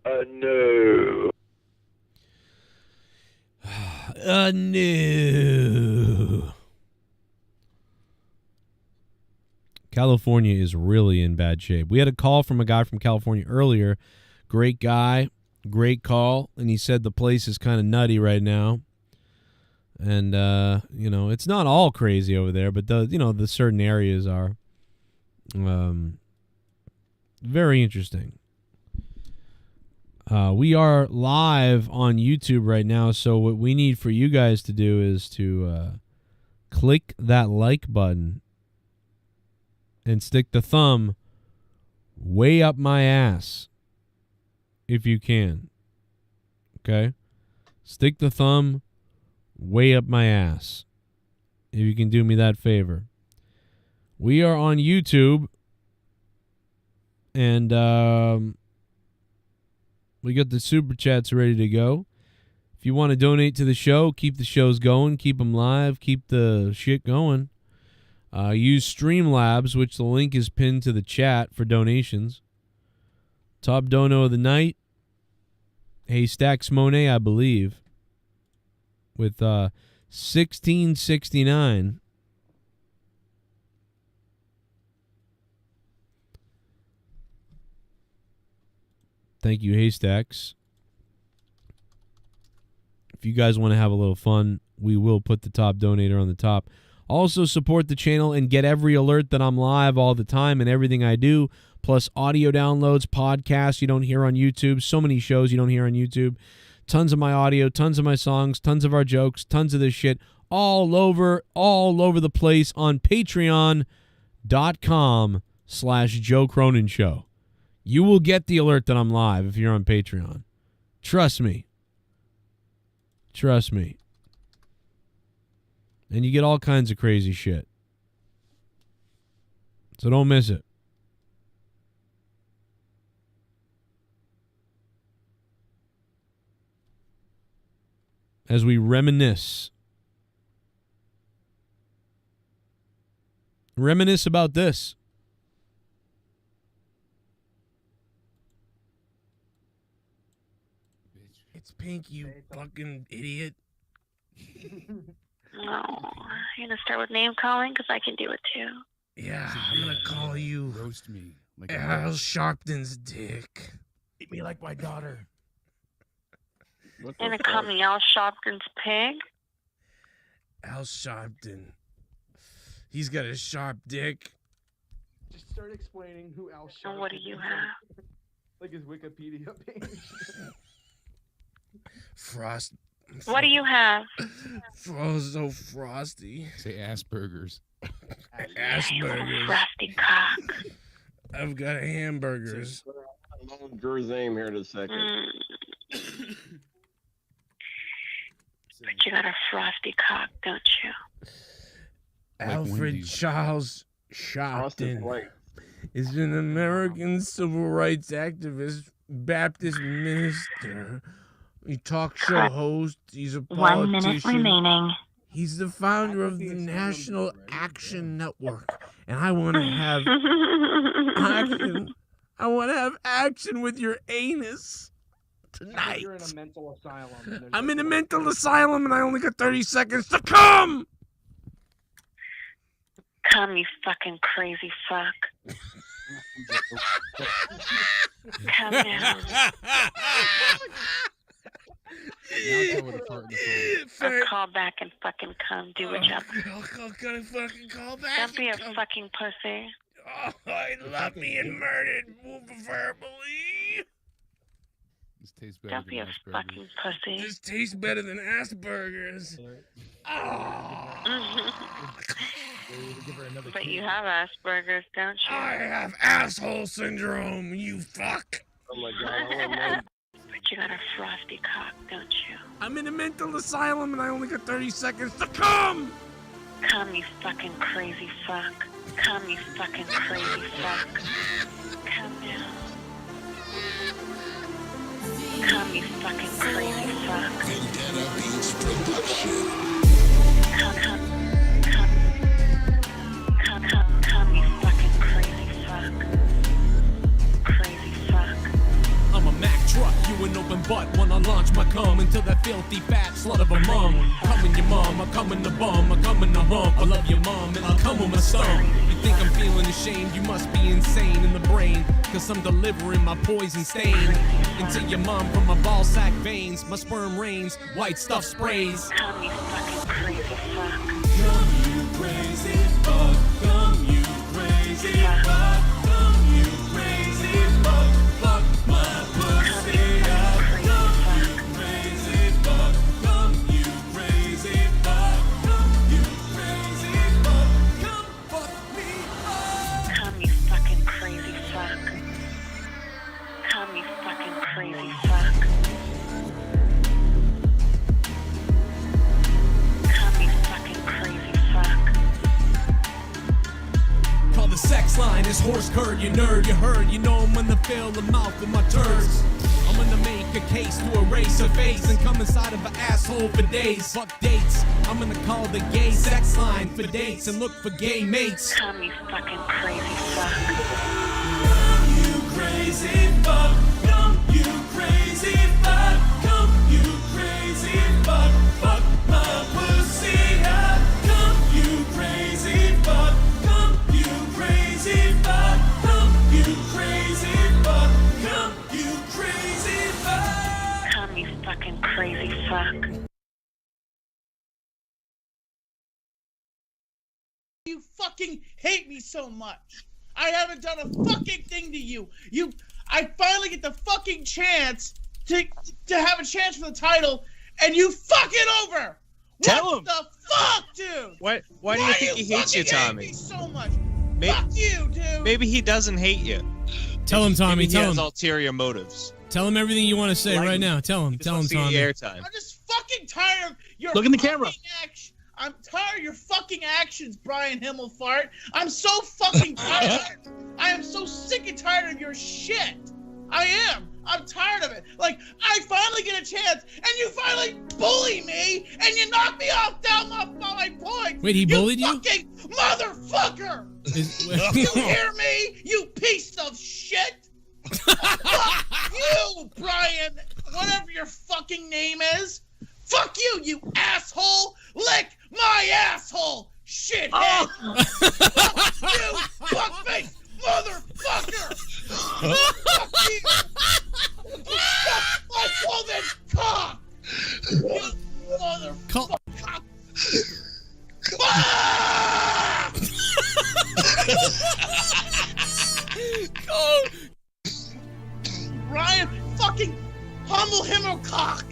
No. No. California is really in bad shape. We had a call from a guy from California earlier. Great guy, great call, and he said the place is kind of nutty right now. And it's not all crazy over there, but the certain areas are very interesting. We are live on YouTube right now, so what we need for you guys to do is to click that like button and stick the thumb way up my ass if you can. Okay? Stick the thumb way up my ass if you can do me that favor. We are on YouTube, and we got the super chats ready to go. If you want to donate to the show, keep the shows going, keep them live, keep the shit going. Use Streamlabs, which the link is pinned to the chat for donations. Top dono of the night, Haystacks Monet, I believe, with $16.69. Thank you, Haystacks. If you guys want to have a little fun, we will put the top donator on the top. Also support the channel and get every alert that I'm live all the time and everything I do, plus audio downloads, podcasts you don't hear on YouTube, so many shows you don't hear on YouTube, tons of my audio, tons of my songs, tons of our jokes, tons of this shit, all over the place on patreon.com/Joe Cronin Show. You will get the alert that I'm live if you're on Patreon. Trust me. Trust me. And you get all kinds of crazy shit. So don't miss it. As we reminisce. Reminisce about this. It's pink, you fucking idiot. No, you're gonna start with name calling because I can do it too. Yeah, I'm gonna call you Roast me. Like Al Sharpton's dick. Eat me like my daughter. You're gonna call me Al Sharpton's pig? Al Sharpton. He's got a sharp dick. Just start explaining who Al Sharpton is. And what do you have? Like his Wikipedia page. Frost. What do you have? So frosty. Say Asperger's. Asperger's. Frosty cock. I've got hamburgers. Drew's name here in a second. But you got a frosty cock, don't you? Alfred Charles Sharpton is an American civil rights activist, Baptist minister. He talk show host. He's a politician. 1 minute remaining. He's the founder of the National Action Network, and I want to have action. I want to have action with your anus tonight. You're in a mental asylum. I'm in a mental asylum and I only got 30 seconds to come. Come, you fucking crazy fuck. Come now. Or call back and fucking come. Do what job. I'll fucking call back. Don't be a fucking pussy. Oh, I love me and murdered verbally. This tastes better Don't be a fucking pussy. This tastes better than Asperger's. But you have Asperger's, don't you? I have asshole syndrome, you fuck. Oh my God. But you got a frosty cock, don't you? I'm in a mental asylum and I only got 30 seconds to come. Come, you fucking crazy fuck. Come, you fucking crazy fuck. Come now. Come, you fucking crazy fuck. Come, you fucking crazy fuck. Crazy fuck. I'm a Mack truck, you an open butt when I launch my cum into that filthy fat slut of a mom. Come in your mom, I come in the bum, I come in the hump. I love your mom and I'll come with my stump. You think I'm feeling ashamed, you must be insane in the brain, cause I'm delivering my poison stain into your mom from my ball sack veins. My sperm rains, white stuff sprays. Come, you fucking crazy fuck. Come you crazy fuck, come you crazy fuck, come you crazy fuck, fuck my pussy up. Come you crazy fuck, come you crazy fuck, come you crazy fuck, come fuck me up. Come, you fucking crazy fuck. Come, you fucking crazy fuck. Come, you fucking crazy fuck. Call the sex line, it's horse curd, you nerd, you heard, you know I'm gonna fill the mouth with my turds. I'm gonna make a case to erase a face and come inside of an asshole for days. Fuck dates, I'm gonna call the gay sex line for dates and look for gay mates. Come, you fucking crazy fuck. Come you crazy fuck, come you crazy fuck, come you crazy fuck, fuck my pussy up. Come you crazy fuck, come you crazy fuck, come you crazy fuck, come you crazy fuck. Come, you fucking crazy fuck. You fucking hate me so much. I haven't done a fucking thing to you. I finally get the fucking chance to have a chance for the title, and you fuck it over. Tell him. What the fuck, dude? Why do you think he hates you, Tommy? Hate me so much. Fuck you, dude. Maybe he doesn't hate you. Tell him, Tommy. Maybe Tell he has him. ulterior motives. Tell him everything you want to say Like right him. now. Tell him. Tell him, wants to get Tommy. airtime. I'm just fucking tired of your Look in the camera. I'm tired of your fucking actions, Brian Himmelfart. I'm so fucking tired. I am so sick and tired of your shit. I am. I'm tired of it. Like, I finally get a chance, and you finally bully me, and you knock me off down my points. Wait, he bullied you? Fucking motherfucker! You hear me? You piece of shit! Fuck you, Brian, whatever your fucking name is. Fuck you, you asshole! Lick my asshole, shithead! Fuck you, fuckface motherfucker! Fuck you! Fuck my woman cock! You motherfucker! Ryan, fucking humble him or cock!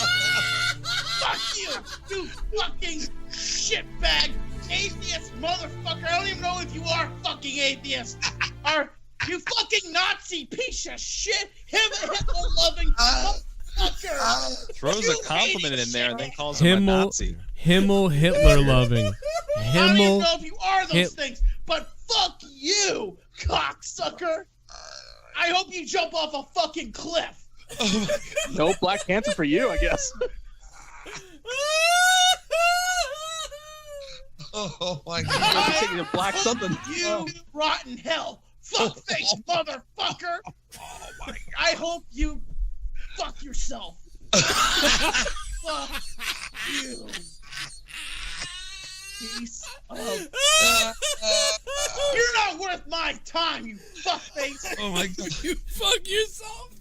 Fuck you, you fucking shitbag atheist motherfucker! I don't even know if you are fucking atheist. Are you fucking Nazi piece of shit? Hitler-loving motherfucker! Throws You a compliment hate in there and then calls him a Nazi. Himmel Hitler loving. I don't even Himmel. know if you are those things, but fuck you, cocksucker! I hope you jump off a fucking cliff. No Black Panther for you, I guess. Oh my God! Taking a black something. You rotten hell, fuckface motherfucker! Oh my! I hope you fuck yourself. Fuck you. Piece of. You're not worth my time, you fuckface. Oh my God! You fuck yourself.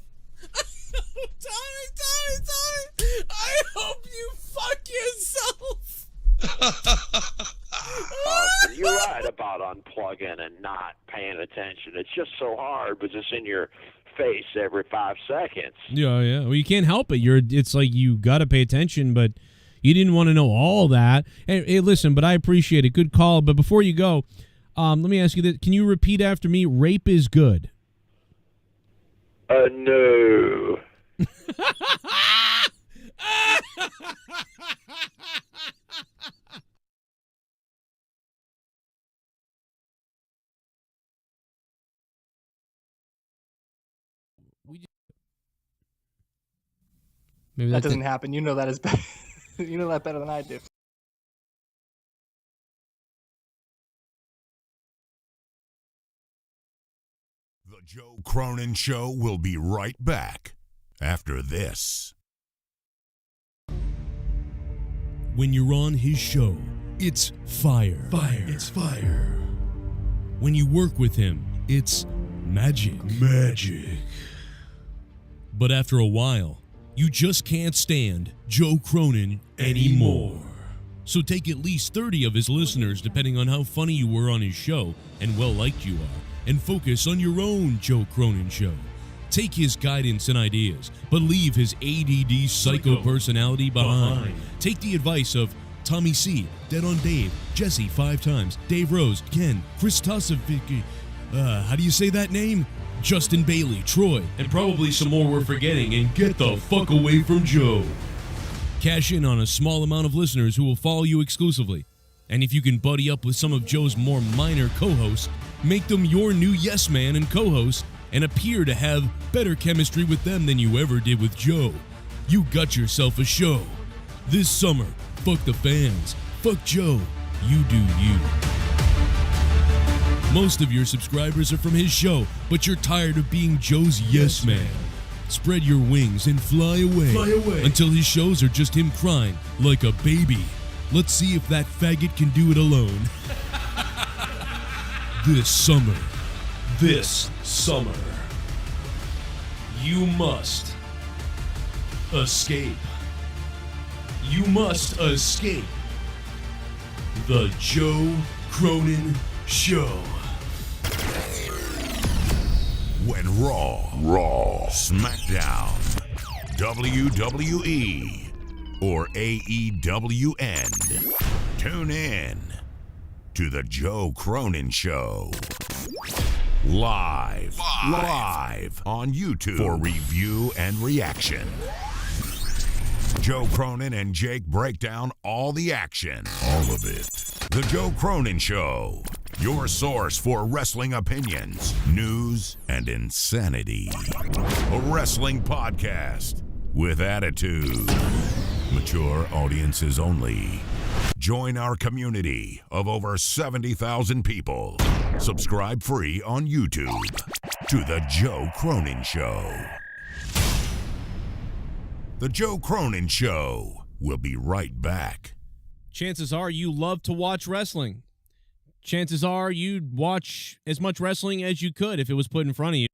Tommy, I hope you fuck yourself. You're right about unplugging and not paying attention. It's just so hard because it's in your face every 5 seconds. Yeah. Well, you can't help it. It's like you got to pay attention, but you didn't want to know all that. Hey, listen, but I appreciate it. Good call. But before you go, let me ask you this. Can you repeat after me? Rape is good. No. Maybe that doesn't happen. You know that is better. You know that better than I do. The Joe Cronin Show will be right back after this. When you're on his show, it's fire. Fire. It's fire. When you work with him, it's magic. Magic. But after a while, you just can't stand Joe Cronin anymore. So take at least 30 of his listeners, depending on how funny you were on his show and well-liked you are, and focus on your own Joe Cronin show. Take his guidance and ideas, but leave his ADD psycho personality behind. Take the advice of Tommy C, Dead on Dave, Jesse 5 times, Dave Rose, Ken, Chris Tosovic, how do you say that name? Justin Bailey, Troy, and probably some more we're forgetting, and get the fuck away from Joe. Cash in on a small amount of listeners who will follow you exclusively. And if you can buddy up with some of Joe's more minor co-hosts, make them your new yes man and co-host, and appear to have better chemistry with them than you ever did with Joe. You got yourself a show. This summer, fuck the fans, fuck Joe, you do you. Most of your subscribers are from his show, but you're tired of being Joe's yes man. Spread your wings and fly away until his shows are just him crying like a baby. Let's see if that faggot can do it alone. This summer, you must escape. You must escape the Joe Cronin Show. When Raw, SmackDown, WWE, or AEW end, tune in to The Joe Cronin Show. Live on YouTube for review and reaction. Joe Cronin and Jake break down all the action. All of it. The Joe Cronin Show. Your source for wrestling opinions, news, and insanity. A wrestling podcast with attitude. Mature audiences only. Join our community of over 70,000 people. Subscribe free on YouTube to The Joe Cronin Show. The Joe Cronin Show will be right back. Chances are you love to watch wrestling. Chances are you'd watch as much wrestling as you could if it was put in front of you.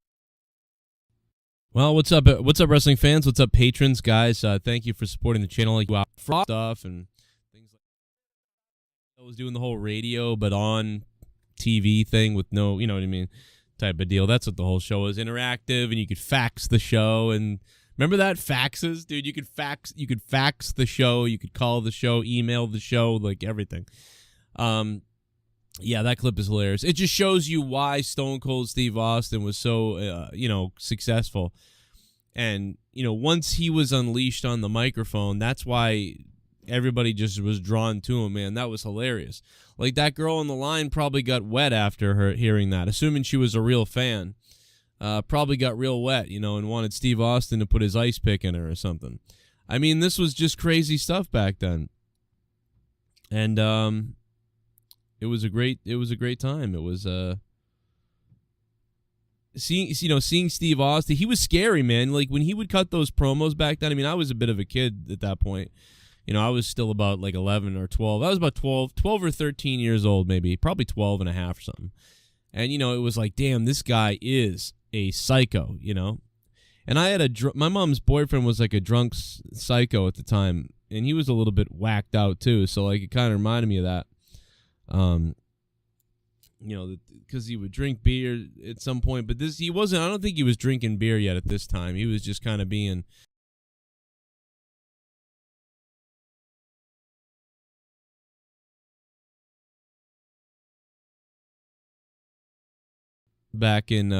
Well, what's up, wrestling fans? What's up, patrons, guys? Thank you for supporting the channel, like stuff and things like that. I was doing the whole radio, but on TV thing with no, you know what I mean, type of deal. That's what the whole show is, interactive, and you could fax the show. And remember that, faxes, dude? You could fax the show, you could call the show, email the show, like everything. Yeah, that clip is hilarious. It just shows you why Stone Cold Steve Austin was so, successful. And, once he was unleashed on the microphone, that's why everybody just was drawn to him, man. That was hilarious. Like, that girl on the line probably got wet after her hearing that, assuming she was a real fan. Probably got real wet, and wanted Steve Austin to put his ice pick in her or something. I mean, this was just crazy stuff back then. And, It was a great time. It was seeing Steve Austin. He was scary, man. Like when he would cut those promos back then. I mean, I was a bit of a kid at that point. I was still about like 11 or 12. I was about 12 or 13 years old, maybe, probably 12 and a half or something. And it was like, damn, this guy is a psycho, And I had my mom's boyfriend was like a drunk psycho at the time, and he was a little bit whacked out too. So like it kind of reminded me of that. Because he would drink beer at some point, but he wasn't. I don't think he was drinking beer yet at this time. He was just kind of being. Back in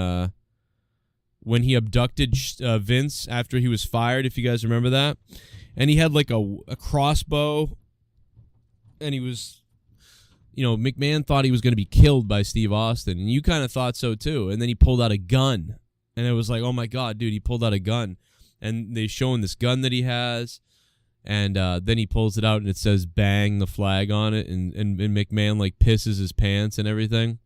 when he abducted Vince after he was fired, if you guys remember that, and he had like a crossbow, and he was. McMahon thought he was going to be killed by Steve Austin, and you kind of thought so too. And then he pulled out a gun, and it was like, oh my God, dude, he pulled out a gun. And they show him this gun that he has, and then he pulls it out, and it says "Bang" the flag on it, and McMahon like pisses his pants and everything.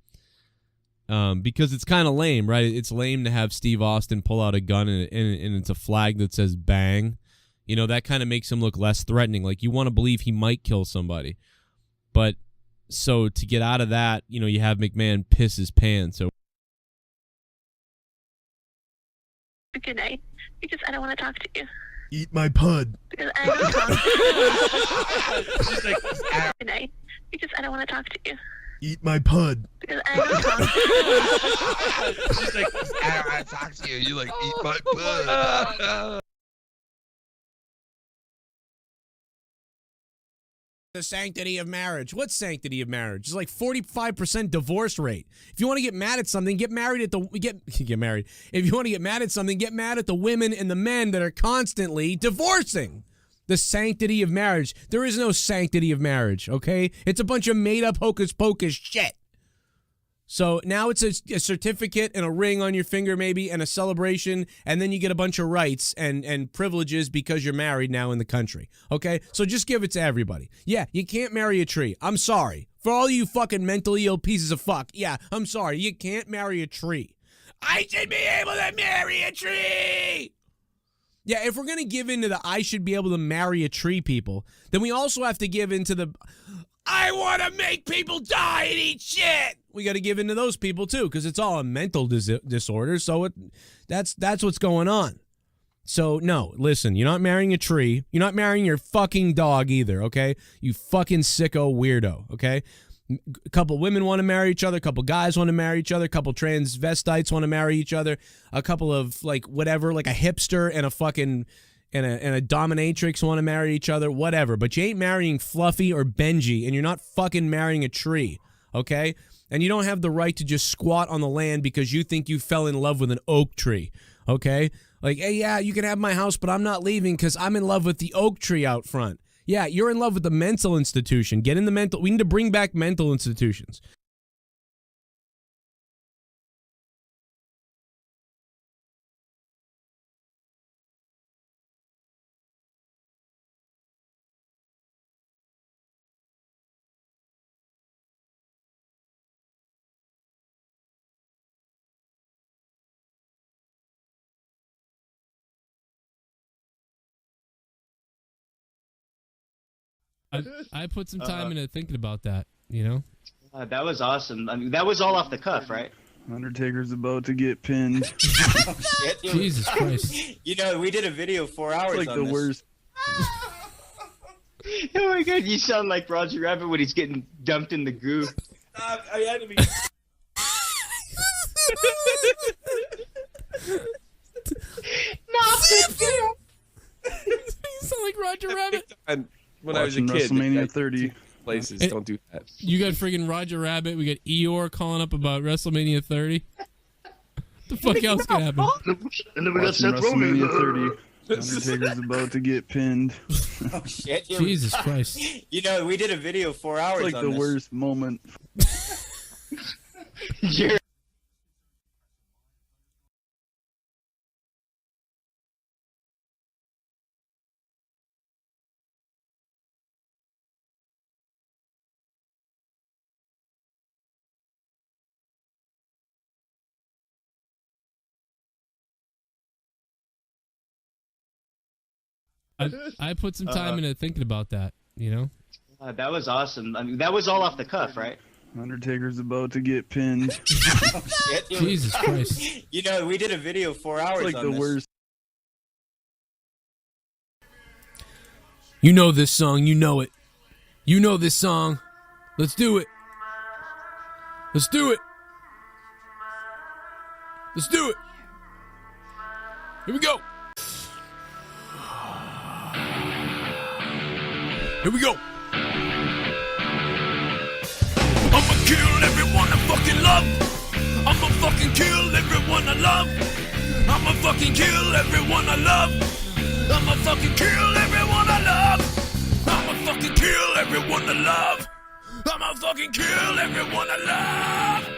Because it's kind of lame, right? It's lame to have Steve Austin pull out a gun, and it's a flag that says "Bang." That kind of makes him look less threatening. Like you want to believe he might kill somebody, but. So to get out of that, you have McMahon piss his pants. So Good night. Because I don't want to talk to you. Eat my pud. Because I don't talk to you. She's like, Good night. Because I don't want to talk to you. Eat my pud. Because I don't talk to you. She's like, I don't want to talk to you. You like, eat my pud. The sanctity of marriage. What's sanctity of marriage? It's like 45% divorce rate. If you want to get mad at something, get married at the get married. If you want to get mad at something, get mad at the women and the men that are constantly divorcing. The sanctity of marriage. There is no sanctity of marriage, okay? It's a bunch of made up hocus pocus shit. So now it's a certificate and a ring on your finger maybe and a celebration, and then you get a bunch of rights and privileges because you're married now in the country, okay? So just give it to everybody. Yeah, you can't marry a tree. I'm sorry. For all you fucking mentally ill pieces of fuck, yeah, I'm sorry. You can't marry a tree. I should be able to marry a tree! Yeah, if we're going to give in to the I should be able to marry a tree people, then we also have to give into the I want to make people die and eat shit. We got to give in to those people too, because it's all a mental disorder. So that's what's going on. So no, listen, you're not marrying a tree. You're not marrying your fucking dog either, okay? You fucking sicko weirdo, okay? A couple women want to marry each other. A couple guys want to marry each other. A couple transvestites want to marry each other. A couple of like whatever, like a hipster and a fucking and a dominatrix want to marry each other, whatever. But you ain't marrying Fluffy or Benji, and you're not fucking marrying a tree, okay? And you don't have the right to just squat on the land because you think you fell in love with an oak tree, okay? Like, hey, yeah, you can have my house, but I'm not leaving because I'm in love with the oak tree out front. Yeah, you're in love with the mental institution. Get in the mental. We need to bring back mental institutions. I put some time into thinking about that, That was awesome. I mean, that was all off the cuff, right? Undertaker's about to get pinned. Shit, Jesus Christ. We did a video 4 hours It's like on the this. worst. Oh my God, you sound like Roger Rabbit when he's getting dumped in the goo. I had to be. You sound like Roger Rabbit. And when I was a Watching kid, WrestleMania 30. places don't do that. You got friggin' Roger Rabbit. We got Eeyore calling up about WrestleMania 30. What the fuck else could happen? And then we got Seth WrestleMania 30. Undertaker's about to get pinned. Oh shit! Jesus Christ! We did a video 4 hours It's like on the this. worst moment. You're I put some time into thinking about that. You know. That was awesome. I mean, that was all off the cuff, right? Undertaker's about to get pinned. Jesus Christ! You know, we did a video 4 hours It's like on the this. worst. You know this song. You know it. You know this song. Let's do it. Let's do it. Let's do it. Here we go. Here we go. I'ma kill everyone I fucking love. I'ma fucking kill everyone I love. I'ma fucking kill everyone I love. I'ma fucking kill everyone I love. I'ma fucking kill everyone I love. I'ma fucking kill everyone I love.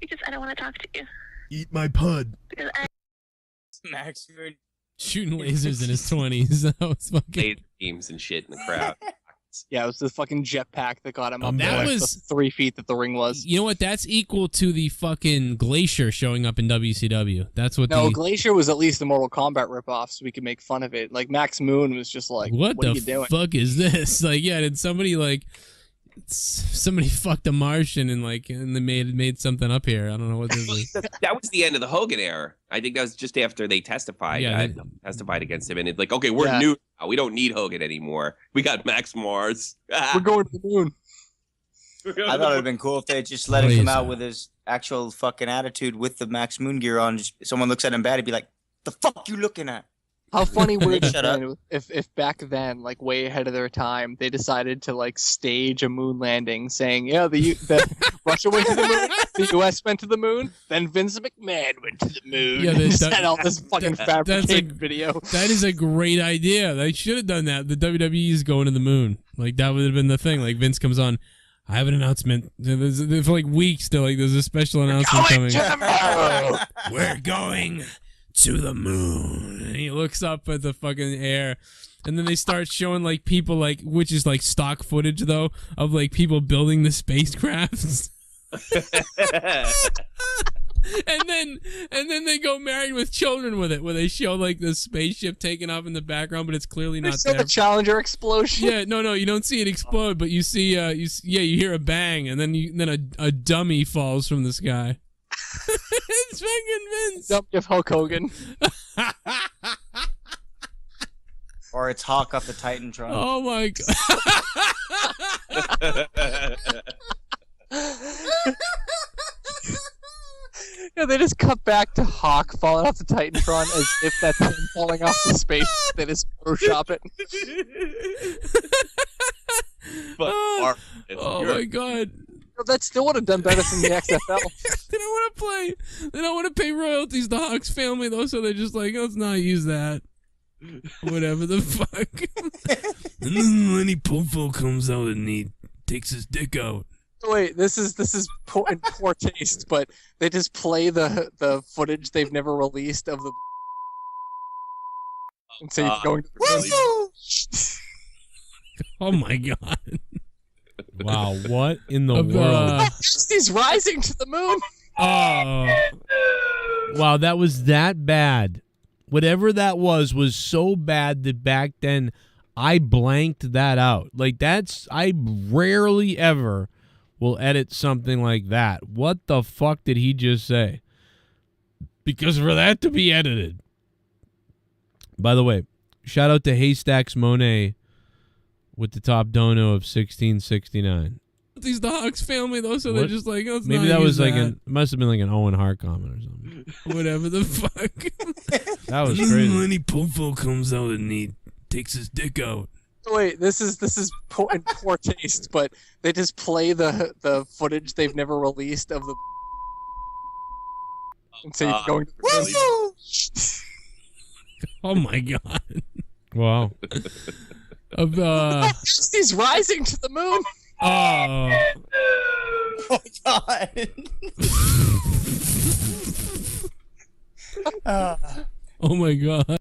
Because I don't want to talk to you. Eat my pud. Because I Max, you're Shooting lasers in his 20s. That was fucking. Laser beams and shit in the crowd. Yeah, it was the fucking jetpack that got him up That there, like was- the 3 feet that the ring was. You know what? That's equal to the fucking Glacier showing up in WCW. That's what No, the. Glacier was at least a Mortal Kombat ripoff, so we could make fun of it. Like, Max Moon was just like, What are the you doing? fuck is this? Like, yeah, did somebody like somebody fucked a Martian and they made something up here? I don't know what this is. That was the end of the Hogan era. I think that was just after they testified. Yeah, testified against him, and it's like, okay, we're new now. We don't need Hogan anymore. We got Max Mars. We're going to the moon. I thought it would have been cool if they just let him come out with his actual fucking attitude with the Max Moon gear on. Just, someone looks at him bad, he'd be like, "The fuck you looking at?" How funny would it Shut have up. been if back then, like way ahead of their time, they decided to like stage a moon landing, saying, "Yeah, the Russia went to the moon, the U.S. went to the moon, then Vince McMahon went to the moon." Yeah, Just had all this fucking fabricated video. That is a great idea. They should have done that. The WWE is going to the moon. Like that would have been the thing. Like Vince comes on. I have an announcement. For like weeks, still like there's a special announcement coming. We're going to the moon. And he looks up at the fucking air, and then they start showing like people like, which is like stock footage though, of like people building the spacecrafts. and then they go married with children with it, where they show like the spaceship taking off in the background, but it's clearly not They there. the Challenger explosion. Yeah, no, you don't see it explode, but you see, you hear a bang, and then a dummy falls from the sky. It's fucking Vince. Dump of Hulk Hogan. Or it's Hawk off the Titantron. Oh my Yeah, they just cut back to Hawk falling off the Titantron as if that's him falling off the space. They just Photoshop it. Oh my god. That still would have done better than the XFL. They don't want to play. They don't want to pay royalties to Hawk's family though, so they're just like, let's not use that. Whatever the fuck. And then Lenny Popo comes out and he takes his dick out. Wait, this is in poor taste, but they just play the footage they've never released of the. And so you can go into Oh my god. Wow, what in the world? He's rising to the moon. Oh. Wow, that was that bad. Whatever that was so bad that back then I blanked that out. Like I rarely ever will edit something like that. What the fuck did he just say? Because for that to be edited, By the way, shout out to Haystacks Monet with the top dono of 1669. He's the Hawks family though, so they're just like, oh, maybe that was like must have been like an Owen Hart comment or something. Whatever the fuck. That was crazy. When Popo comes out and he takes his dick out. Wait, this is in poor taste, but they just play the footage they've never released of the. And so you're going to the Oh my god! Wow. He's rising to the moon. Oh. Oh God. Oh my god.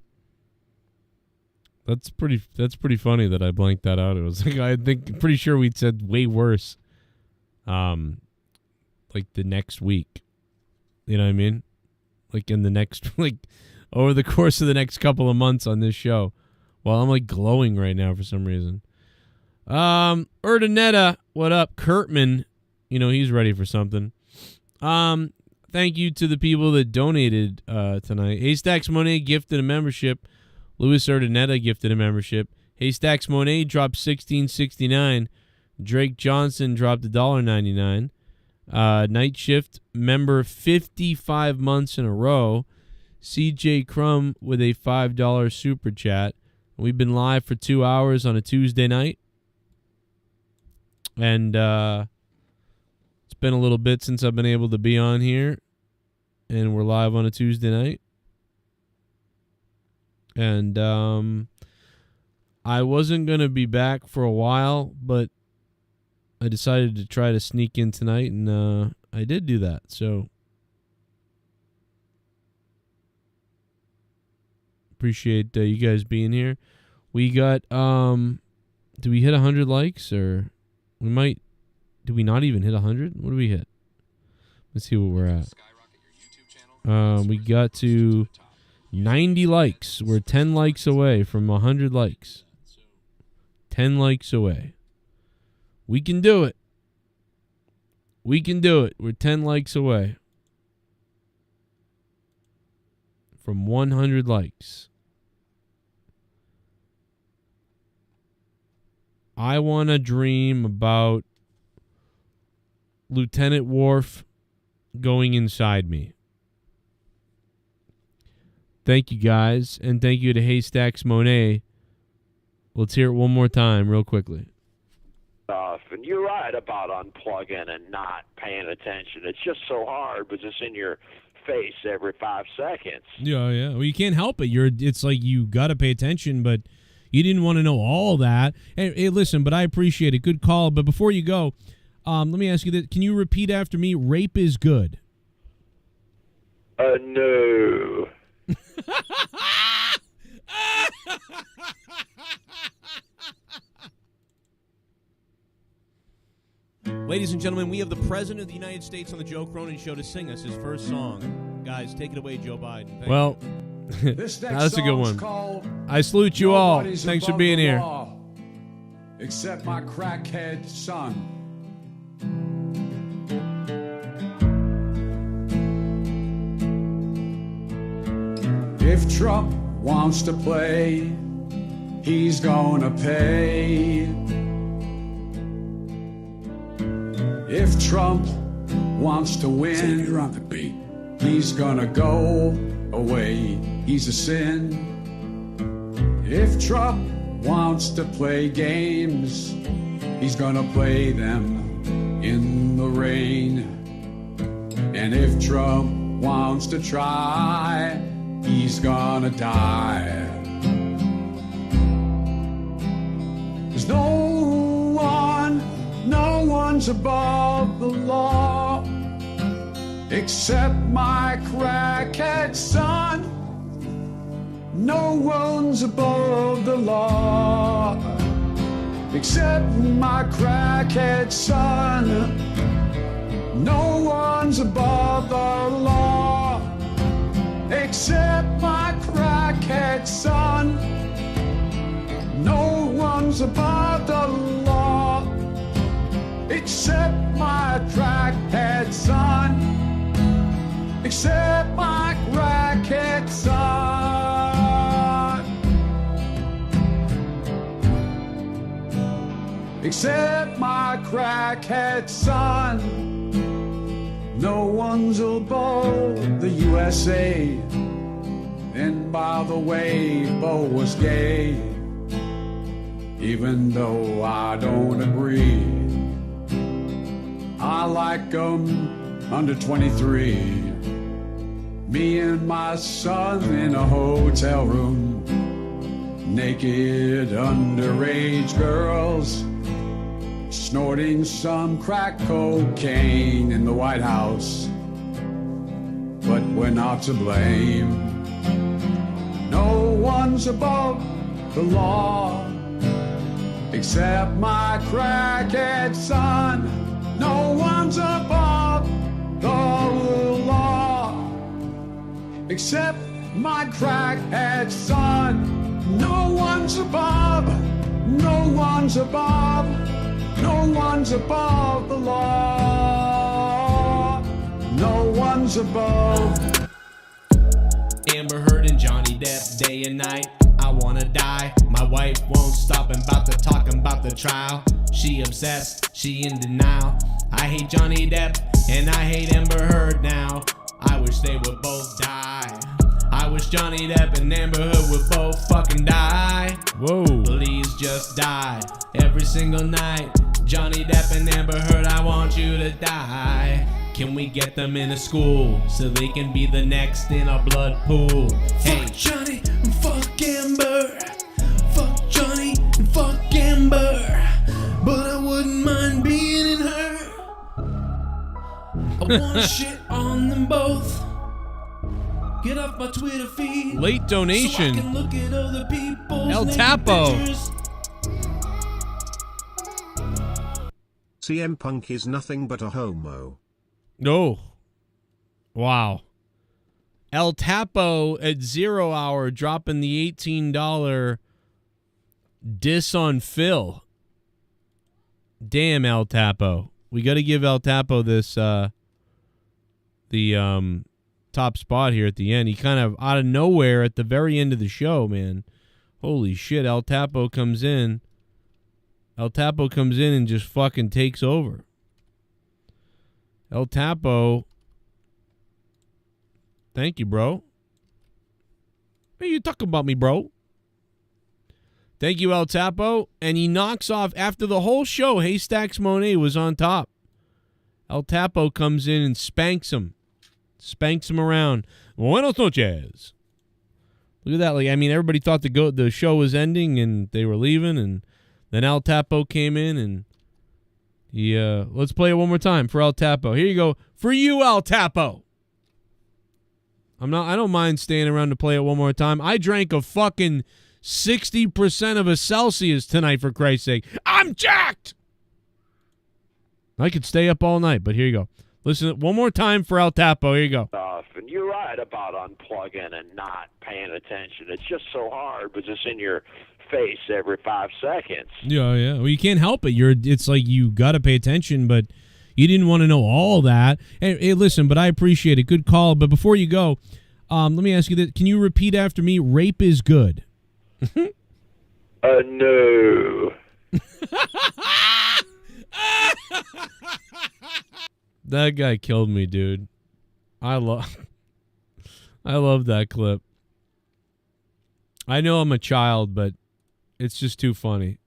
That's pretty funny that I blanked that out. It was like pretty sure we'd said way worse. Like the next week. You know what I mean? Like in the next over the course of the next couple of months on this show. Well, I'm like glowing right now for some reason. Erdanetta, what up? Kurtman, he's ready for something. Thank you to the people that donated tonight. Haystacks Monet gifted a membership. Louis Erdanetta gifted a membership. Haystacks Monet dropped $16.69. Drake Johnson dropped $1.99. Night Shift member 55 months in a row. CJ Crum with a $5 super chat. We've been live for 2 hours on a Tuesday night. And it's been a little bit since I've been able to be on here. And we're live on a Tuesday night. And I wasn't going to be back for a while, but I decided to try to sneak in tonight, and I did do that. So appreciate you guys being here. We got, do we hit 100 likes, or we might, do we not even hit 100? What do we hit? Let's see what we're at. We got to 90 likes. We're 10 likes away from 100 likes. 10 likes away. We can do it. We can do it. We're 10 likes away from 100 likes. I want to dream about Lieutenant Worf going inside me. Thank you, guys, and thank you to Haystacks Monet. Let's hear it one more time real quickly. And you're right about unplugging and not paying attention. It's just so hard because it's in your face every 5 seconds. Yeah. Well, you can't help it. It's like you got to pay attention, but you didn't want to know all that. Hey, listen, but I appreciate it. Good call. But before you go, let me ask you this. Can you repeat after me? Rape is good. No. Ladies and gentlemen, we have the President of the United States on the Joe Cronin Show to sing us his first song. Guys, take it away, Joe Biden. Well, that's a good one. I salute you all. Thanks for being here. Except my crackhead son. If Trump wants to play, he's gonna pay. If Trump wants to win, you're on the beat. He's gonna go away. He's a sin. If Trump wants to play games, he's gonna play them in the rain. And if Trump wants to try, he's gonna die. There's no one's above the law except my crackhead son. No one's above the law except my crackhead son. No one's above the law except my crackhead son. No one's above the law except my crackhead son. Except my crackhead son. except my crackhead son. No one's above the USA. And by the way, Bo was gay, even though I don't agree. I like 'em under 23. Me and my son in a hotel room, naked underage girls, snorting some crack cocaine in the White House. But we're not to blame. No one's above the law, except my crackhead son. No one's above the law, except my crackhead son. No one's above, no one's above, no one's above the law. No one's above. Amber Heard and Johnny Depp, day and night. I wanna die. My wife won't stop and about to talk about the trial. She obsessed, she in denial. I hate Johnny Depp and I hate Amber Heard now. I wish they would both die. I wish Johnny Depp and Amber Heard would both fucking die. Whoa. Please just die every single night. Johnny Depp and Amber Heard, I want you to die. Can we get them in a school so they can be the next in our blood pool? Hey, fuck Johnny and fuck Amber. Fuck Johnny and fuck Amber. But I wouldn't mind being in her. I wanna shit on them both. Get off my Twitter feed. Late donation. So I can look at other people's El naked Tapo. pictures. CM Punk is nothing but a homo. No. Wow. El Tapo at 0 hour dropping the $18 diss on Phil. Damn, El Tapo. We got to give El Tapo this the top spot here at the end. He kind of out of nowhere at the very end of the show, man. Holy shit, El Tapo comes in. El Tapo comes in and just fucking takes over. El Tapo. Thank you, bro. Hey, you talking about me, bro? Thank you, El Tapo. And he knocks off, after the whole show, Haystacks Monet was on top. El Tapo comes in and spanks him. Spanks him around. Buenos noches. Look at that. Like, I mean, everybody thought the show was ending and they were leaving, and then El Tapo came in and let's play it one more time for El Tapo. Here you go. For you, El Tapo. I don't mind staying around to play it one more time. I drank a fucking 60% of a Celsius tonight, for Christ's sake. I'm jacked. I could stay up all night, but here you go. Listen one more time for El Tapo. Here you go. And you're right about unplugging and not paying attention. It's just so hard, but it's in your face every 5 seconds. Yeah. Well, you can't help it. It's like you got to pay attention, but you didn't want to know all that. Hey, listen, but I appreciate it. Good call. But before you go, let me ask you this. Can you repeat after me? Rape is good. No. That guy killed me, dude. I love that clip. I know I'm a child, but it's just too funny.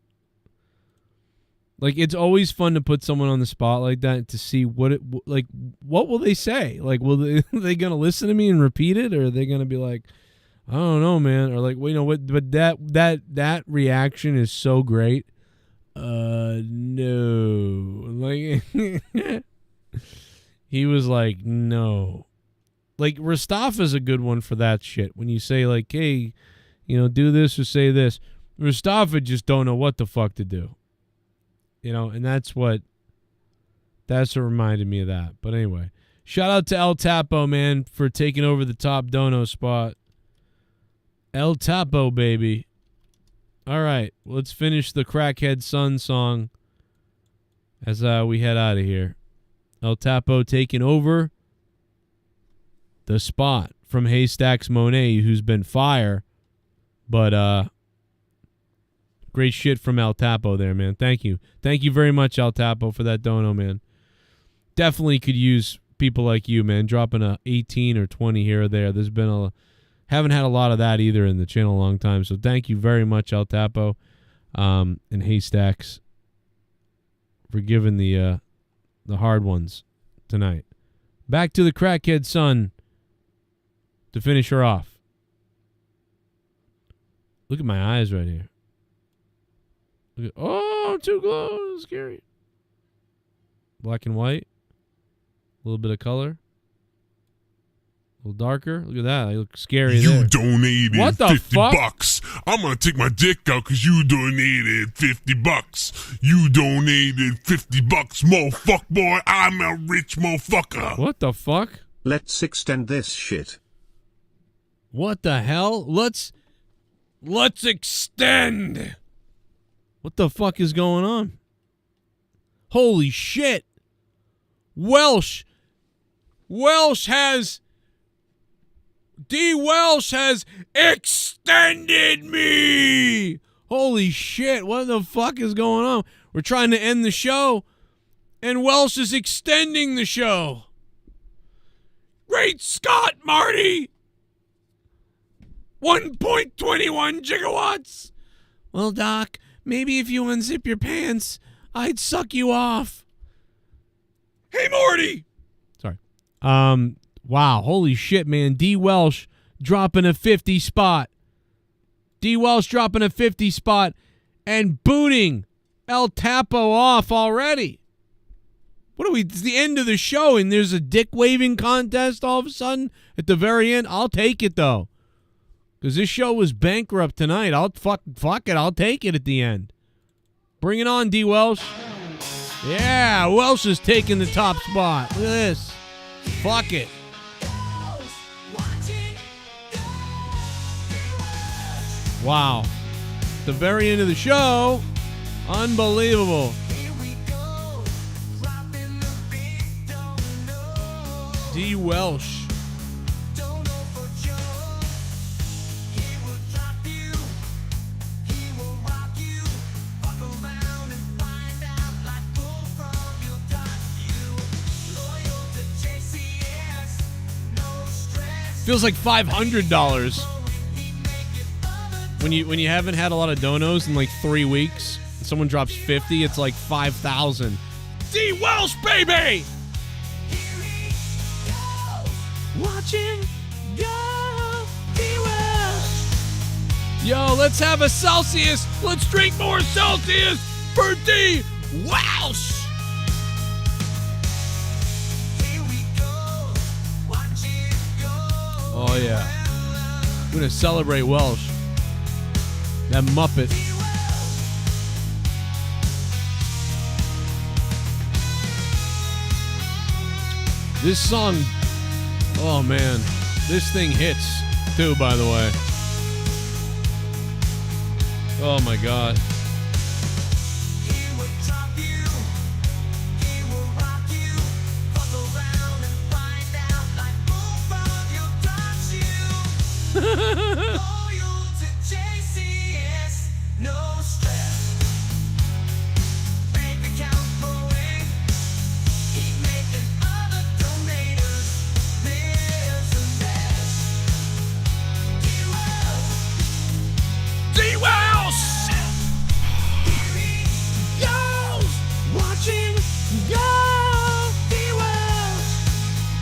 Like, it's always fun to put someone on the spot like that to see what will they say? Like, are they gonna listen to me and repeat it, or are they gonna be like, I don't know, man, or like, well, you know what? But that reaction is so great. No, like he was like, no. Like, Rastafa's a good one for that shit. When you say, like, hey, you know, do this or say this. Rastafa just don't know what the fuck to do. You know, and that's what reminded me of that. But anyway, shout out to El Tapo, man, for taking over the top dono spot. El Tapo, baby. All right, let's finish the Crackhead Sun song as we head out of here. El Tapo taking over the spot from Haystacks Monet, who's been fire, but Great shit from El Tapo there, man. Thank you. Thank you very much, El Tapo, for that dono, man. Definitely could use people like you, man, dropping a 18 or 20 here or there. There's been haven't had a lot of that either in the channel a long time. So thank you very much, El Tapo, and Haystacks, for giving the hard ones tonight. Back to the crackhead son to finish her off. Look at my eyes right here. Oh, too close. Scary. Black and white. A little bit of color. A little darker. Look at that. I look scary You there. donated What the 50 fuck? bucks. I'm going to take my dick out because you donated 50 bucks. You donated 50 bucks, motherfucker, boy. I'm a rich motherfucker. What the fuck? Let's extend this shit. What the hell? Let's extend. What the fuck is going on? Holy shit. Welsh has D. Welsh has extended me. Holy shit. What the fuck is going on? We're trying to end the show, and Welsh is extending the show. Great Scott, Marty. 1.21 gigawatts. Well, Doc, maybe if you unzip your pants, I'd suck you off. Hey, Morty. Sorry. Wow. Holy shit, man. D. Welsh dropping a 50 spot. D. Welsh dropping a 50 spot and booting El Tapo off already. What are we? It's the end of the show, and there's a dick waving contest all of a sudden at the very end. I'll take it though, because this show was bankrupt tonight. I'll fuck it. I'll take it at the end. Bring it on, D. Welsh. Yeah, Welsh is taking the top spot. Look at this. Fuck it. Wow. The very end of the show. Unbelievable. D. Welsh. Feels like $500 when you haven't had a lot of donos in like 3 weeks. And someone drops 50, it's like 5,000. D. Welsh, baby. Watching go, D. Welsh. Yo, let's have a Celsius. Let's drink more Celsius for D. Welsh. Oh, yeah. We're going to celebrate Welsh. That Muppet. This song, oh, man. This thing hits, too, by the way. Oh, my God.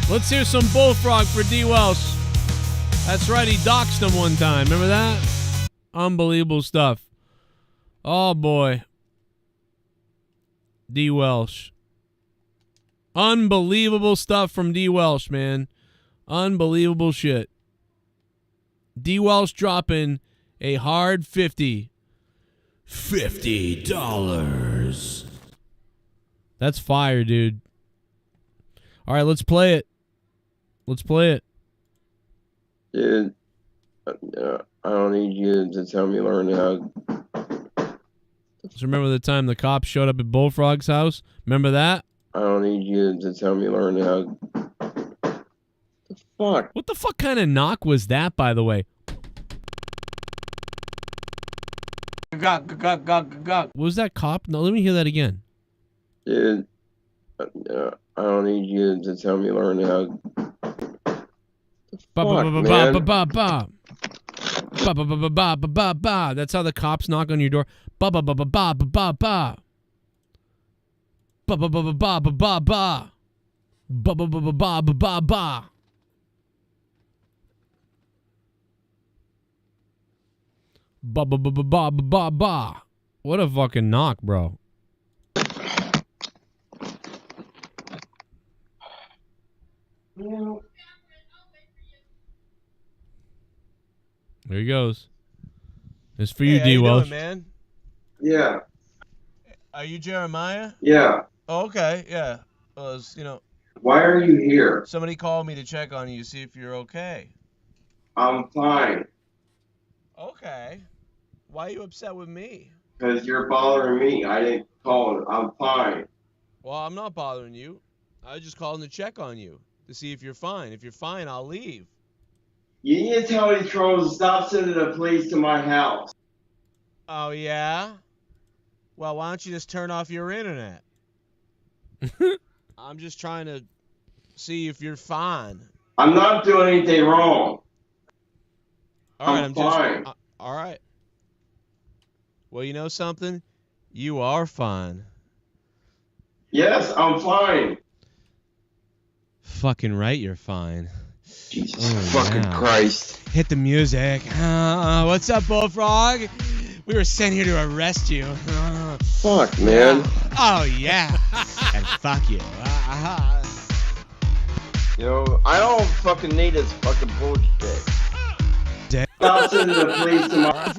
Let's hear some bullfrog for D. Welsh. That's right, he doxed him one time. Remember that? Unbelievable stuff. Oh, boy. D. Welsh. Unbelievable stuff from D. Welsh, man. Unbelievable shit. D. Welsh dropping a hard 50. $50. That's fire, dude. All right, let's play it. Let's play it. Dude, I don't need you to tell me learn how. So remember the time the cops showed up at Bullfrog's house? Remember that? I don't need you to tell me learn how. The fuck? What the fuck kind of knock was that, by the way? What was that, cop? No, let me hear that again. Dude, I don't need you to tell me learn how. That's how the cops knock on your door. Ba ba ba ba ba ba ba ba. Ba ba ba ba ba ba ba ba. Ba ba ba ba ba ba ba ba. Ba ba ba ba ba ba ba. What a fucking knock, bro. There he goes. It's for you, D. Welsh. Doing, man? Yeah. Are you Jeremiah? Yeah. Oh, okay, yeah. Why are you here? Somebody called me to check on you, see if you're okay. I'm fine. Okay. Why are you upset with me? Because you're bothering me. I didn't call. I'm fine. Well, I'm not bothering you. I was just calling to check on you to see if you're fine. If you're fine, I'll leave. You need to tell these trolls to stop sending the police to my house. Oh, yeah? Well, why don't you just turn off your internet? I'm just trying to see if you're fine. I'm not doing anything wrong. All right, I'm fine. All right. Well, you know something? You are fine. Yes, I'm fine. Fucking right, you're fine. Jesus fucking Christ. Hit the music. What's up, Bullfrog? We were sent here to arrest you. Fuck, man. Oh, yeah. And fuck you. I don't fucking need this fucking bullshit. Stop sending the police to my...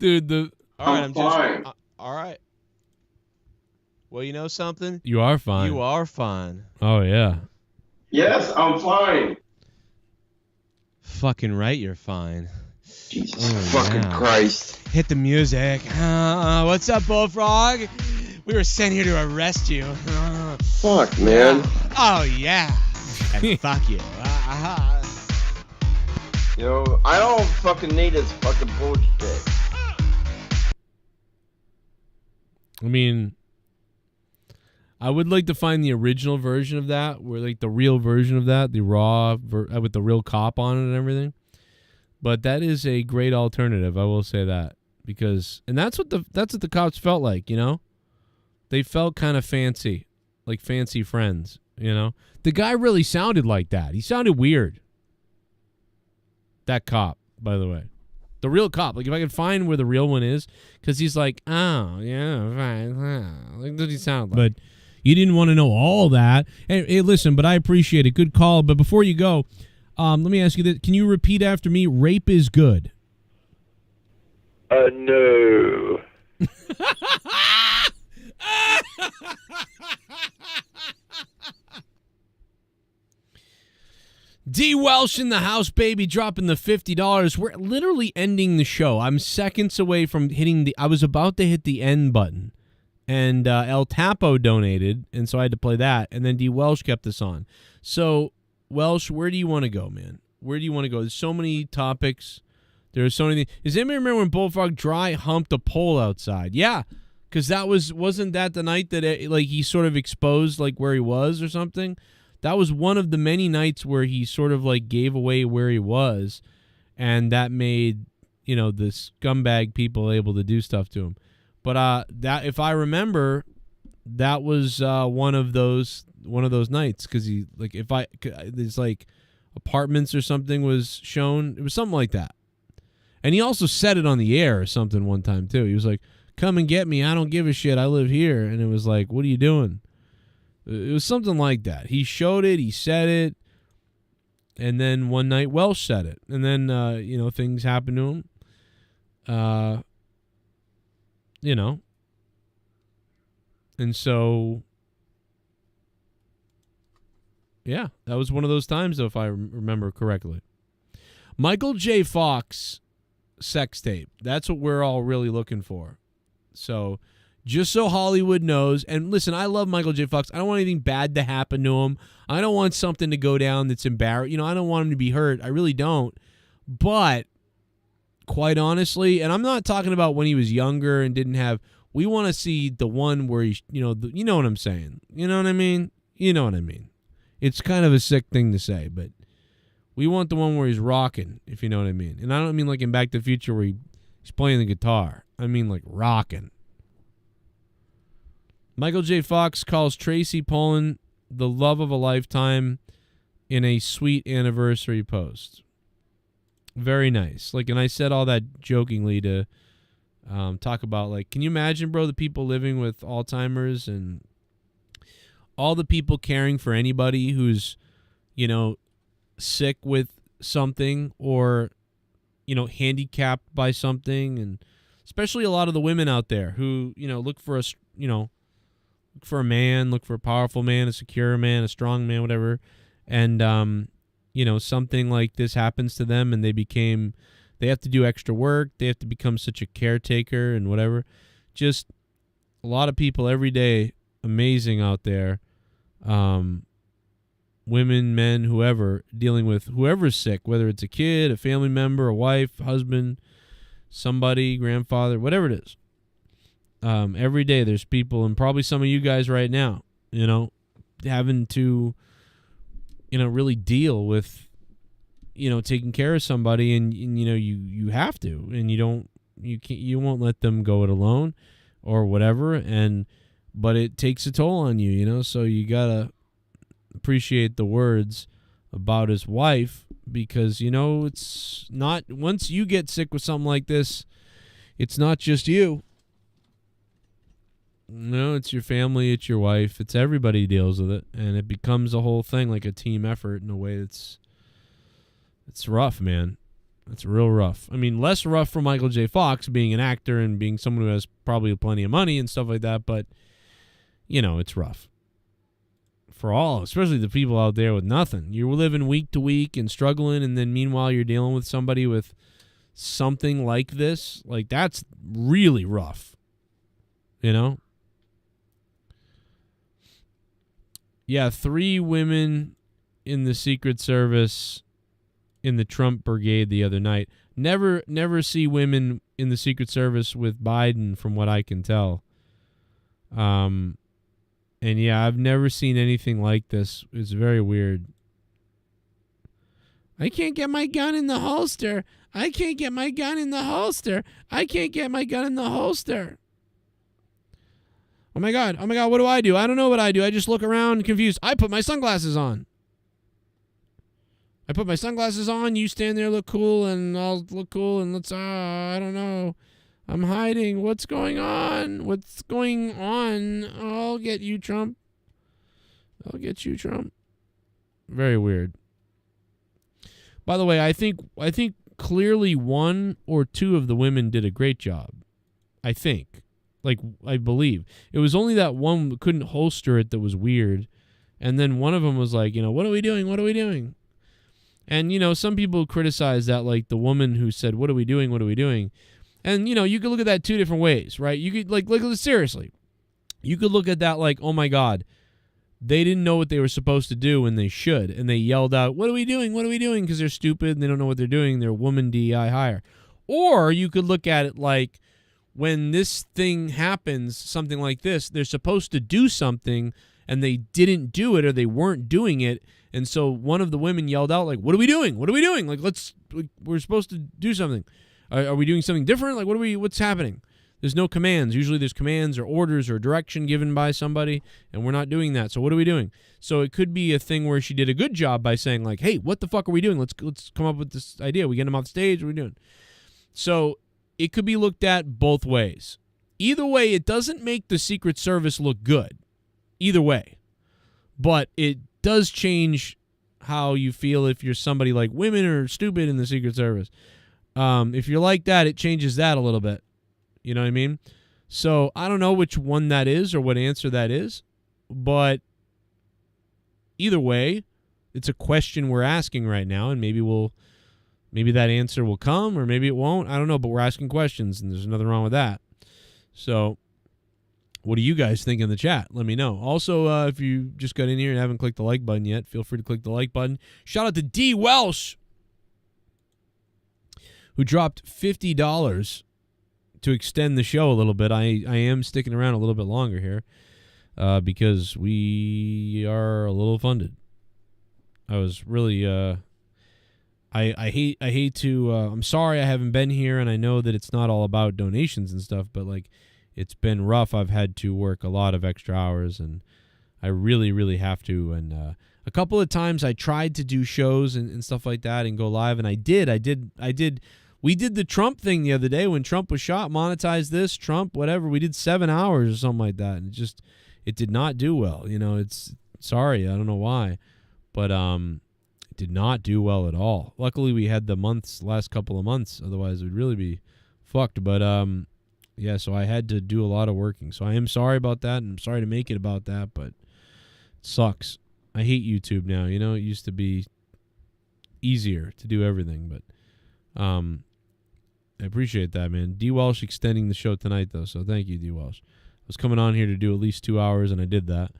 Dude, I'm fine. All right. Well, you know something? You are fine. You are fine. Oh, yeah. Yes, I'm fine. Fucking right, you're fine. Jesus fucking Christ. Hit the music. What's up, Bullfrog? We were sent here to arrest you. Fuck, man. Oh, yeah. And fuck you. I don't fucking need this fucking bullshit. I mean, I would like to find the original version of that, where like the real version of that, the raw with the real cop on it and everything. But that is a great alternative, I will say that, because that's what the cops felt like, They felt kind of fancy, like fancy friends, The guy really sounded like that. He sounded weird. That cop, by the way. The real cop. Like, if I could find where the real one is, because he's like, oh, yeah, fine. Like, does he sound like? But you didn't want to know all that. Hey, listen, but I appreciate it. Good call. But before you go, let me ask you this. Can you repeat after me? Rape is good. No. D. Welsh in the house, baby, dropping the $50. We're literally ending the show. I'm seconds away from hitting I was about to hit the end button. And El Tapo donated, and so I had to play that. And then D. Welsh kept us on. So, Welsh, where do you want to go, man? Where do you want to go? There's so many topics. There are so many things. Does anybody remember when Bullfrog dry humped a pole outside? Yeah, because wasn't that the night that he sort of exposed where he was or something? That was one of the many nights where he sort of gave away where he was, and that made the scumbag people able to do stuff to him. But that, if I remember, that was one of those nights, because he there's apartments or something was shown. It was something like that, and he also said it on the air or something one time too. He was like, "Come and get me. I don't give a shit. I live here." And it was like, "What are you doing?" It was something like that. He showed it. He said it. And then one night Welsh said it. And then, things happened to him. And so, yeah, that was one of those times, though, if I remember correctly. Michael J. Fox sex tape. That's what we're all really looking for. So, just so Hollywood knows, and listen, I love Michael J. Fox. I don't want anything bad to happen to him. I don't want something to go down that's embarrassing. I don't want him to be hurt. I really don't. But quite honestly, and I'm not talking about when he was younger and didn't have. We want to see the one where he, you know what I'm saying. You know what I mean? You know what I mean. It's kind of a sick thing to say, but we want the one where he's rocking, if you know what I mean. And I don't mean like in Back to the Future where he's playing the guitar. I mean like rocking. Michael J. Fox calls Tracy Pollan the love of a lifetime in a sweet anniversary post. Very nice. Like, and I said all that jokingly to talk about, like, can you imagine, bro, the people living with Alzheimer's and all the people caring for anybody who's, sick with something or, handicapped by something, and especially a lot of the women out there who, look for a man, look for a powerful man, a secure man, a strong man, whatever, and something like this happens to them and they have to do extra work, they have to become such a caretaker and whatever. Just a lot of people every day, amazing out there, women, men, whoever, dealing with whoever's sick, whether it's a kid, a family member, a wife, husband, somebody, grandfather, whatever it is. Every day there's people, and probably some of you guys right now, having to, really deal with, taking care of somebody, and you have to, and you won't let them go it alone or whatever, but it takes a toll on you, so you gotta appreciate the words about his wife, because it's not, once you get sick with something like this, it's not just you. No, it's your family, it's your wife, it's everybody deals with it, and it becomes a whole thing, like a team effort in a way that's, it's rough, man. It's real rough. I mean, less rough for Michael J. Fox being an actor and being someone who has probably plenty of money and stuff like that, but, it's rough. For all, especially the people out there with nothing. You're living week to week and struggling, and then meanwhile you're dealing with somebody with something like this. Like, that's really rough. Yeah, 3 women in the Secret Service in the Trump brigade the other night. Never see women in the Secret Service with Biden, from what I can tell. And yeah, I've never seen anything like this. It's very weird. I can't get my gun in the holster. I can't get my gun in the holster. I can't get my gun in the holster. Oh my God, what do? I don't know what I do. I just look around confused. I put my sunglasses on. You stand there, look cool, and I'll look cool, and let's, I don't know. I'm hiding. What's going on? I'll get you, Trump. Very weird. By the way, I think clearly 1 or 2 of the women did a great job. I think. Like, I believe. It was only that one couldn't holster it that was weird. And then one of them was like, what are we doing? And, some people criticize that, like, the woman who said, what are we doing? And, you could look at that 2 different ways, right? You could, like seriously. You could look at that like, oh, my God. They didn't know what they were supposed to do when they should. And they yelled out, what are we doing? Because they're stupid and they don't know what they're doing. They're woman DEI hire. Or you could look at it like, when this thing happens, something like this, they're supposed to do something and they didn't do it, or they weren't doing it. And so one of the women yelled out, like, what are we doing? Like, we're supposed to do something. Are we doing something different? Like, what's happening? There's no commands. Usually there's commands or orders or direction given by somebody, and we're not doing that. So what are we doing? So it could be a thing where she did a good job by saying, like, hey, what the fuck are we doing? Let's come up with this idea. We get them off the stage. What are we doing? So it could be looked at both ways. Either way, it doesn't make the Secret Service look good. Either way. But it does change how you feel if you're somebody like women are stupid in the Secret Service. If you're like that, it changes that a little bit. You know what I mean? So I don't know which one that is or what answer that is. But either way, it's a question we're asking right now, and maybe that answer will come, or maybe it won't. I don't know, but we're asking questions, and there's nothing wrong with that. So what do you guys think in the chat? Let me know. Also, if you just got in here and haven't clicked the like button yet, feel free to click the like button. Shout out to D. Welsh, who dropped $50 to extend the show a little bit. I am sticking around a little bit longer here because we are a little funded. I was really I hate to I'm sorry I haven't been here, and I know that it's not all about donations and stuff, but like it's been rough. I've had to work a lot of extra hours, and I really have to. And a couple of times I tried to do shows and stuff like that and go live, and I did. We did the Trump thing the other day when Trump was shot, monetize this, Trump, whatever. We did 7 hours or something like that, and it did not do well. You know, it's sorry, I don't know why, but it did not do well at all. Luckily, we had the last couple of months, otherwise it would really be fucked. But yeah, so I had to do a lot of working. So I am sorry about that, and I'm sorry to make it about that, but it sucks. I hate YouTube now. You know, it used to be easier to do everything, but I appreciate that, man. D. Welsh extending the show tonight, though, so thank you, D. Welsh. I was coming on here to do at least 2 hours, and I did that.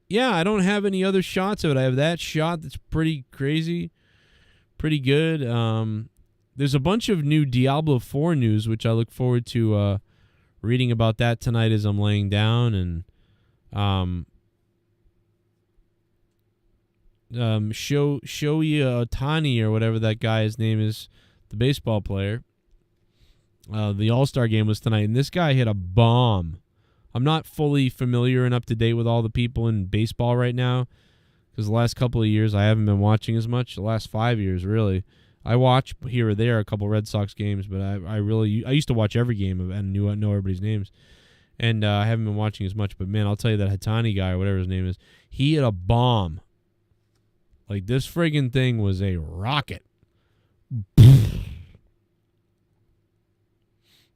Yeah, I don't have any other shots of it. I have that shot that's pretty crazy, pretty good. There's a bunch of new Diablo 4 news, which I look forward to reading about that tonight as I'm laying down. And Shohei Ohtani, or whatever that guy's name is, the baseball player. The All-Star game was tonight, and this guy hit a bomb. I'm not fully familiar and up to date with all the people in baseball right now, because the last couple of years I haven't been watching as much. The last 5 years, really. I watch here or there a couple Red Sox games, but I used to watch every game and know everybody's names. And I haven't been watching as much, but man, I'll tell you that Ohtani guy, or whatever his name is, he hit a bomb. Like, this friggin' thing was a rocket.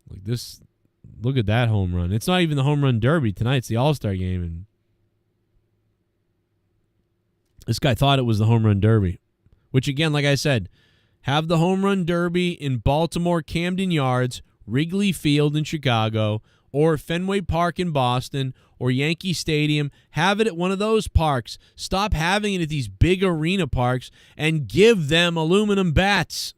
Like this, look at that home run. It's not even the home run derby tonight. It's the All-Star game, and this guy thought it was the home run derby, which, again, like I said, have the home run derby in Baltimore, Camden Yards, Wrigley Field in Chicago, or Fenway Park in Boston, or Yankee Stadium. Have it at one of those parks. Stop having it at these big arena parks, and give them aluminum bats.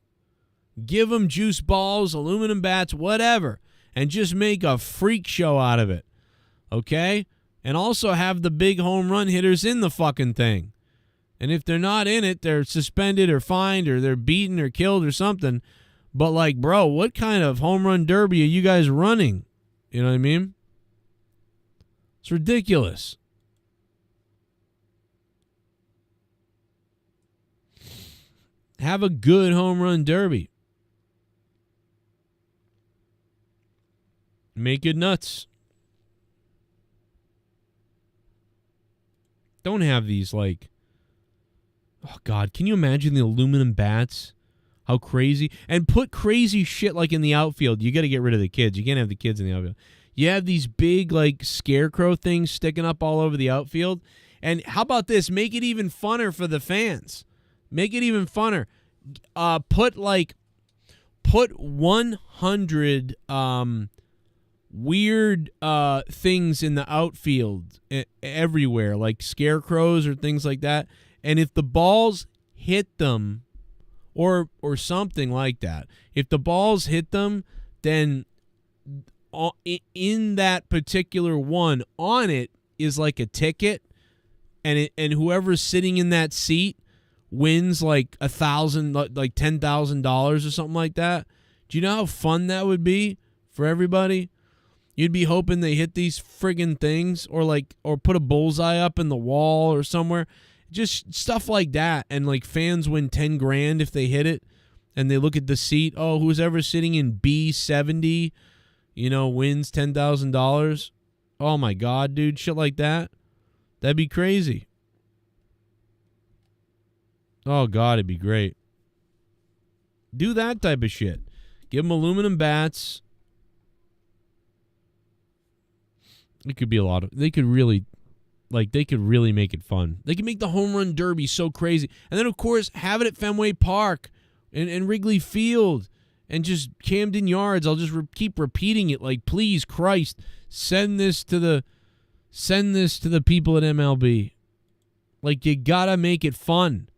Give them juice balls, aluminum bats, whatever, and just make a freak show out of it, okay? And also have the big home run hitters in the fucking thing. And if they're not in it, they're suspended or fined or they're beaten or killed or something. But, like, bro, what kind of home run derby are you guys running? You know what I mean? It's ridiculous. Have a good home run derby. Make it nuts. Don't have these, like, oh, God, can you imagine the aluminum bats? How crazy. And put crazy shit, like, in the outfield. You got to get rid of the kids. You can't have the kids in the outfield. You have these big, like, scarecrow things sticking up all over the outfield. And how about this? Make it even funner for the fans. Make it even funner. Put 100 weird things in the outfield everywhere, like scarecrows or things like that. And if the balls hit them, or something like that, if the balls hit them, then in that particular one, on it is like a ticket, and whoever's sitting in that seat wins like $1,000, like $10,000 or something like that. Do you know how fun that would be for everybody? You'd be hoping they hit these friggin' things, or put a bullseye up in the wall or somewhere. Just stuff like that. And like fans win $10,000 if they hit it, and they look at the seat. Oh, who's ever sitting in B70, wins $10,000. Oh my God, dude. Shit like that. That'd be crazy. Oh God, it'd be great. Do that type of shit. Give them aluminum bats. It could be a lot of. They could really make it fun. They could make the home run derby so crazy, and then of course have it at Fenway Park and Wrigley Field and just Camden Yards. I'll just keep repeating it. Like, please, Christ, send this to the people at MLB. Like, you gotta make it fun.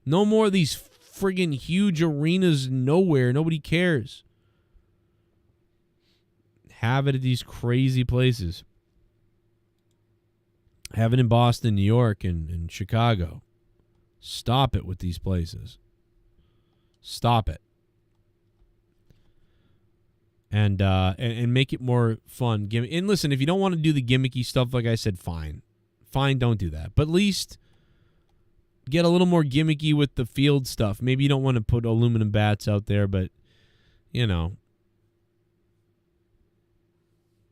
No more of these friggin' huge arenas nowhere. Nobody cares. Have it at these crazy places. Have it in Boston, New York, and Chicago. Stop it with these places. Stop it. And make it more fun. And listen, if you don't want to do the gimmicky stuff, like I said, fine. Fine, don't do that. But at least get a little more gimmicky with the field stuff. Maybe you don't want to put aluminum bats out there, but, you know.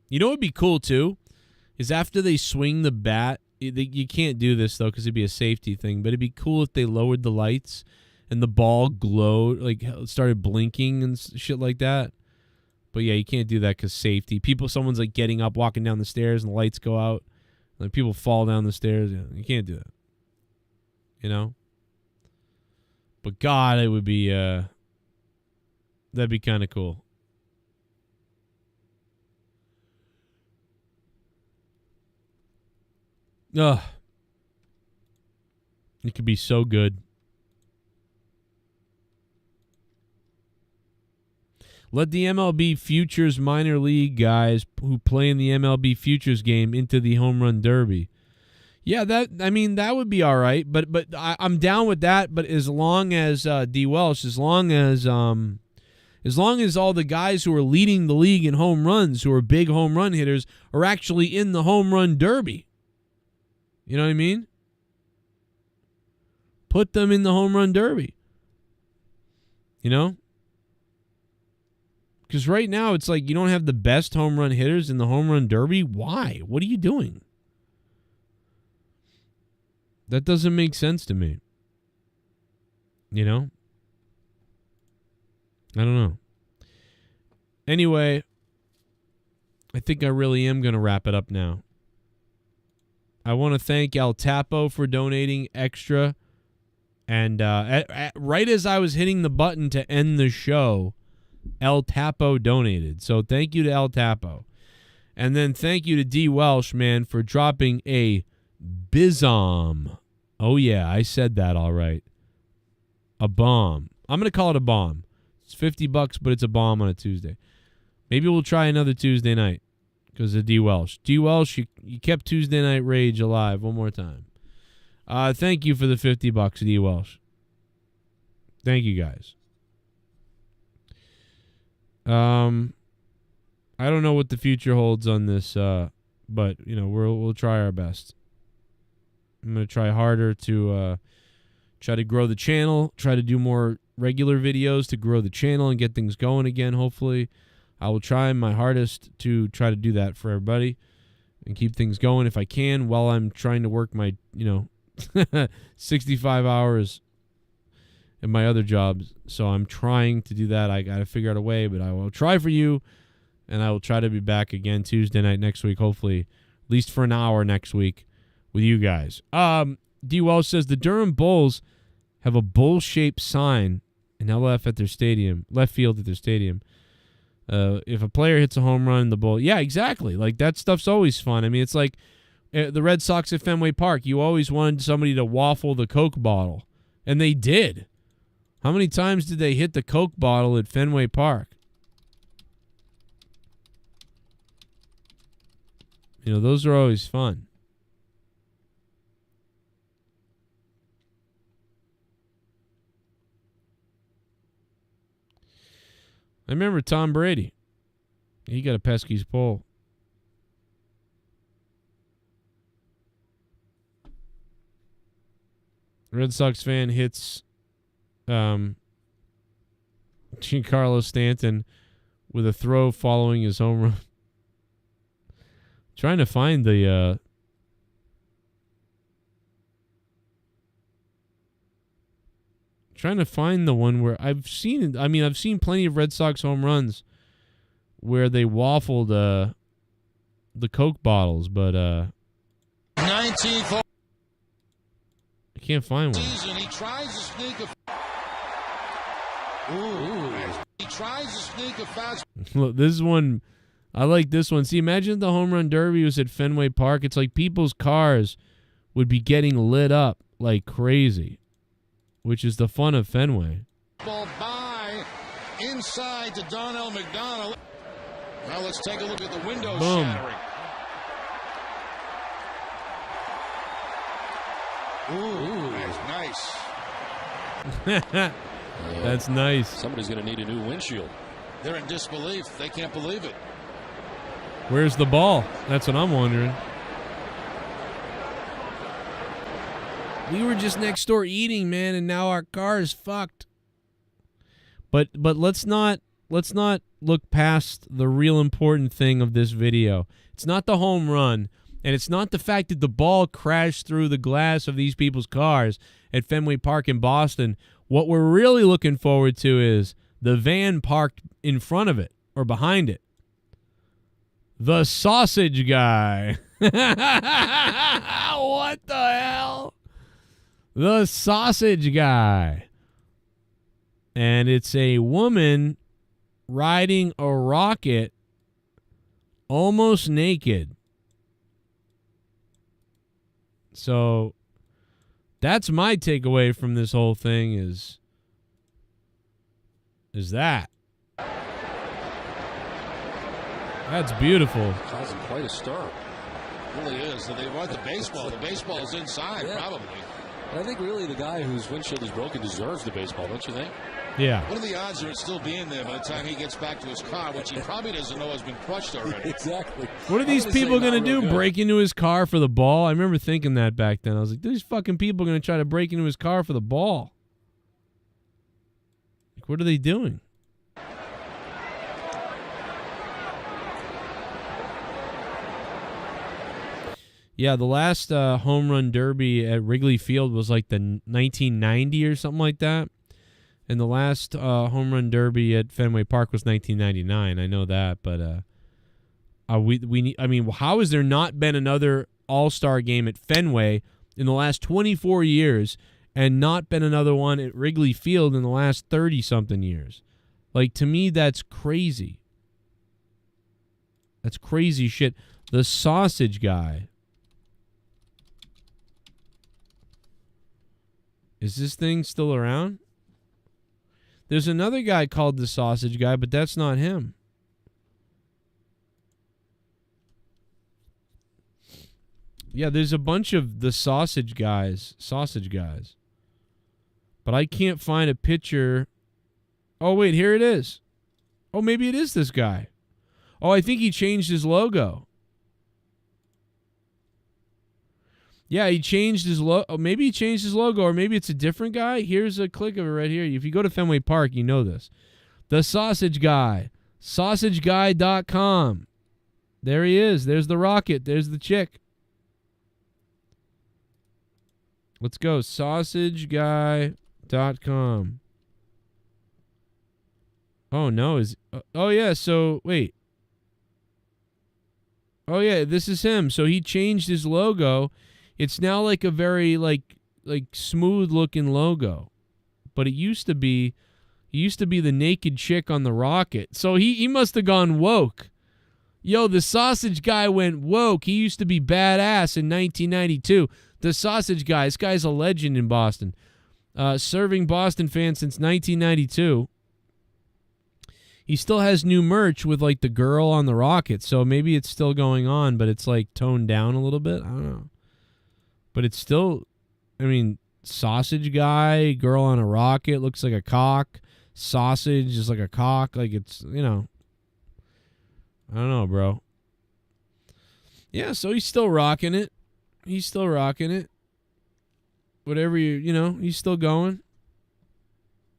You know what would be cool, too? Is after they swing the bat, you can't do this, though, because it'd be a safety thing, but it'd be cool if they lowered the lights and the ball glowed, like started blinking and shit like that. But yeah, you can't do that because safety. Someone's like getting up, walking down the stairs, and the lights go out. Like people fall down the stairs. You can't do that. You know? But God, it would be, that'd be kind of cool. Ugh. It could be so good. Let the MLB Futures minor league guys who play in the MLB Futures game into the Home Run Derby. Yeah, that would be all right, but I'm down with that. But as long as D. Welsh, as long as all the guys who are leading the league in home runs, who are big home run hitters, are actually in the Home Run Derby. You know what I mean? Put them in the Home Run Derby. You know? Because right now it's like you don't have the best home run hitters in the Home Run Derby. Why? What are you doing? That doesn't make sense to me. You know? I don't know. Anyway, I think I really am going to wrap it up now. I want to thank El Tapo for donating extra. And right as I was hitting the button to end the show, El Tapo donated. So thank you to El Tapo. And then thank you to D. Welsh, man, for dropping a bizom. Oh, yeah, I said that all right. A bomb. I'm going to call it a bomb. It's $50, but it's a bomb on a Tuesday. Maybe we'll try another Tuesday night because of D. Welsh. D. Welsh, you kept Tuesday Night Rage alive one more time. Thank you for the $50, D. Welsh. Thank you, guys. I don't know what the future holds on this, but you know we'll try our best. I'm gonna try harder to try to grow the channel, try to do more regular videos to grow the channel and get things going again. Hopefully, I will try my hardest to try to do that for everybody and keep things going if I can while I'm trying to work my 65 hours in my other jobs. So I'm trying to do that. I got to figure out a way, but I will try for you, and I will try to be back again Tuesday night next week, hopefully, at least for an hour next week with you guys. D. Welsh says the Durham Bulls have a bull-shaped sign in left field at their stadium. If a player hits a home run in the bull, yeah, exactly. Like that stuff's always fun. I mean, it's like the Red Sox at Fenway Park. You always wanted somebody to waffle the Coke bottle, and they did. How many times did they hit the Coke bottle at Fenway Park? You know, those are always fun. I remember Tom Brady. He got a Pesky's pole. Red Sox fan hits Giancarlo Stanton with a throw following his home run. Trying to find the one where I've seen plenty of Red Sox home runs where they waffled the Coke bottles, but 19th I can't find one. season, he tries to sneak a He tries to sneak a fast. Look, this one, I like this one. See, imagine the Home Run Derby was at Fenway Park. It's like people's cars would be getting lit up like crazy. which is the fun of Fenway. Ball by inside to Donnell McDonald. Now let's take a look at the window Boom. shattering. Ooh, that's nice. That's nice. Somebody's going to need a new windshield. They're in disbelief. They can't believe it. Where's the ball? That's what I'm wondering. We were just next door eating, man, and now our car is fucked. But let's not look past the real important thing of this video. It's not the home run, and it's not the fact that the ball crashed through the glass of these people's cars at Fenway Park in Boston. What we're really looking forward to is the van parked in front of it or behind it. The sausage guy. What the hell? The sausage guy. And it's a woman riding a rocket almost naked. So that's my takeaway from this whole thing is that. That's beautiful. Causing quite a stir. It really is. They want the baseball. The baseball is inside, probably. I think really the guy whose windshield is broken deserves the baseball, don't you think? Yeah. What are the odds of it still being there by the time he gets back to his car, which he probably doesn't know has been crushed already? Exactly. What are these people going to do? Break into his car for the ball? I remember thinking that back then. I was like, these fucking people are going to try to break into his car for the ball. Like, what are they doing? Yeah, the last home run derby at Wrigley Field was like the 1990 or something like that. And the last home run derby at Fenway Park was 1999. I know that, but I mean, how has there not been another All-Star game at Fenway in the last 24 years and not been another one at Wrigley Field in the last 30-something years? Like, to me, that's crazy. That's crazy shit. The sausage guy. Is this thing still around? There's another guy called the sausage guy, but that's not him. Yeah, there's a bunch of the sausage guys. But I can't find a picture. Oh, wait, here it is. Oh, maybe it is this guy. Oh, I think he changed his logo. Yeah, he changed his logo. Maybe he changed his logo, or maybe it's a different guy. Here's a click of it right here. If you go to Fenway Park, you know this. The Sausage Guy. SausageGuy.com. There he is. There's the rocket. There's the chick. Let's go. SausageGuy.com. Oh, no. Oh, yeah. So, wait. Oh, yeah. This is him. So he changed his logo. It's now like a very like smooth looking logo, but it used to be the naked chick on the rocket. So he must have gone woke. Yo, the sausage guy went woke. He used to be badass in 1992. The sausage guy. This guy's a legend in Boston, serving Boston fans since 1992. He still has new merch with like the girl on the rocket. So maybe it's still going on, but it's like toned down a little bit. I don't know. But it's still, I mean, sausage guy, girl on a rocket, looks like a cock. Sausage is like a cock. Like it's, you know. I don't know, bro. Yeah, so he's still rocking it. Whatever you know, he's still going.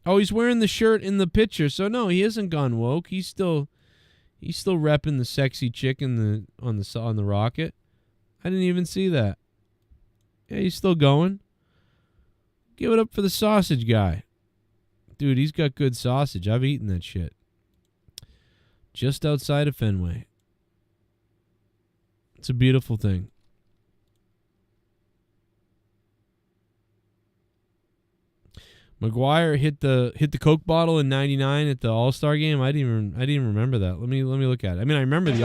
Oh, he's wearing the shirt in the picture. So no, he hasn't gone woke. He's still repping the sexy chick on the rocket. I didn't even see that. Yeah, he's still going. Give it up for the sausage guy. Dude, he's got good sausage. I've eaten that shit. Just outside of Fenway. It's a beautiful thing. McGuire hit the Coke bottle in '99 at the All-Star game. I didn't even remember that. Let me look at it. I mean, I remember the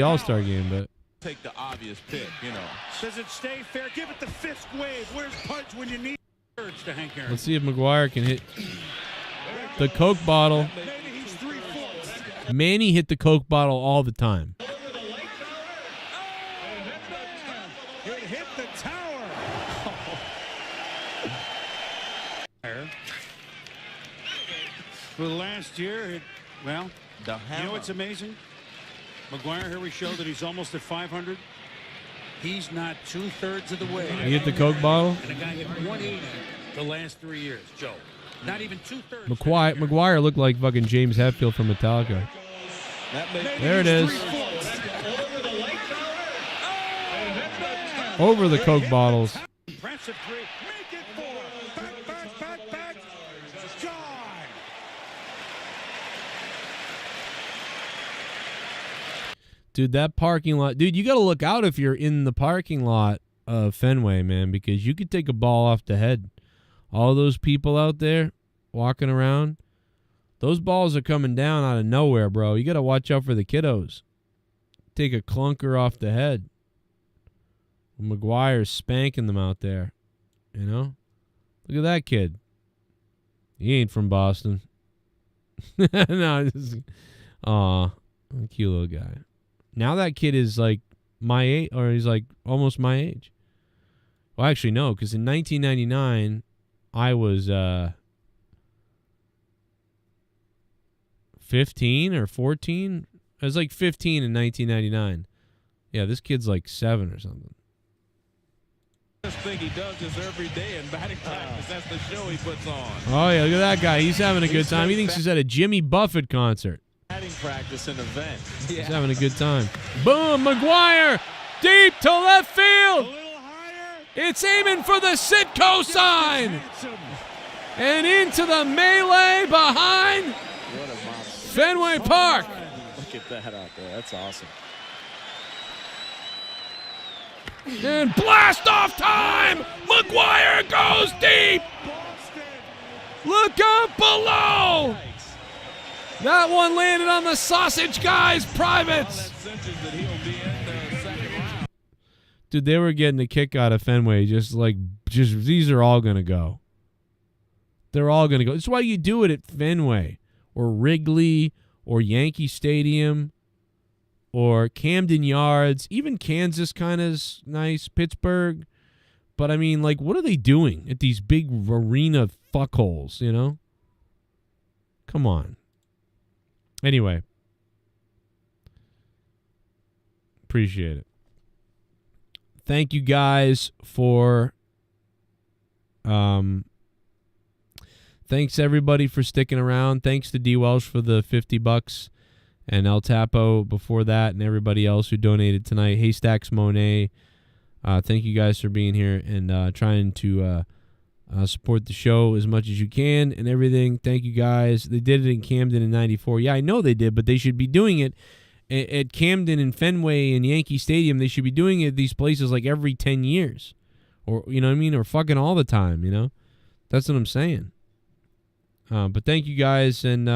All-Star game, but take the obvious pick, you know. Does it stay fair? Give it the fist wave. Where's punch when you need? Let's see if McGuire can hit the Coke bottle. Manny hit the Coke bottle all the time. You hit the tower. For last year, well, you know what's amazing? McGuire here we show that he's almost at 500. He's not 2/3 of the way. You hit the Coke bottle? And a guy hit 180 the last 3 years, Joe. Not even 2/3. McGuire looked like fucking James Hetfield from Metallica. There it is. Over the Coke bottles. Impressive three. Make it 4. Back. John. Dude, that parking lot. Dude, you got to look out if you're in the parking lot of Fenway, man, because you could take a ball off the head. All those people out there walking around, those balls are coming down out of nowhere, bro. You got to watch out for the kiddos. Take a clunker off the head. McGuire's spanking them out there, you know? Look at that kid. He ain't from Boston. No, aw, cute little guy. Now that kid is like my age, or he's like almost my age. Well, actually, no, because in 1999, I was 15 or 14. I was like 15 in 1999. Yeah, this kid's like 7 or something. This thing he does this every day in batting practice. That's the show he puts on. Oh, yeah, look at that guy. He's having a good time. He thinks he's at a Jimmy Buffett concert. Batting practice and event. He's having a good time. Boom, McGuire, deep to left field. It's aiming for the Sitco sign. And into the melee behind Fenway Park. Look at that out there. That's awesome. And blast off time. McGuire goes deep. Look up below. That one landed on the sausage guy's privates. Dude, they were getting a kick out of Fenway. Just these are all going to go. They're all going to go. That's why you do it at Fenway or Wrigley or Yankee Stadium or Camden Yards. Even Kansas kind of is nice. Pittsburgh. But, I mean, like, what are they doing at these big arena fuckholes, you know? Come on. Anyway. Appreciate it. Thank you guys for thanks everybody for sticking around. Thanks to D Welsh for the $50 and El Tapo before that and everybody else who donated tonight. Haystacks Monet. Thank you guys for being here and trying to support the show as much as you can and everything. Thank you guys. They did it in Camden in 94. Yeah, I know they did, but they should be doing it at Camden and Fenway and Yankee Stadium. They should be doing it at these places like every 10 years. Or, you know what I mean? Or fucking all the time, you know? That's what I'm saying. But thank you guys, and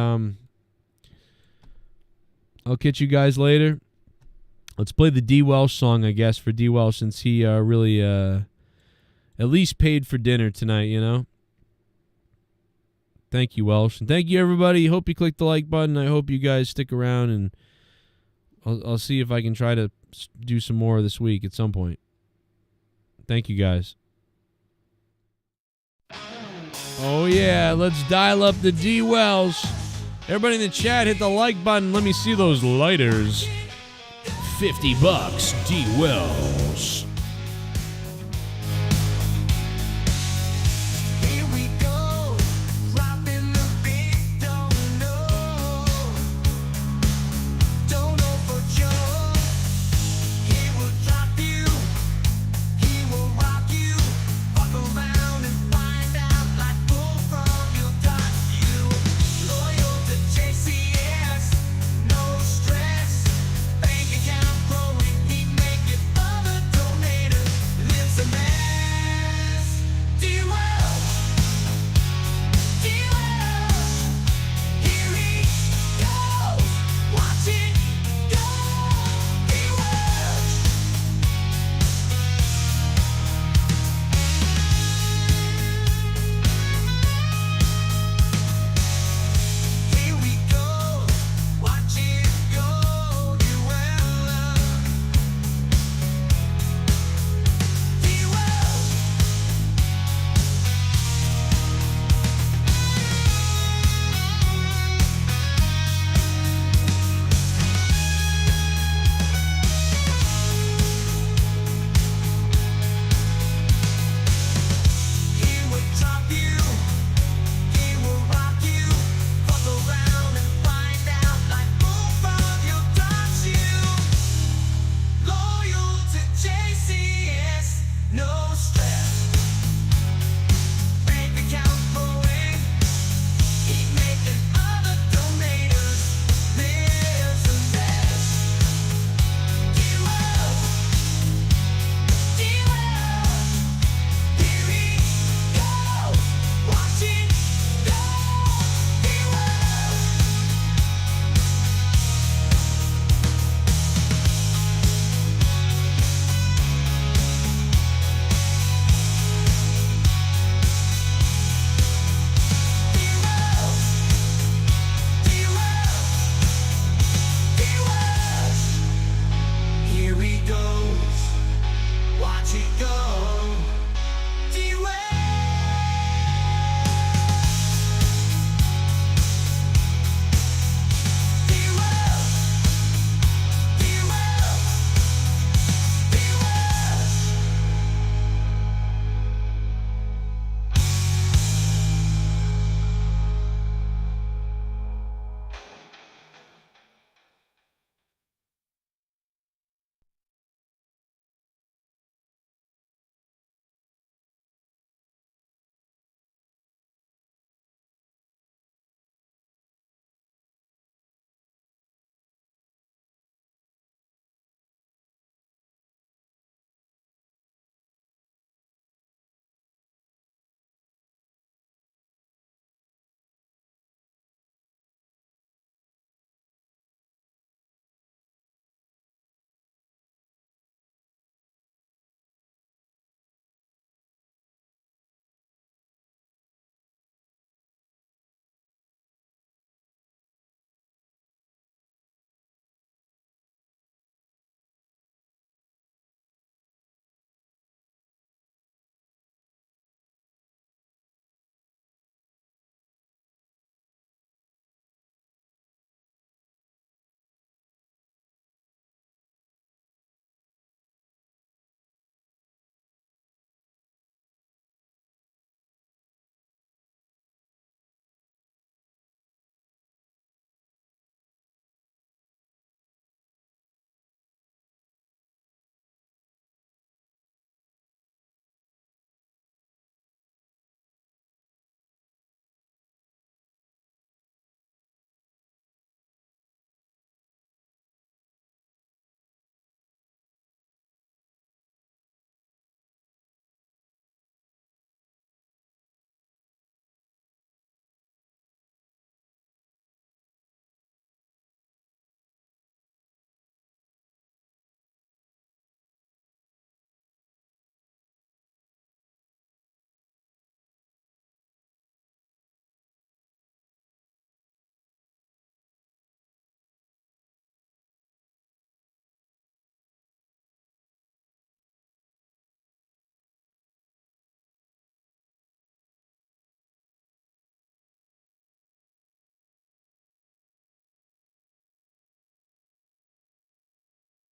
I'll catch you guys later. Let's play the D. Welsh song, I guess, for D. Welsh, since he really at least paid for dinner tonight, you know? Thank you, Welsh. And thank you, everybody. Hope you click the like button. I hope you guys stick around, and I'll see if I can try to do some more this week at some point. Thank you, guys. Oh, yeah. Let's dial up the D. Welsh. Everybody in the chat, hit the like button. Let me see those lighters. $50, D. Welsh.